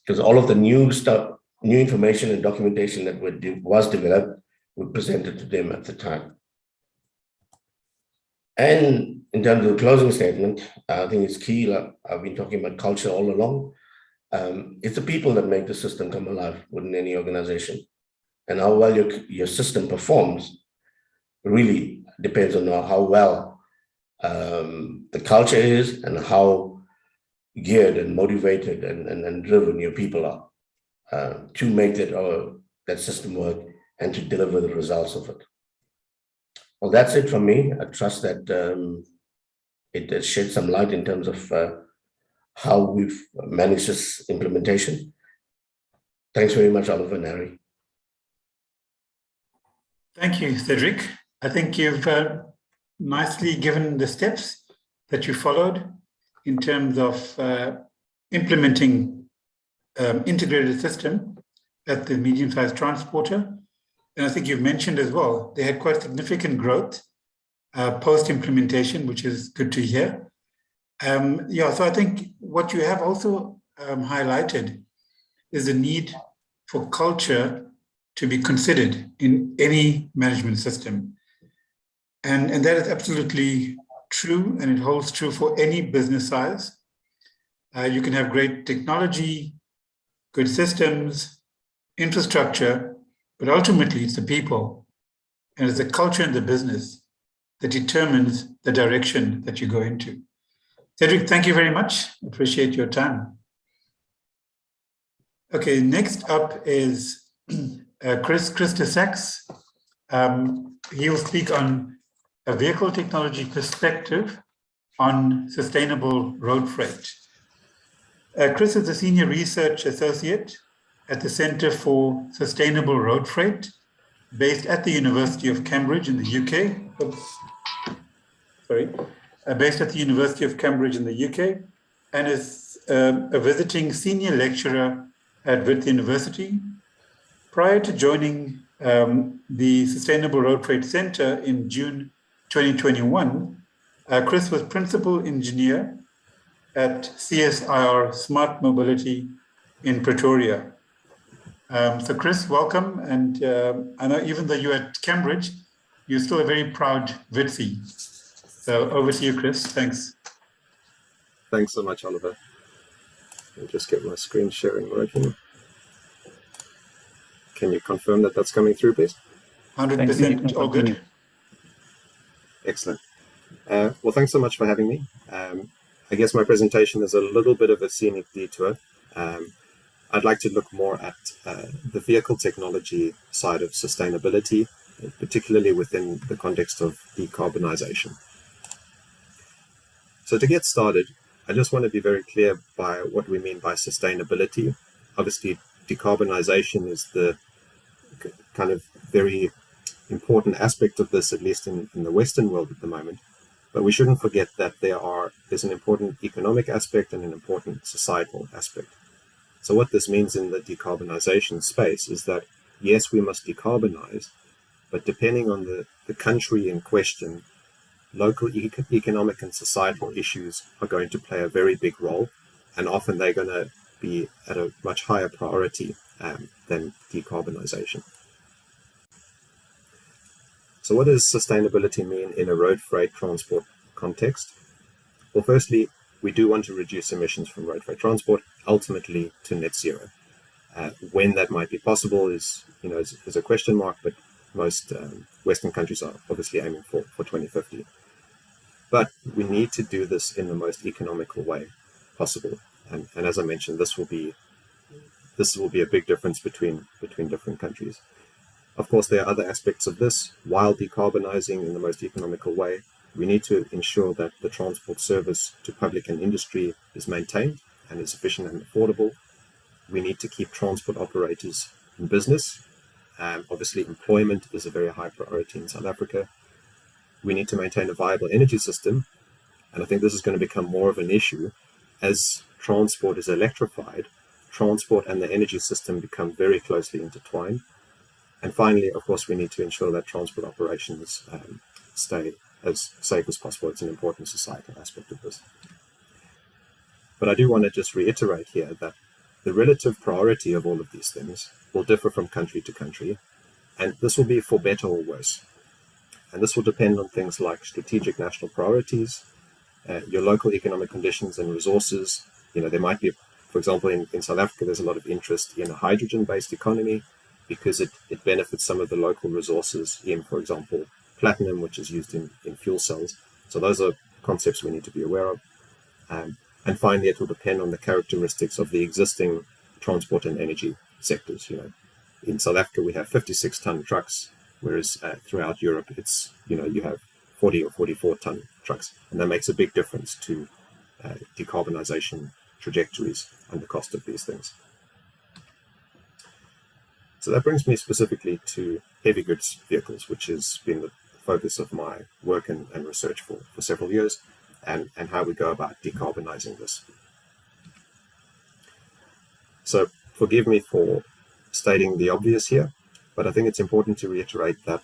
because all of the new stuff, new information and documentation that was developed, we presented to them at the time. And in terms of the closing statement, I think it's key. Like I've been talking about culture all along. It's the people that make the system come alive within any organization. And how well your system performs really depends on how well the culture is and how geared and motivated and driven your people are to make that system work and to deliver the results of it. Well, that's it from me. I trust that it shed some light in terms of how we've managed this implementation. Thanks very much, Oliver and Harry. Thank you, Cedric. I think you've nicely given the steps that you followed in terms of implementing integrated system at the medium-sized transporter. And I think you've mentioned as well, they had quite significant growth post-implementation, which is good to hear. So I think what you have also highlighted is the need for culture to be considered in any management system. And that is absolutely true, and it holds true for any business size. You can have great technology, good systems, infrastructure, but ultimately it's the people and it's the culture in the business that determines the direction that you go into. Cedric, thank you very much. Appreciate your time. Okay, next up is Krista Sachs. He'll speak on a vehicle technology perspective on sustainable road freight. Chris is a senior research associate at the Center for Sustainable Road Freight, based at the University of Cambridge in the UK. Based at the University of Cambridge in the UK, and is a visiting senior lecturer at Wits University. Prior to joining the Sustainable Road Freight Center in June 2021, Chris was principal engineer at CSIR Smart Mobility in Pretoria. So Chris, welcome. And I know even though you're at Cambridge, you're still a very proud Witsy. So over to you, Chris. Thanks. Thanks so much, Oliver. I'll just get my screen sharing working. Can you confirm that that's coming through, please? 100% all good. Excellent. Well, thanks so much for having me. I guess my presentation is a little bit of a scenic detour. I'd like to look more at the vehicle technology side of sustainability, particularly within the context of decarbonization. So to get started, I just want to be very clear by what we mean by sustainability. Obviously, decarbonization is the kind of very important aspect of this, at least in the Western world at the moment. But we shouldn't forget that there's an important economic aspect and an important societal aspect. So what this means in the decarbonization space is that, yes, we must decarbonize, but depending on the country in question, local economic and societal issues are going to play a very big role, and often they're going to be at a much higher priority than decarbonization. So what does sustainability mean in a road freight transport context? Well, firstly, we do want to reduce emissions from road freight transport, ultimately to net zero. When that might be possible is a question mark, but most Western countries are obviously aiming for 2050. But we need to do this in the most economical way possible. And as I mentioned, this will be a big difference between different countries. Of course, there are other aspects of this. While decarbonizing in the most economical way, we need to ensure that the transport service to public and industry is maintained and is efficient and affordable. We need to keep transport operators in business. Obviously, employment is a very high priority in South Africa. We need to maintain a viable energy system. And I think this is going to become more of an issue as transport is electrified. Transport and the energy system become very closely intertwined. And finally, of course, we need to ensure that transport operations stay as safe as possible. It's an important societal aspect of this. But I do want to just reiterate here that the relative priority of all of these things will differ from country to country, and this will be for better or worse. And this will depend on things like strategic national priorities, your local economic conditions and resources. There might be, for example, in South Africa, there's a lot of interest in a hydrogen-based economy because it benefits some of the local resources in, for example, platinum, which is used in fuel cells. So those are concepts we need to be aware of. And finally, it will depend on the characteristics of the existing transport and energy sectors. In South Africa, we have 56-ton trucks, whereas throughout Europe, it's, you have 40 or 44-ton trucks. And that makes a big difference to decarbonization trajectories and the cost of these things. So that brings me specifically to heavy goods vehicles, which has been the focus of my work and research for several years, and how we go about decarbonizing this. So forgive me for stating the obvious here, but I think it's important to reiterate that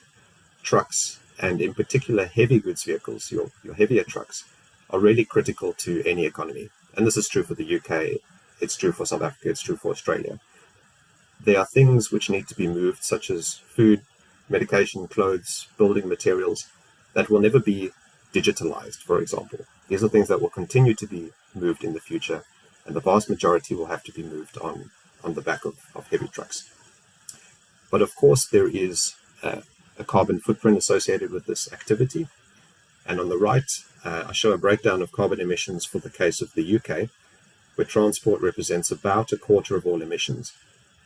trucks, and in particular heavy goods vehicles, your heavier trucks, are really critical to any economy. And this is true for the UK, it's true for South Africa, it's true for Australia. There are things which need to be moved, such as food, medication, clothes, building materials, that will never be digitalized, for example. These are things that will continue to be moved in the future, and the vast majority will have to be moved on the back of heavy trucks. But of course, there is a carbon footprint associated with this activity. And on the right, I show a breakdown of carbon emissions for the case of the UK, where transport represents about a quarter of all emissions,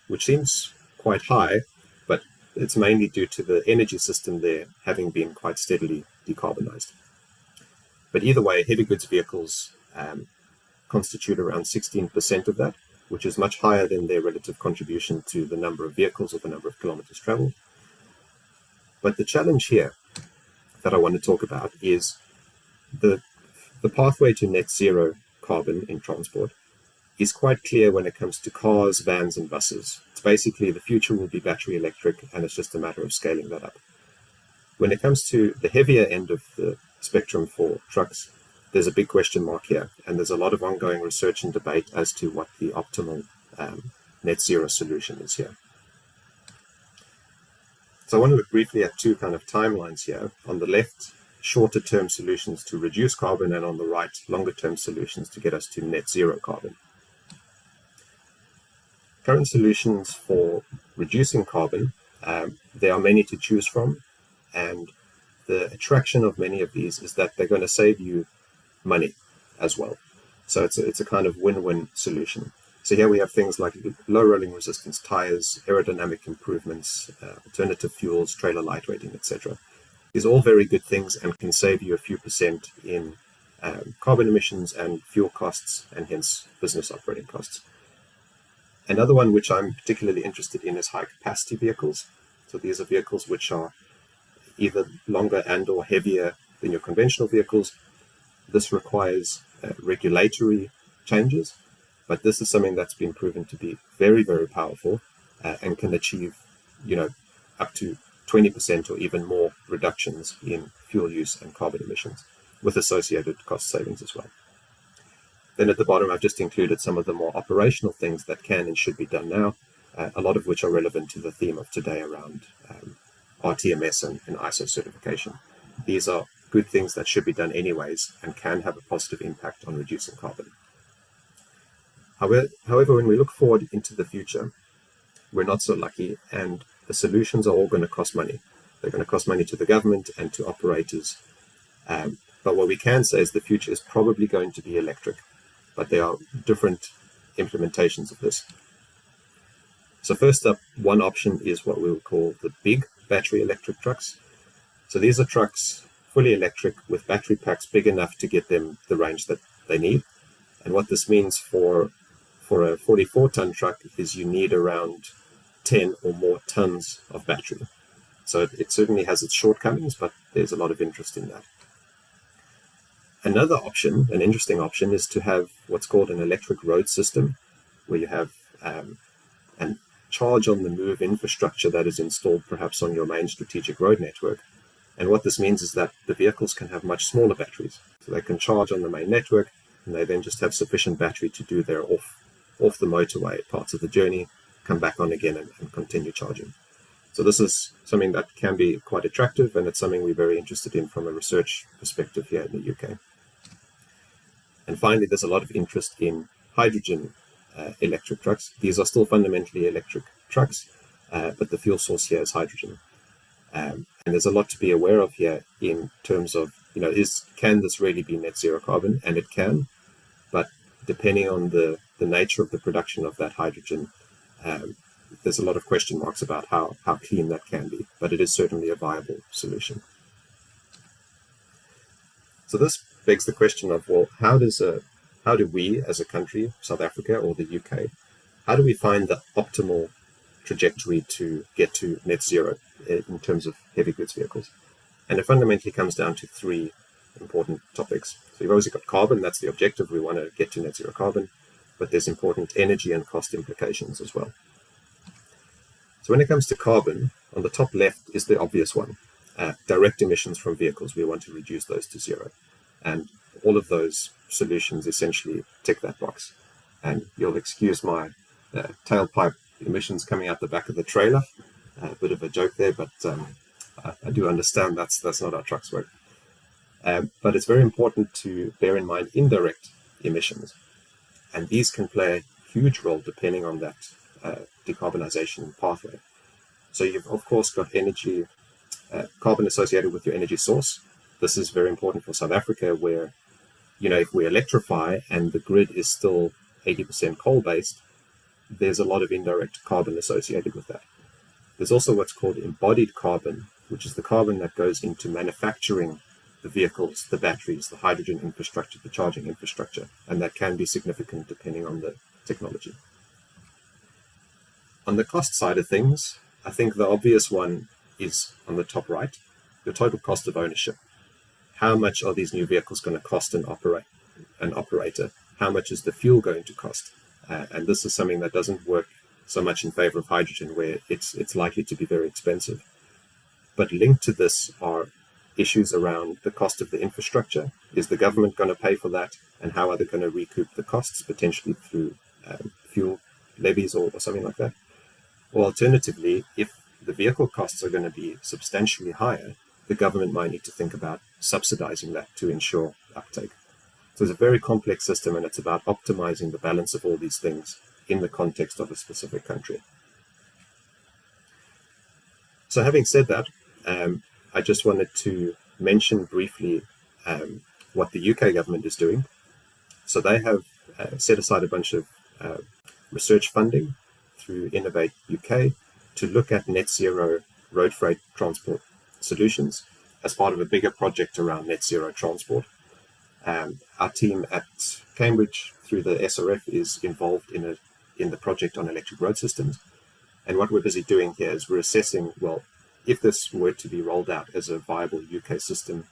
which seems quite high, but it's mainly due to the energy system there having been quite steadily decarbonized. But either way, heavy goods vehicles constitute around 16% of that, which is much higher than their relative contribution to the number of vehicles or the number of kilometers traveled. But the challenge here that I want to talk about is the pathway to net zero carbon in transport is quite clear when it comes to cars, vans, and buses. It's basically the future will be battery electric, and it's just a matter of scaling that up. When it comes to the heavier end of the spectrum for trucks, there's a big question mark here, and there's a lot of ongoing research and debate as to what the optimal net zero solution is here. So I want to look briefly at two kind of timelines here. On the left, shorter term solutions to reduce carbon, and on the right, longer term solutions to get us to net zero carbon. Current solutions for reducing carbon, there are many to choose from, and the attraction of many of these is that they're going to save you money as well. So it's a kind of win-win solution. So here we have things like low rolling resistance tires, aerodynamic improvements, alternative fuels, trailer lightweighting, etc. These are all very good things and can save you a few percent in carbon emissions and fuel costs, and hence business operating costs. Another one which I'm particularly interested in is high capacity vehicles. So these are vehicles which are either longer and or heavier than your conventional vehicles. This requires regulatory changes, but this is something that's been proven to be very, very powerful and can achieve, up to 20% or even more reductions in fuel use and carbon emissions with associated cost savings as well. Then at the bottom, I've just included some of the more operational things that can and should be done now, a lot of which are relevant to the theme of today around RTMS and ISO certification. These are good things that should be done anyways and can have a positive impact on reducing carbon. However, when we look forward into the future, we're not so lucky, and the solutions are all going to cost money. They're going to cost money to the government and to operators. But what we can say is the future is probably going to be electric, but there are different implementations of this. So first up, one option is what we will call the big battery electric trucks. So these are trucks fully electric with battery packs big enough to get them the range that they need. And what this means for a 44-ton truck is you need around 10 or more tons of battery. So it certainly has its shortcomings, but there's a lot of interest in that. Another option, an interesting option, is to have what's called an electric road system, where you have an charge on the move infrastructure that is installed perhaps on your main strategic road network. And what this means is that the vehicles can have much smaller batteries. So they can charge on the main network, and they then just have sufficient battery to do their off the motorway parts of the journey, come back on again and continue charging. So this is something that can be quite attractive, and it's something we're very interested in from a research perspective here in the UK. And finally, there's a lot of interest in hydrogen electric trucks. These are still fundamentally electric trucks, but the fuel source here is hydrogen. And there's a lot to be aware of here in terms of, can this really be net zero carbon? And it can, but depending on the nature of the production of that hydrogen, there's a lot of question marks about how clean that can be, but it is certainly a viable solution. So this begs the question of, well, how do we as a country, South Africa or the UK, how do we find the optimal trajectory to get to net zero in terms of heavy goods vehicles? And it fundamentally comes down to three important topics. So you've obviously got carbon, that's the objective, we want to get to net zero carbon, but there's important energy and cost implications as well. So when it comes to carbon, on the top left is the obvious one, direct emissions from vehicles. We want to reduce those to zero. And all of those solutions essentially tick that box. And you'll excuse my tailpipe emissions coming out the back of the trailer. A bit of a joke there, but I do understand that's not how trucks work. But it's very important to bear in mind indirect emissions. And these can play a huge role depending on that decarbonization pathway. So you've, of course, got energy, carbon associated with your energy source. This is very important for South Africa, where, if we electrify and the grid is still 80% coal-based, there's a lot of indirect carbon associated with that. There's also what's called embodied carbon, which is the carbon that goes into manufacturing the vehicles, the batteries, the hydrogen infrastructure, the charging infrastructure, and that can be significant depending on the technology. On the cost side of things, I think the obvious one is on the top right, your total cost of ownership. How much are these new vehicles going to cost an operator? How much is the fuel going to cost? And this is something that doesn't work so much in favor of hydrogen, where it's likely to be very expensive. But linked to this are issues around the cost of the infrastructure. Is the government going to pay for that? And how are they going to recoup the costs, potentially through fuel levies or something like that? Or alternatively, if the vehicle costs are going to be substantially higher, the government might need to think about subsidizing that to ensure uptake. So it's a very complex system, and it's about optimizing the balance of all these things in the context of a specific country. So having said that, I just wanted to mention briefly what the UK government is doing. So they have set aside a bunch of research funding through Innovate UK to look at net zero road freight transport solutions as part of a bigger project around net zero transport. Our team at Cambridge through the SRF is involved in the project on electric road systems. And what we're busy doing here is we're assessing, well, if this were to be rolled out as a viable UK system,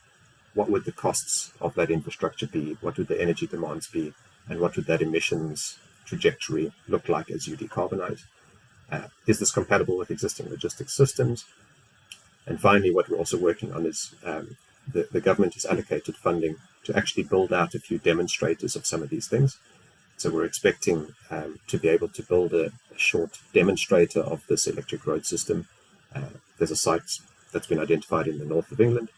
what would the costs of that infrastructure be? What would the energy demands be? And what would that emissions trajectory look like as you decarbonize? Is this compatible with existing logistics systems? And finally, what we're also working on is the government has allocated funding to actually build out a few demonstrators of some of these things. So we're expecting to be able to build a short demonstrator of this electric road system. There's a site that's been identified in the north of England.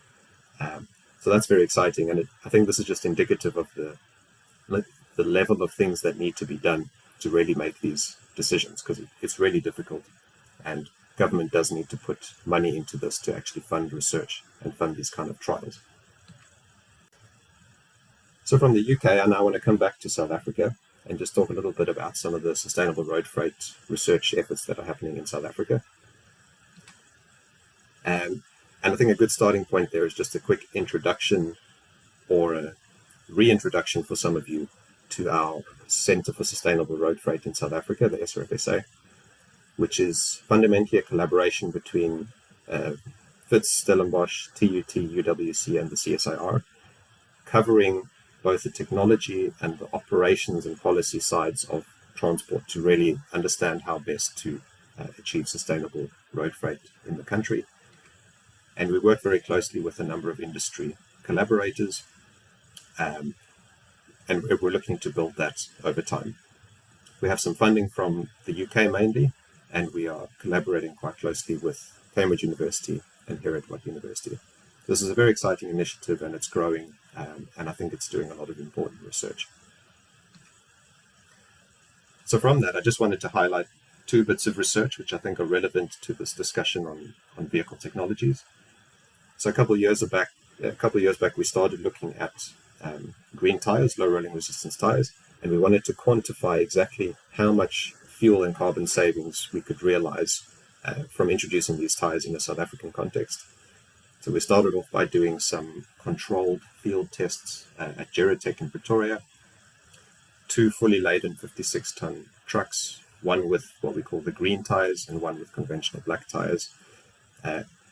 So that's very exciting. And I think this is just indicative of the level of things that need to be done to really make these decisions, because it's really difficult. And government does need to put money into this to actually fund research and fund these kind of trials. So from the UK, I now want to come back to South Africa and just talk a little bit about some of the sustainable road freight research efforts that are happening in South Africa. And I think a good starting point there is just a quick introduction or a reintroduction for some of you to our Centre for Sustainable Road Freight in South Africa, the SRFSA, which is fundamentally a collaboration between FITS, Stellenbosch, TUT, UWC, and the CSIR, covering both the technology and the operations and policy sides of transport to really understand how best to achieve sustainable road freight in the country. And we work very closely with a number of industry collaborators, and we're looking to build that over time. We have some funding from the UK mainly, and we are collaborating quite closely with Cambridge University and Herod-Watt University. This is a very exciting initiative, and it's growing, and I think it's doing a lot of important research. So from that, I just wanted to highlight two bits of research which I think are relevant to this discussion on vehicle technologies. So a couple of years back, we started looking at green tires, low rolling resistance tires, and we wanted to quantify exactly how much fuel and carbon savings we could realize from introducing these tires in a South African context. So we started off by doing some controlled field tests at Geratech in Pretoria, 2 fully laden 56-ton trucks, one with what we call the green tires and one with conventional black tires,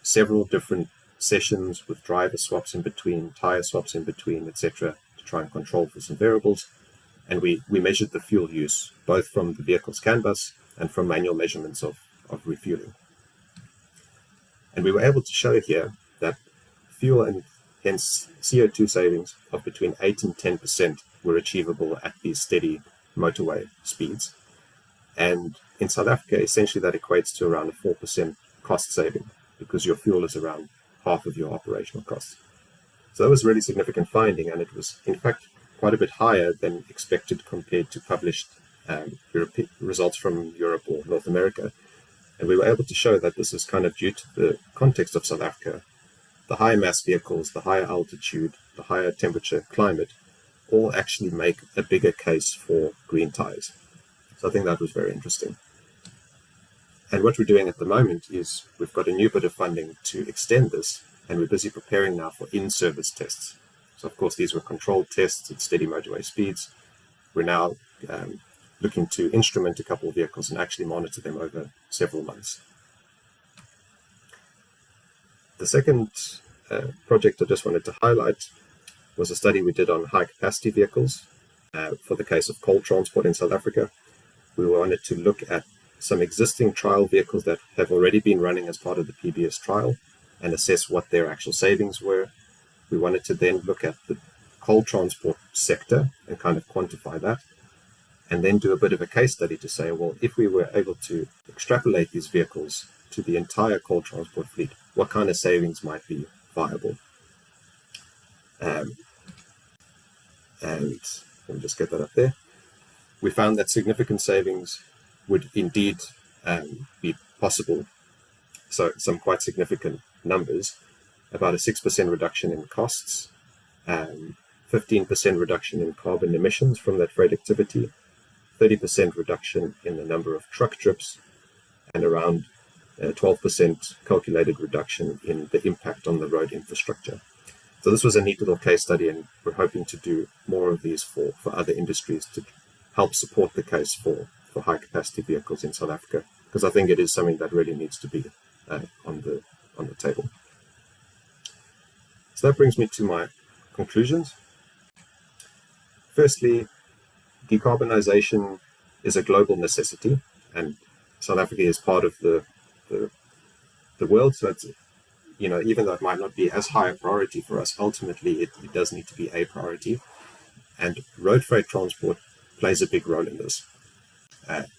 several different sessions with driver swaps in between, tire swaps in between, etc., to try and control for some variables. And we measured the fuel use, both from the vehicle's CAN bus and from manual measurements of refueling. And we were able to show here that fuel and hence CO2 savings of between 8 and 10% were achievable at these steady motorway speeds. And in South Africa, essentially that equates to around a 4% cost saving, because your fuel is around half of your operational costs. So that was a really significant finding, and it was in fact quite a bit higher than expected compared to published results from Europe or North America. And we were able to show that this is kind of due to the context of South Africa. The high mass vehicles, the higher altitude, the higher temperature climate, all actually make a bigger case for green tires. So I think that was very interesting. And what we're doing at the moment is we've got a new bit of funding to extend this, and we're busy preparing now for in-service tests. So of course, these were controlled tests at steady motorway speeds. We're now looking to instrument a couple of vehicles and actually monitor them over several months. The second project I just wanted to highlight was a study we did on high-capacity vehicles for the case of coal transport in South Africa. We wanted to look at some existing trial vehicles that have already been running as part of the PBS trial and assess what their actual savings were. We wanted to then look at the coal transport sector and kind of quantify that, and then do a bit of a case study to say, well, if we were able to extrapolate these vehicles to the entire coal transport fleet, what kind of savings might be viable? And let me just get that up there. We found that significant savings would indeed be possible. So some quite significant numbers, about a 6% reduction in costs, 15% reduction in carbon emissions from that freight activity, 30% reduction in the number of truck trips, and around 12% calculated reduction in the impact on the road infrastructure. So this was a neat little case study, and we're hoping to do more of these for other industries to help support the case for high capacity vehicles in South Africa, because I think it is something that really needs to be on the table. So that brings me to my conclusions. Firstly, decarbonization is a global necessity, and South Africa is part of the world. So it's, you know, even though it might not be as high a priority for us, ultimately it does need to be a priority. And road freight transport plays a big role in this.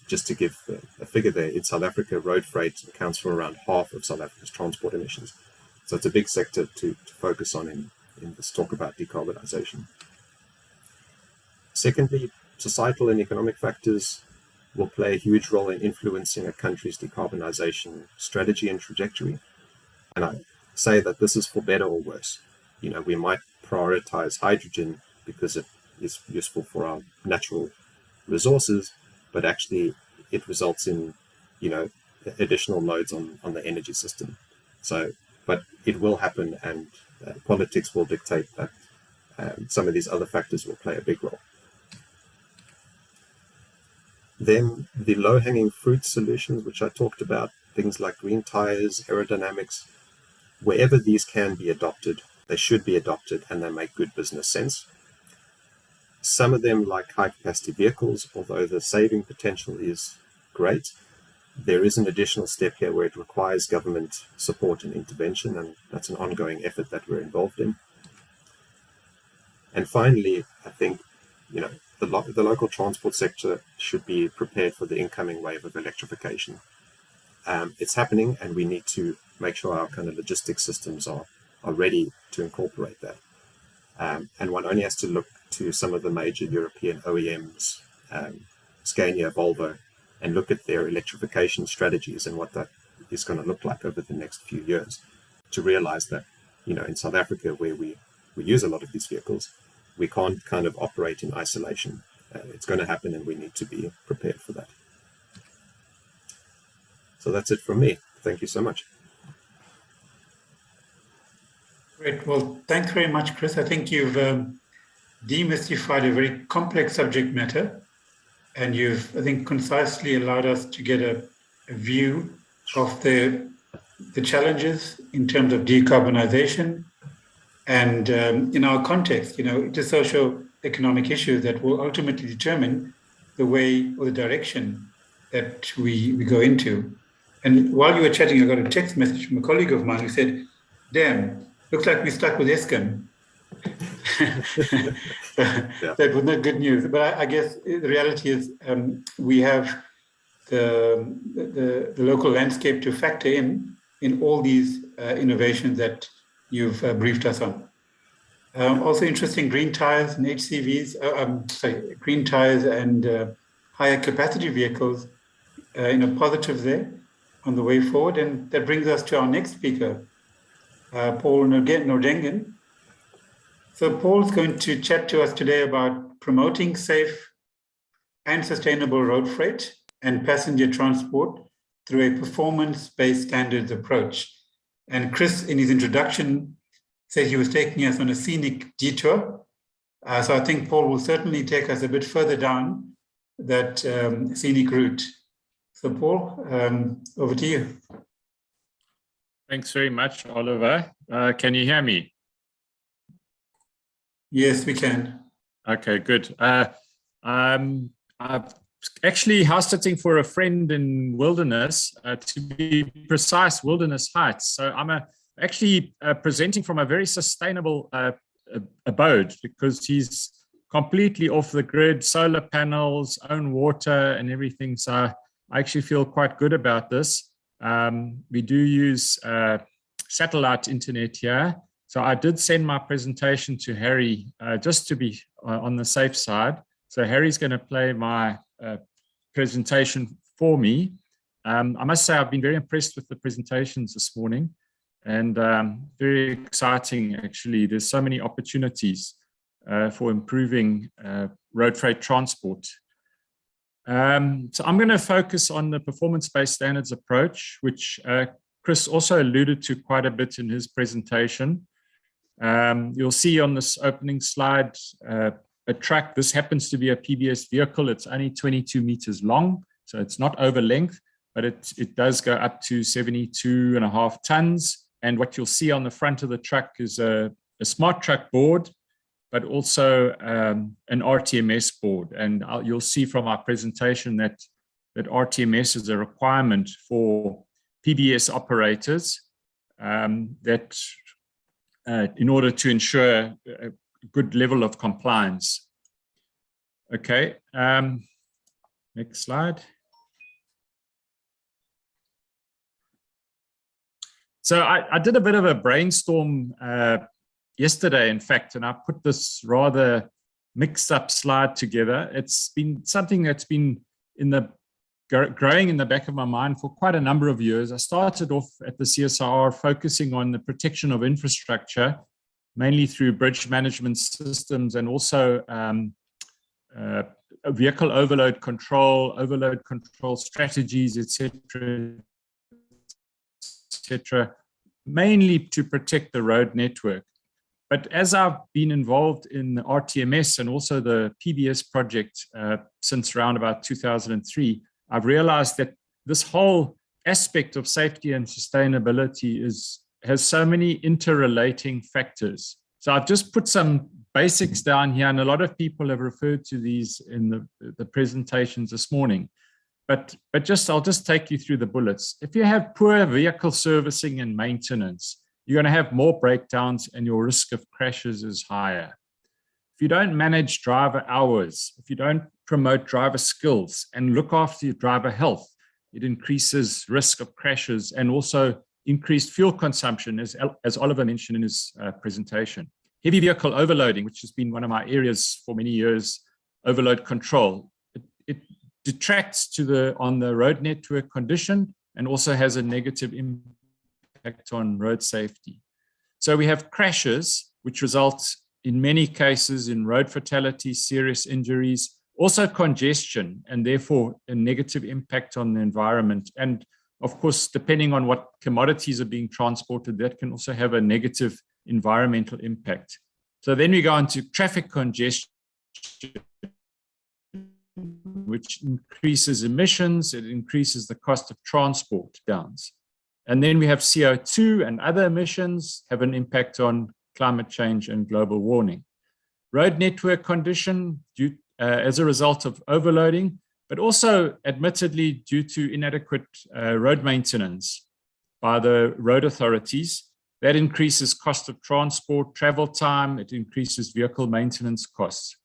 Just to give a figure there, in South Africa, road freight accounts for around half of South Africa's transport emissions. So it's a big sector to focus on in this talk about decarbonization. Secondly, societal and economic factors will play a huge role in influencing a country's decarbonization strategy and trajectory. And I say that this is for better or worse. You know, we might prioritize hydrogen because it is useful for our natural resources, but actually it results in, you know, additional loads on the energy system. So, but it will happen, and politics will dictate that some of these other factors will play a big role. Then the low-hanging fruit solutions, which I talked about, things like green tires, aerodynamics, wherever these can be adopted, they should be adopted, and they make good business sense. Some of them, like high-capacity vehicles, although the saving potential is great, there is an additional step here where it requires government support and intervention, and that's an ongoing effort that we're involved in. And finally, I think, you know, the local transport sector should be prepared for the incoming wave of electrification. It's happening, and we need to make sure our kind of logistics systems are ready to incorporate that. And one only has to look to some of the major European OEMs, Scania, Volvo, and look at their electrification strategies and what that is going to look like over the next few years to realize that, you know, in South Africa, where we use a lot of these vehicles, we can't kind of operate in isolation. It's going to happen, and we need to be prepared for that. So that's it from me. Thank you so much. Great. Well, thanks very much, Chris. I think you've demystified a very complex subject matter, and you've, I think, concisely allowed us to get a view of the challenges in terms of decarbonization, and in our context, you know, it's a socio-economic issue that will ultimately determine the way or the direction that we go into. And while you were chatting, I got a text message from a colleague of mine who said, "Damn, looks like we're stuck with Eskom." That was not good news. But I guess the reality is we have the local landscape to factor in all these innovations that you've briefed us on. Also interesting, green tires and HCVs, green tires and higher capacity vehicles, positives there on the way forward. And that brings us to our next speaker, Paul Nordengen. So Paul's going to chat to us today about promoting safe and sustainable road freight and passenger transport through a performance-based standards approach. And Chris, in his introduction, said he was taking us on a scenic detour. So I think Paul will certainly take us a bit further down that scenic route. So Paul, over to you. Thanks very much, Oliver. Can you hear me? Yes, we can. Okay, good. I'm actually house sitting for a friend in Wilderness, to be precise, Wilderness Heights. So I'm actually presenting from a very sustainable abode, because he's completely off the grid, solar panels, own water and everything. So I actually feel quite good about this. We do use satellite internet here. So I did send my presentation to Harry just to be on the safe side. So Harry's going to play my presentation for me. I must say I've been very impressed with the presentations this morning, and very exciting actually. There's so many opportunities for improving road freight transport. So I'm going to focus on the performance-based standards approach, which Chris also alluded to quite a bit in his presentation. You'll see on this opening slide a truck. This happens to be a PBS vehicle. It's only 22 meters long, so it's not over length, but it does go up to 72.5 tons. And what you'll see on the front of the truck is a smart truck board, but also an RTMS board. And you'll see from our presentation that RTMS is a requirement for PBS operators, that in order to ensure a good level of compliance. Okay, next slide. So I did a bit of a brainstorm yesterday, in fact, and I put this rather mixed up slide together. It's been something that's been growing in the back of my mind for quite a number of years. I started off at the CSIR focusing on the protection of infrastructure, mainly through bridge management systems, and also vehicle overload control strategies, etc., mainly to protect the road network. But as I've been involved in the RTMS and also the PBS project since around about 2003, I've realized that this whole aspect of safety and sustainability has so many interrelating factors. So I've just put some basics down here, and a lot of people have referred to these in the presentations this morning. But I'll just take you through the bullets. If you have poor vehicle servicing and maintenance, you're going to have more breakdowns and your risk of crashes is higher. If you don't manage driver hours, if you don't promote driver skills and look after your driver health, it increases risk of crashes and also increased fuel consumption, as Oliver mentioned in his presentation. Heavy vehicle overloading, which has been one of my areas for many years, overload control. It detracts on the road network condition and also has a negative impact on road safety. So we have crashes, which result in many cases in road fatalities, serious injuries, also congestion, and therefore a negative impact on the environment. And of course, depending on what commodities are being transported, that can also have a negative environmental impact. So then we go on to traffic congestion, which increases emissions, it increases the cost of transport downs. And then we have CO2 and other emissions have an impact on climate change and global warming. Road network condition as a result of overloading, but also admittedly due to inadequate road maintenance by the road authorities. That increases cost of transport, travel time, it increases vehicle maintenance costs.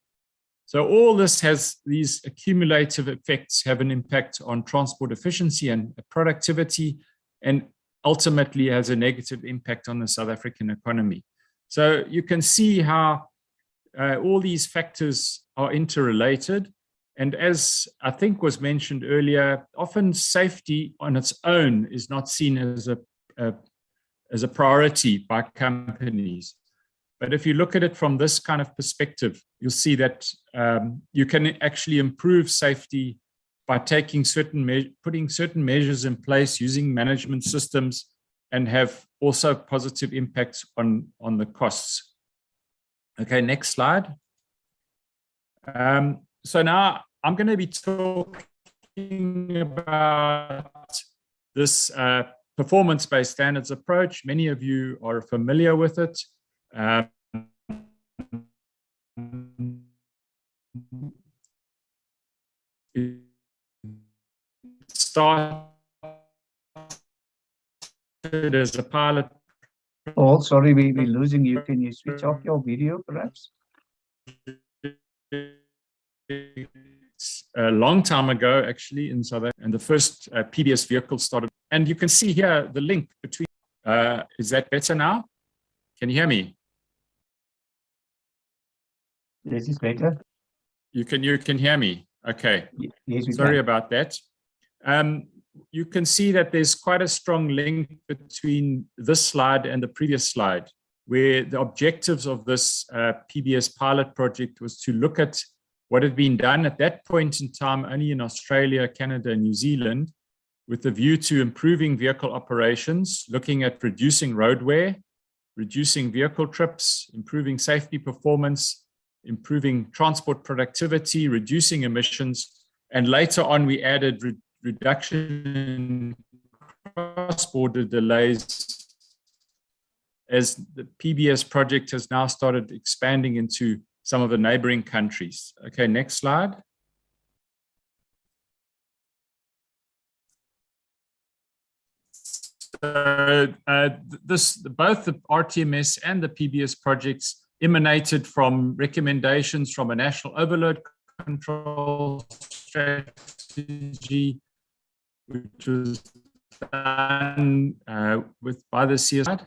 So all this has these accumulative effects have an impact on transport efficiency and productivity, and ultimately has a negative impact on the South African economy. So you can see how all these factors are interrelated. And as I think was mentioned earlier, often safety on its own is not seen as a priority by companies. But if you look at it from this kind of perspective, you'll see that you can actually improve safety by taking putting certain measures in place, using management systems, and have also positive impacts on the costs. Okay, next slide. So now I'm going to be talking about this performance-based standards approach. Many of you are familiar with it. It started as a pilot. Oh, sorry, we're losing you. Can you switch off your video, perhaps? A long time ago, actually, in South Africa, and the first PBS vehicle started. And you can see here the link between. Is that better now? Can you hear me? This is better. You can hear me. Okay. Yes, we Sorry can. about that. You can see that there's quite a strong link between this slide and the previous slide, where the objectives of this PBS pilot project was to look at what had been done at that point in time only in Australia, Canada, and New Zealand, with a view to improving vehicle operations, looking at reducing road wear, reducing vehicle trips, improving safety performance, improving transport productivity, reducing emissions, and later on we added reduction in cross-border delays as the PBS project has now started expanding into some of the neighboring countries. Okay, next slide. Both the RTMS and the PBS projects emanated from recommendations from a national overload control strategy, which was done by the CSI.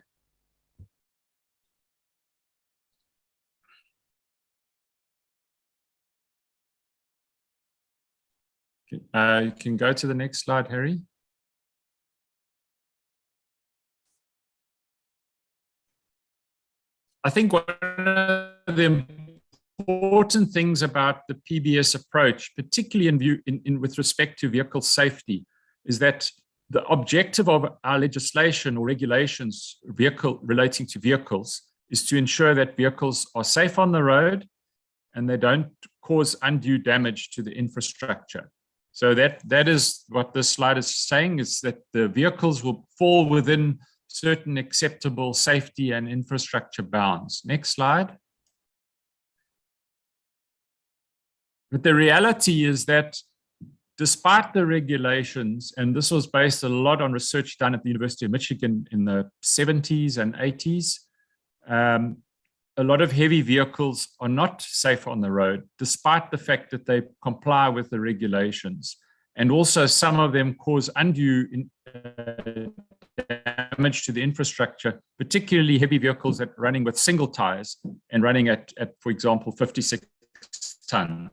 You can go to the next slide, Harry. I think one of the important things about the PBS approach, particularly with respect to vehicle safety, is that the objective of our legislation or regulations relating to vehicles is to ensure that vehicles are safe on the road and they don't cause undue damage to the infrastructure. So that is what this slide is saying, is that the vehicles will fall within certain acceptable safety and infrastructure bounds. Next slide. But the reality is that despite the regulations, and this was based a lot on research done at the University of Michigan in the 70s and 80s, a lot of heavy vehicles are not safe on the road, despite the fact that they comply with the regulations. And also some of them cause undue damage to the infrastructure, particularly heavy vehicles that are running with single tires and running at for example, 56 tons.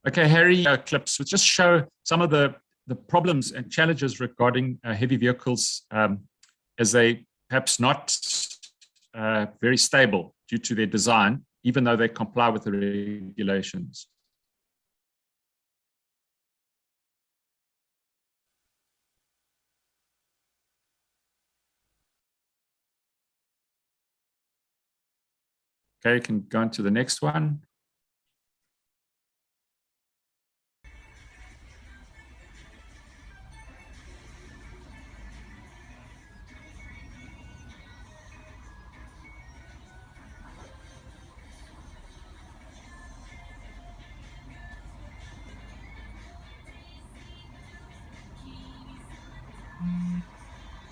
Okay, Harry, clips which just show some of the problems and challenges regarding heavy vehicles as they perhaps not very stable due to their design, even though they comply with the regulations. Okay, you can go on to the next one.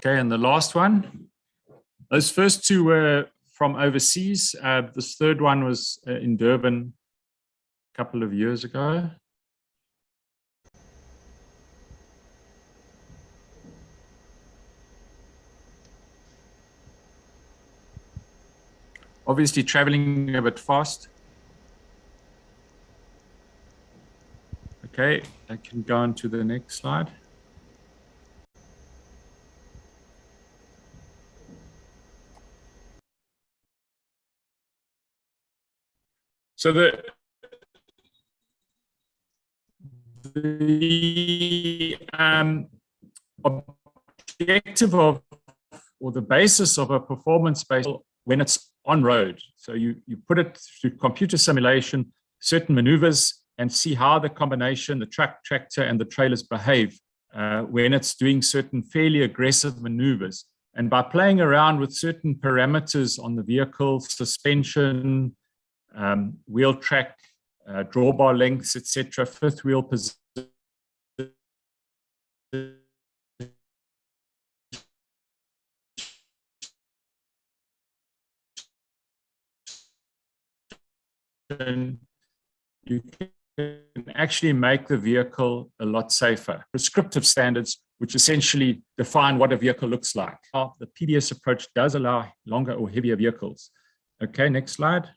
Okay, and the last one. Those first two were from overseas. This third one was in Durban a couple of years ago. Obviously traveling a bit fast. Okay, I can go on to the next slide. So the objective of, or the basis of a performance-based, when it's on road. So you put it through computer simulation, certain maneuvers, and see how the combination, the truck, tractor, and the trailers behave when it's doing certain fairly aggressive maneuvers. And by playing around with certain parameters on the vehicle, suspension, wheel track, drawbar lengths, etc., fifth wheel position, you can actually make the vehicle a lot safer. Prescriptive standards, which essentially define what a vehicle looks like. The PBS approach does allow longer or heavier vehicles. Okay, next slide.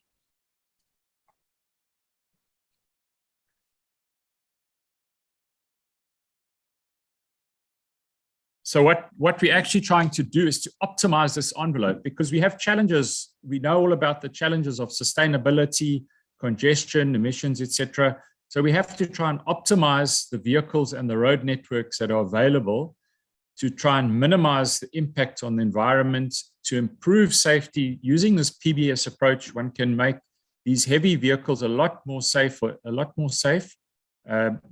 So what we're actually trying to do is to optimize this envelope, because we have challenges. We know all about the challenges of sustainability, congestion, emissions, etc. So we have to try and optimize the vehicles and the road networks that are available to try and minimize the impact on the environment, to improve safety. Using this PBS approach, one can make these heavy vehicles a lot more safe,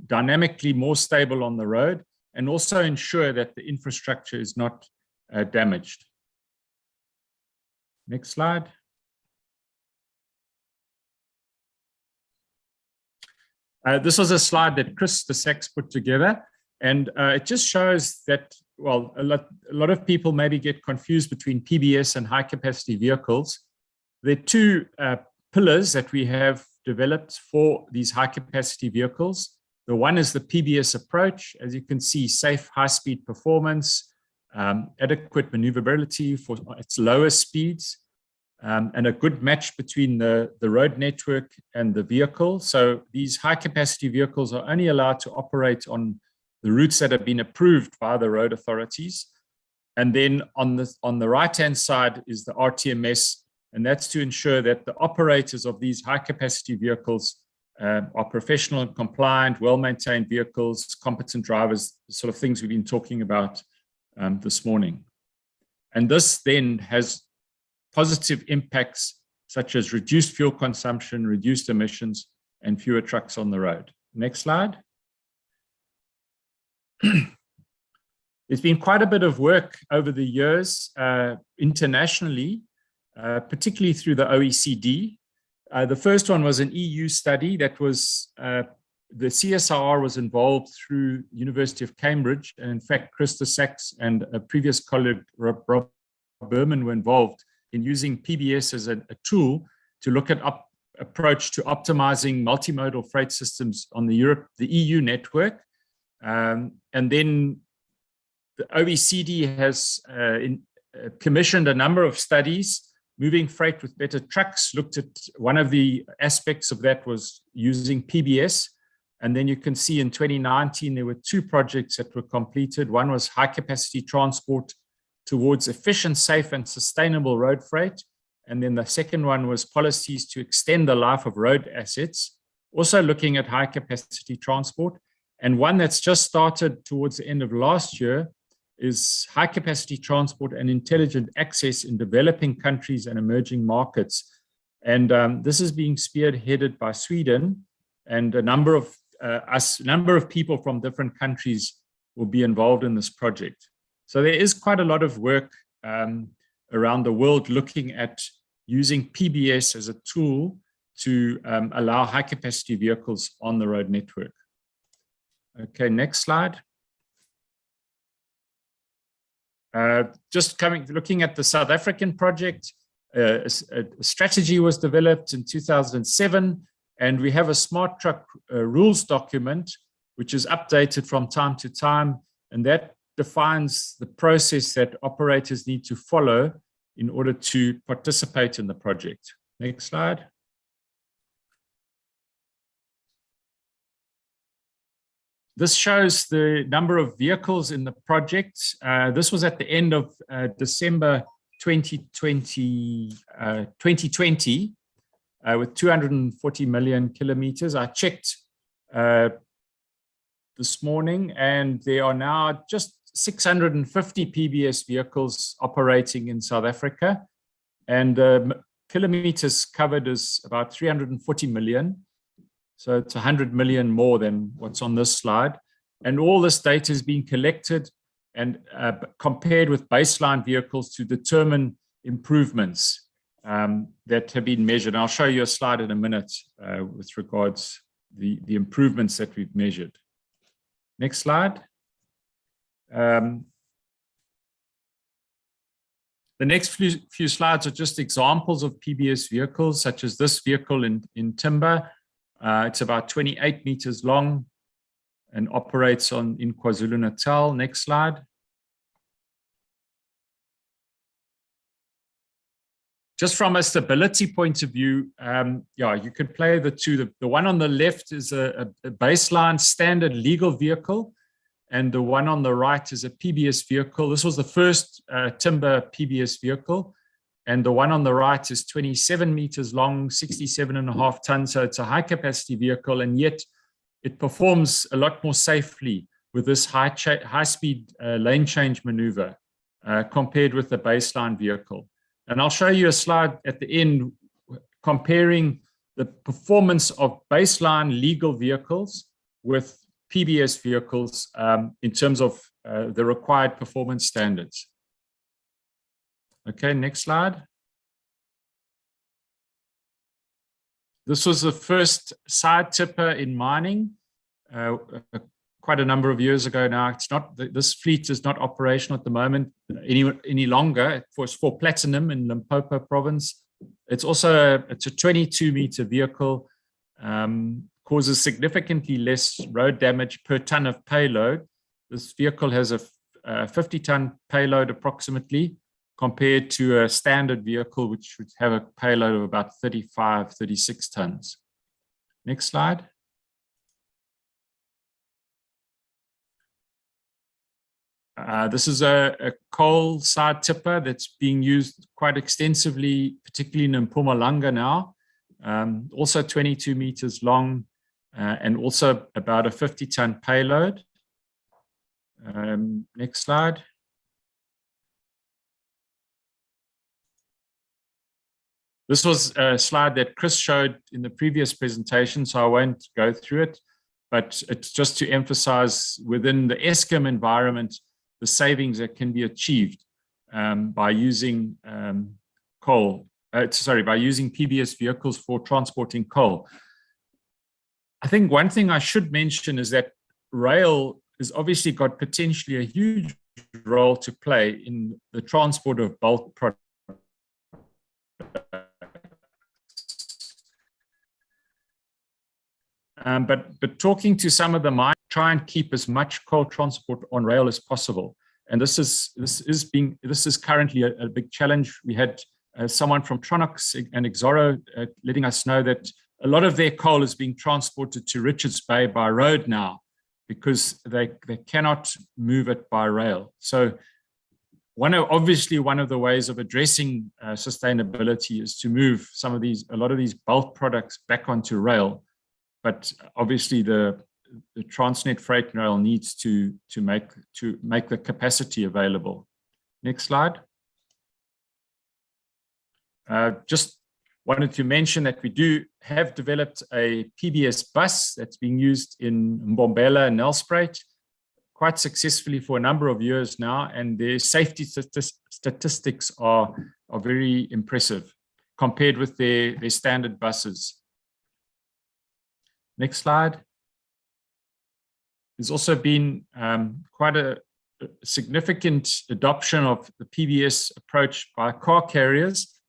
dynamically more stable on the road, and also ensure that the infrastructure is not damaged. Next slide. This was a slide that Chris de Sachs put together, and it just shows that, well, a lot of people maybe get confused between PBS and high-capacity vehicles. There are two pillars that we have developed for these high-capacity vehicles. The one is the PBS approach. As you can see, safe high-speed performance, adequate maneuverability for its lower speeds, and a good match between the road network and the vehicle. So these high-capacity vehicles are only allowed to operate on the routes that have been approved by the road authorities. And then on the right-hand side is the RTMS, and that's to ensure that the operators of these high-capacity vehicles are professional and compliant, well-maintained vehicles, competent drivers, the sort of things we've been talking about this morning. And this then has positive impacts such as reduced fuel consumption, reduced emissions, and fewer trucks on the road. Next slide. There's been quite a bit of work over the years internationally, particularly through the OECD. The first one was an EU study that was, the CSIR was involved through University of Cambridge. And in fact, Chris de Sachs and a previous colleague, Rob Berman, were involved in using PBS as a tool to look at approach to optimizing multimodal freight systems on the EU network. And then the OECD has commissioned a number of studies. Moving freight with better trucks looked at, one of the aspects of that was using PBS. And then you can see in 2019, there were two projects that were completed. One was high capacity transport towards efficient, safe, and sustainable road freight. And then the second one was policies to extend the life of road assets, also looking at high capacity transport. And one that's just started towards the end of last year is high capacity transport and intelligent access in developing countries and emerging markets. And this is being spearheaded by Sweden, and a number of people from different countries will be involved in this project. So there is quite a lot of work around the world looking at using PBS as a tool to allow high capacity vehicles on the road network. Okay, next slide. Looking at the South African project, a strategy was developed in 2007, and we have a smart truck rules document, which is updated from time to time, and that defines the process that operators need to follow in order to participate in the project. Next slide. This shows the number of vehicles in the project. This was at the end of December 2020, with 240 million kilometers. I checked this morning, and there are now just 650 PBS vehicles operating in South Africa. And kilometers covered is about 340 million. So it's 100 million more than what's on this slide. And all this data is being collected and compared with baseline vehicles to determine improvements that have been measured. And I'll show you a slide in a minute with regards the improvements that we've measured. Next slide. The next few slides are just examples of PBS vehicles, such as this vehicle in timber. It's about 28 meters long and operates in KwaZulu-Natal. Next slide. Just from a stability point of view, yeah, you could play the two. The one on the left is a baseline standard legal vehicle, and the one on the right is a PBS vehicle. This was the first timber PBS vehicle, and the one on the right is 27 meters long, 67.5 tons. So it's a high capacity vehicle, and yet it performs a lot more safely with this high speed lane change maneuver compared with the baseline vehicle. And I'll show you a slide at the end comparing the performance of baseline legal vehicles with PBS vehicles in terms of the required performance standards. Okay, next slide. This was the first side tipper in mining quite a number of years ago now. It's not, this fleet is not operational at the moment any longer. It was for Platinum in Limpopo province. It's also it's a 22-meter vehicle, causes significantly less road damage per ton of payload. This vehicle has a 50-ton payload approximately, compared to a standard vehicle, which would have a payload of about 35, 36 tons. Next slide. This is a coal side tipper that's being used quite extensively, particularly in Mpumalanga now. Also 22 meters long and also about a 50-ton payload. Next slide. This was a slide that Chris showed in the previous presentation, so I won't go through it, but it's just to emphasize within the Eskom environment, the savings that can be achieved by using by using PBS vehicles for transporting coal. I think one thing I should mention is that rail has obviously got potentially a huge role to play in the transport of bulk products. But talking to some of the mines, try and keep as much coal transport on rail as possible. And this is currently a big challenge. We had someone from Tronox and Exoro letting us know that a lot of their coal is being transported to Richards Bay by road now because they cannot move it by rail. So obviously one of the ways of addressing sustainability is to move a lot of these bulk products back onto rail. But obviously the Transnet Freight Rail needs to make the capacity available. Next slide. Just wanted to mention that we do have developed a PBS bus that's being used in Mbombela and Nelspruit quite successfully for a number of years now, and their safety statistics are very impressive compared with their standard buses. Next slide. There's also been quite a significant adoption of the PBS approach by car carriers.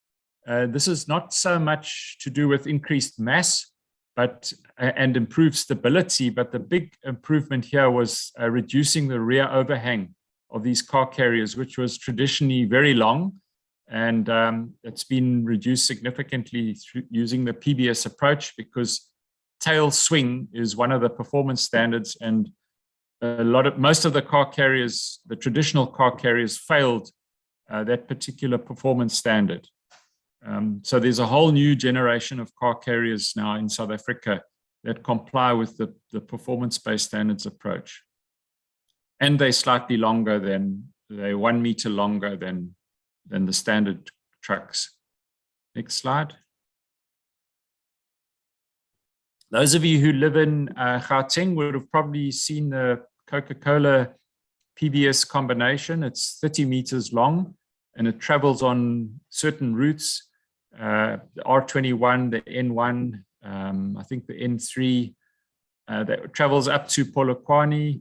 This is not so much to do with increased mass and improved stability, but the big improvement here was reducing the rear overhang of these car carriers, which was traditionally very long, and it's been reduced significantly through using the PBS approach because tail swing is one of the performance standards, and most of the car carriers, the traditional car carriers, failed that particular performance standard. So there's a whole new generation of car carriers now in South Africa that comply with the performance-based standards approach, and they're slightly longer they're 1 meter longer than the standard trucks. Next slide. Those of you who live in Gauteng would have probably seen the Coca-Cola PBS combination. It's 30 meters long and it travels on certain routes, the R21, the N1, I think the N3, that travels up to Polokwane.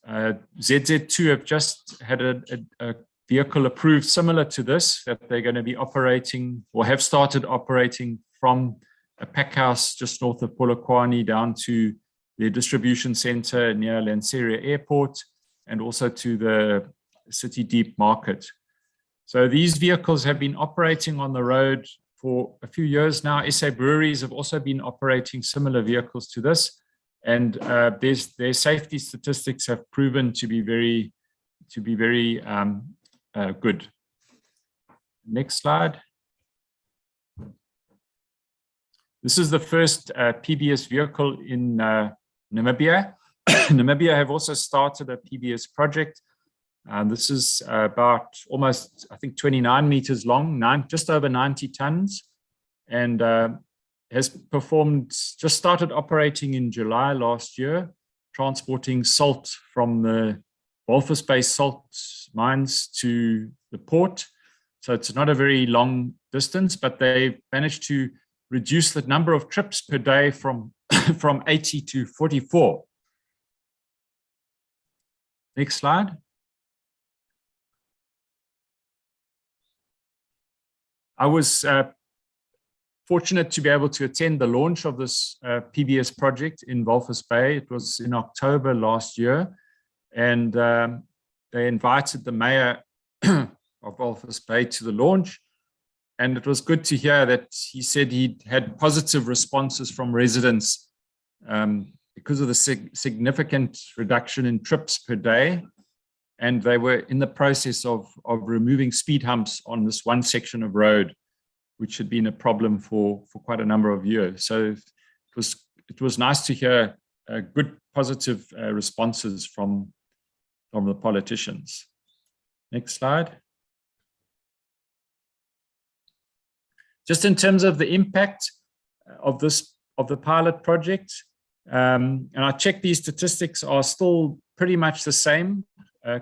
ZZ2 have just had a vehicle approved similar to this that they're going to be operating or have started operating from a pack house just north of Polokwane down to their distribution center near Lanseria Airport and also to the City Deep Market. So these vehicles have been operating on the road for a few years now. SA breweries have also been operating similar vehicles to this, and their safety statistics have proven to be very good. Next slide. This is the first PBS vehicle in Namibia. Namibia have also started a PBS project. This is about almost, I think, 29 meters long, just over 90 tons, and has just started operating in July last year, transporting salt from the Walvis Bay salt mines to the port. So it's not a very long distance, but they managed to reduce the number of trips per day from 80 to 44. Next slide. I was fortunate to be able to attend the launch of this PBS project in Walvis Bay. It was in October last year, and they invited the mayor of Walvis Bay to the launch. And it was good to hear that he said he'd had positive responses from residents because of the significant reduction in trips per day. And they were in the process of removing speed humps on this one section of road, which had been a problem for quite a number of years. So it was nice to hear good positive responses from the politicians. Next slide. Just in terms of the impact of the pilot project, and I checked, these statistics are still pretty much the same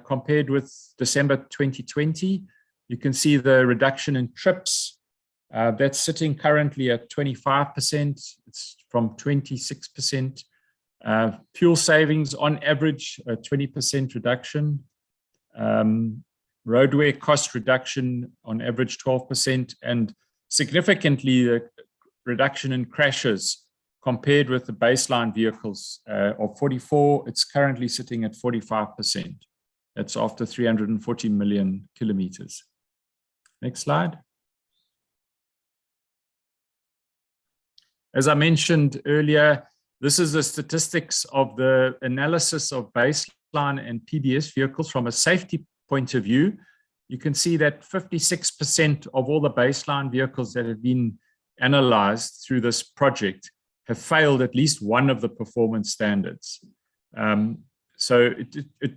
compared with December 2020. You can see the reduction in trips. That's sitting currently at 25%. It's from 26%. Fuel savings on average, a 20% reduction. Roadway cost reduction on average 12%, and significantly the reduction in crashes compared with the baseline vehicles of 44. It's currently sitting at 45%. That's after 340 million kilometers. Next slide. As I mentioned earlier, this is the statistics of the analysis of baseline and PBS vehicles from a safety point of view. You can see that 56% of all the baseline vehicles that have been analyzed through this project have failed at least one of the performance standards. So it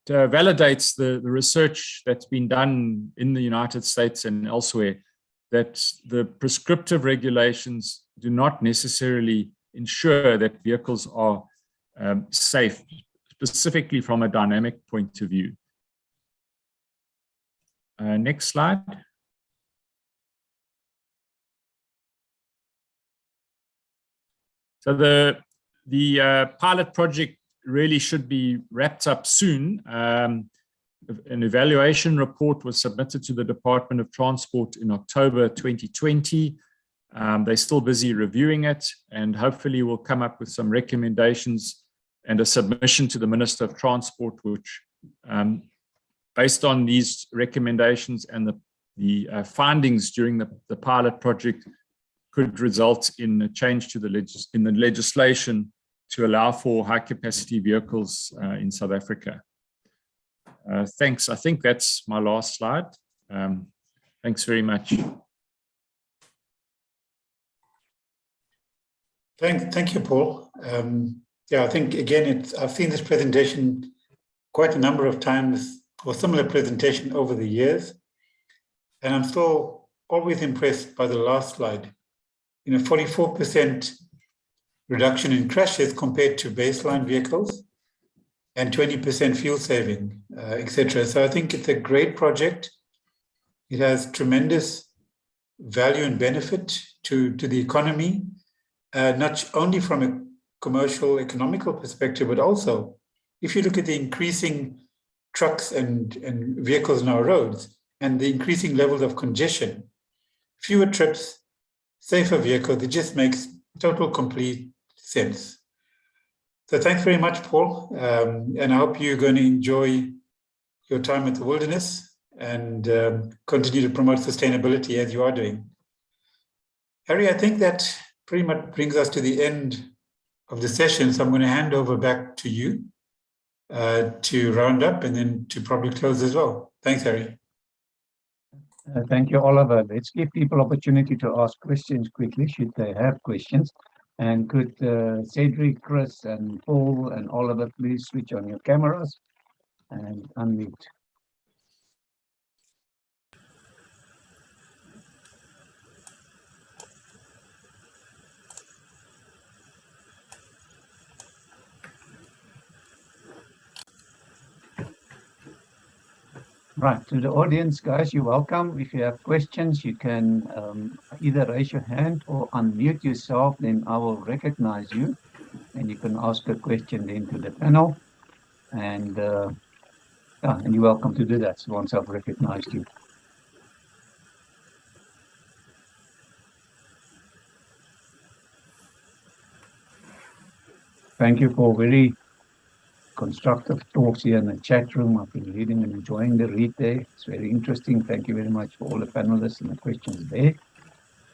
validates the research that's been done in the United States and elsewhere, that the prescriptive regulations do not necessarily ensure that vehicles are safe, specifically from a dynamic point of view. Next slide. So the pilot project really should be wrapped up soon. An evaluation report was submitted to the Department of Transport in October 2020. They're still busy reviewing it, and hopefully will come up with some recommendations and a submission to the Minister of Transport, which based on these recommendations and the findings during the pilot project could result in a change to the legislation to allow for high capacity vehicles in South Africa. Thanks. I think that's my last slide. Thanks very much. Thank you, Paul. Yeah, I think again, I've seen this presentation quite a number of times, or similar presentation over the years, and I'm still always impressed by the last slide. 44% reduction in crashes compared to baseline vehicles and 20% fuel saving, etc. So I think it's a great project. It has tremendous value and benefit to the economy, not only from a commercial, economical perspective, but also if you look at the increasing trucks and vehicles on our roads and the increasing levels of congestion, fewer trips, safer vehicles, it just makes total, complete sense. So thanks very much, Paul. And I hope you're going to enjoy your time at the wilderness and continue to promote sustainability as you are doing. Harry, I think that pretty much brings us to the end of the session. So I'm going to hand over back to you to round up and then to probably close as well. Thanks, Harry. Thank you, Oliver. Let's give people opportunity to ask questions quickly, should they have questions. And could Cedric, Chris, and Paul, and Oliver please switch on your cameras and unmute. Right, to the audience, guys, you're welcome. If you have questions, you can either raise your hand or unmute yourself, then I will recognize you and you can ask a question then to the panel. And you're welcome to do that once I've recognized you. Thank you for very constructive talks here in the chat room. I've been reading and enjoying the read there. It's very interesting. Thank you very much for all the panelists and the questions there.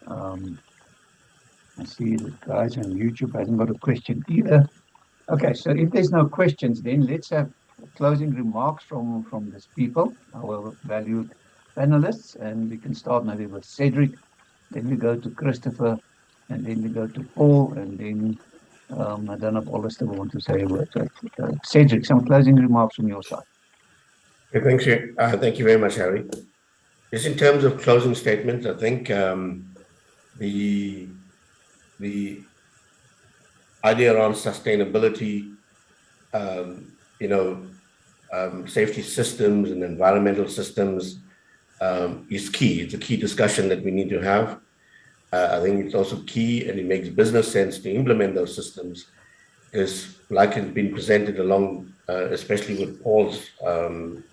I see the guys on YouTube hasn't got a question either. Okay, so if there's no questions, then let's have closing remarks from these people, our valued panelists, and we can start maybe with Cedric, then we go to Christopher, and then we go to Paul, and then I don't know if Oliver will want to say a word. Cedric, some closing remarks from your side. Okay, thank you. Thank you very much, Harry. Just in terms of closing statements, I think the idea around sustainability, safety systems and environmental systems is key. It's a key discussion that we need to have. I think it's also key, and it makes business sense to implement those systems, because like it's been presented along, especially with Paul's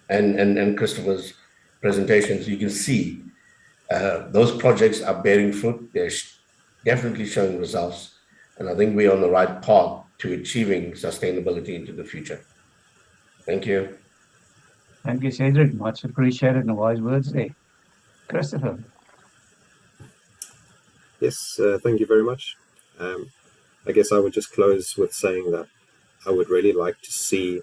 and Christopher's presentations, you can see those projects are bearing fruit. They're definitely showing results, and I think we're on the right path to achieving sustainability into the future. Thank you. Thank you, Cedric. Much appreciated and wise words there. Christopher. Yes, thank you very much. I guess I would just close with saying that I would really like to see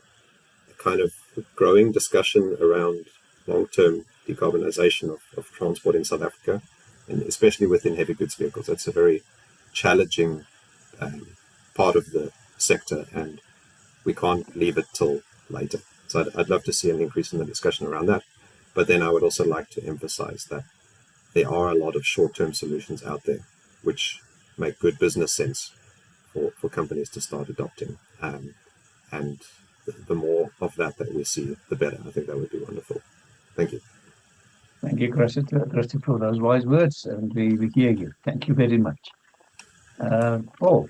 a kind of growing discussion around long-term decarbonization of transport in South Africa, and especially within heavy goods vehicles. That's a very challenging part of the sector, and we can't leave it till later. So I'd love to see an increase in the discussion around that. But then I would also like to emphasize that there are a lot of short-term solutions out there which make good business sense for companies to start adopting. And the more of that we see, the better. I think that would be wonderful. Thank you. Thank you, Christopher, for those wise words, and we hear you. Thank you very much. Paul.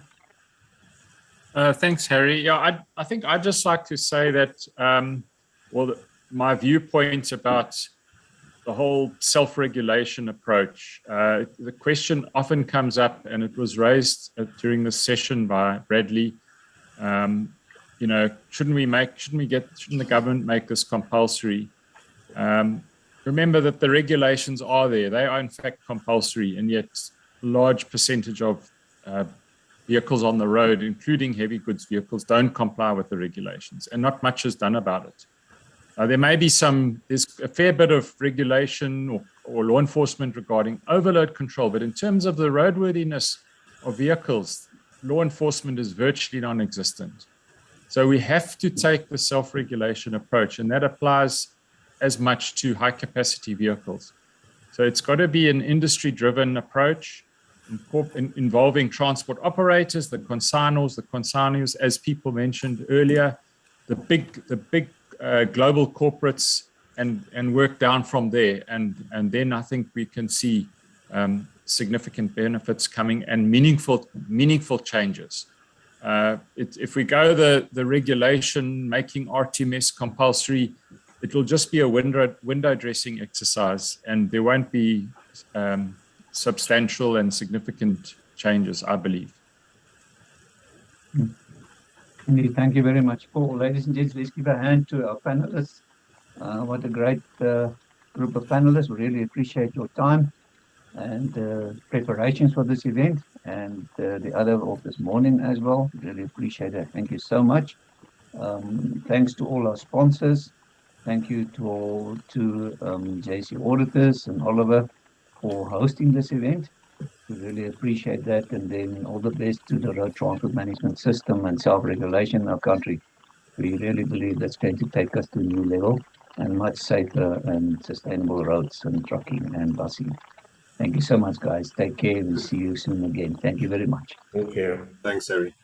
Thanks, Harry. Yeah, I think I'd just like to say that, my viewpoint about the whole self-regulation approach, the question often comes up, and it was raised during the session by Bradley. Shouldn't the government make this compulsory? Remember that the regulations are there. They are in fact compulsory, and yet a large percentage of vehicles on the road, including heavy goods vehicles, don't comply with the regulations, and not much is done about it. There may be there's a fair bit of regulation or law enforcement regarding overload control, but in terms of the roadworthiness of vehicles, law enforcement is virtually non-existent. So we have to take the self-regulation approach, and that applies as much to high-capacity vehicles. So it's got to be an industry-driven approach involving transport operators, the consignors, as people mentioned earlier, the big global corporates, and work down from there. And then I think we can see significant benefits coming and meaningful changes. If we go the regulation, making RTMS compulsory, it will just be a window dressing exercise, and there won't be substantial and significant changes, I believe. Indeed, thank you very much, Paul. Ladies and gents, let's give a hand to our panelists. What a great group of panelists. We really appreciate your time and preparations for this event, and the other of this morning as well. Really appreciate it. Thank you so much. Thanks to all our sponsors. Thank you to JC Auditors and Oliver for hosting this event. We really appreciate that. And then all the best to the road transport management system and self-regulation in our country. We really believe that's going to take us to a new level and much safer and sustainable roads and trucking and busing. Thank you so much, guys. Take care. We'll see you soon again. Thank you very much. Thank you. Thanks, Harry.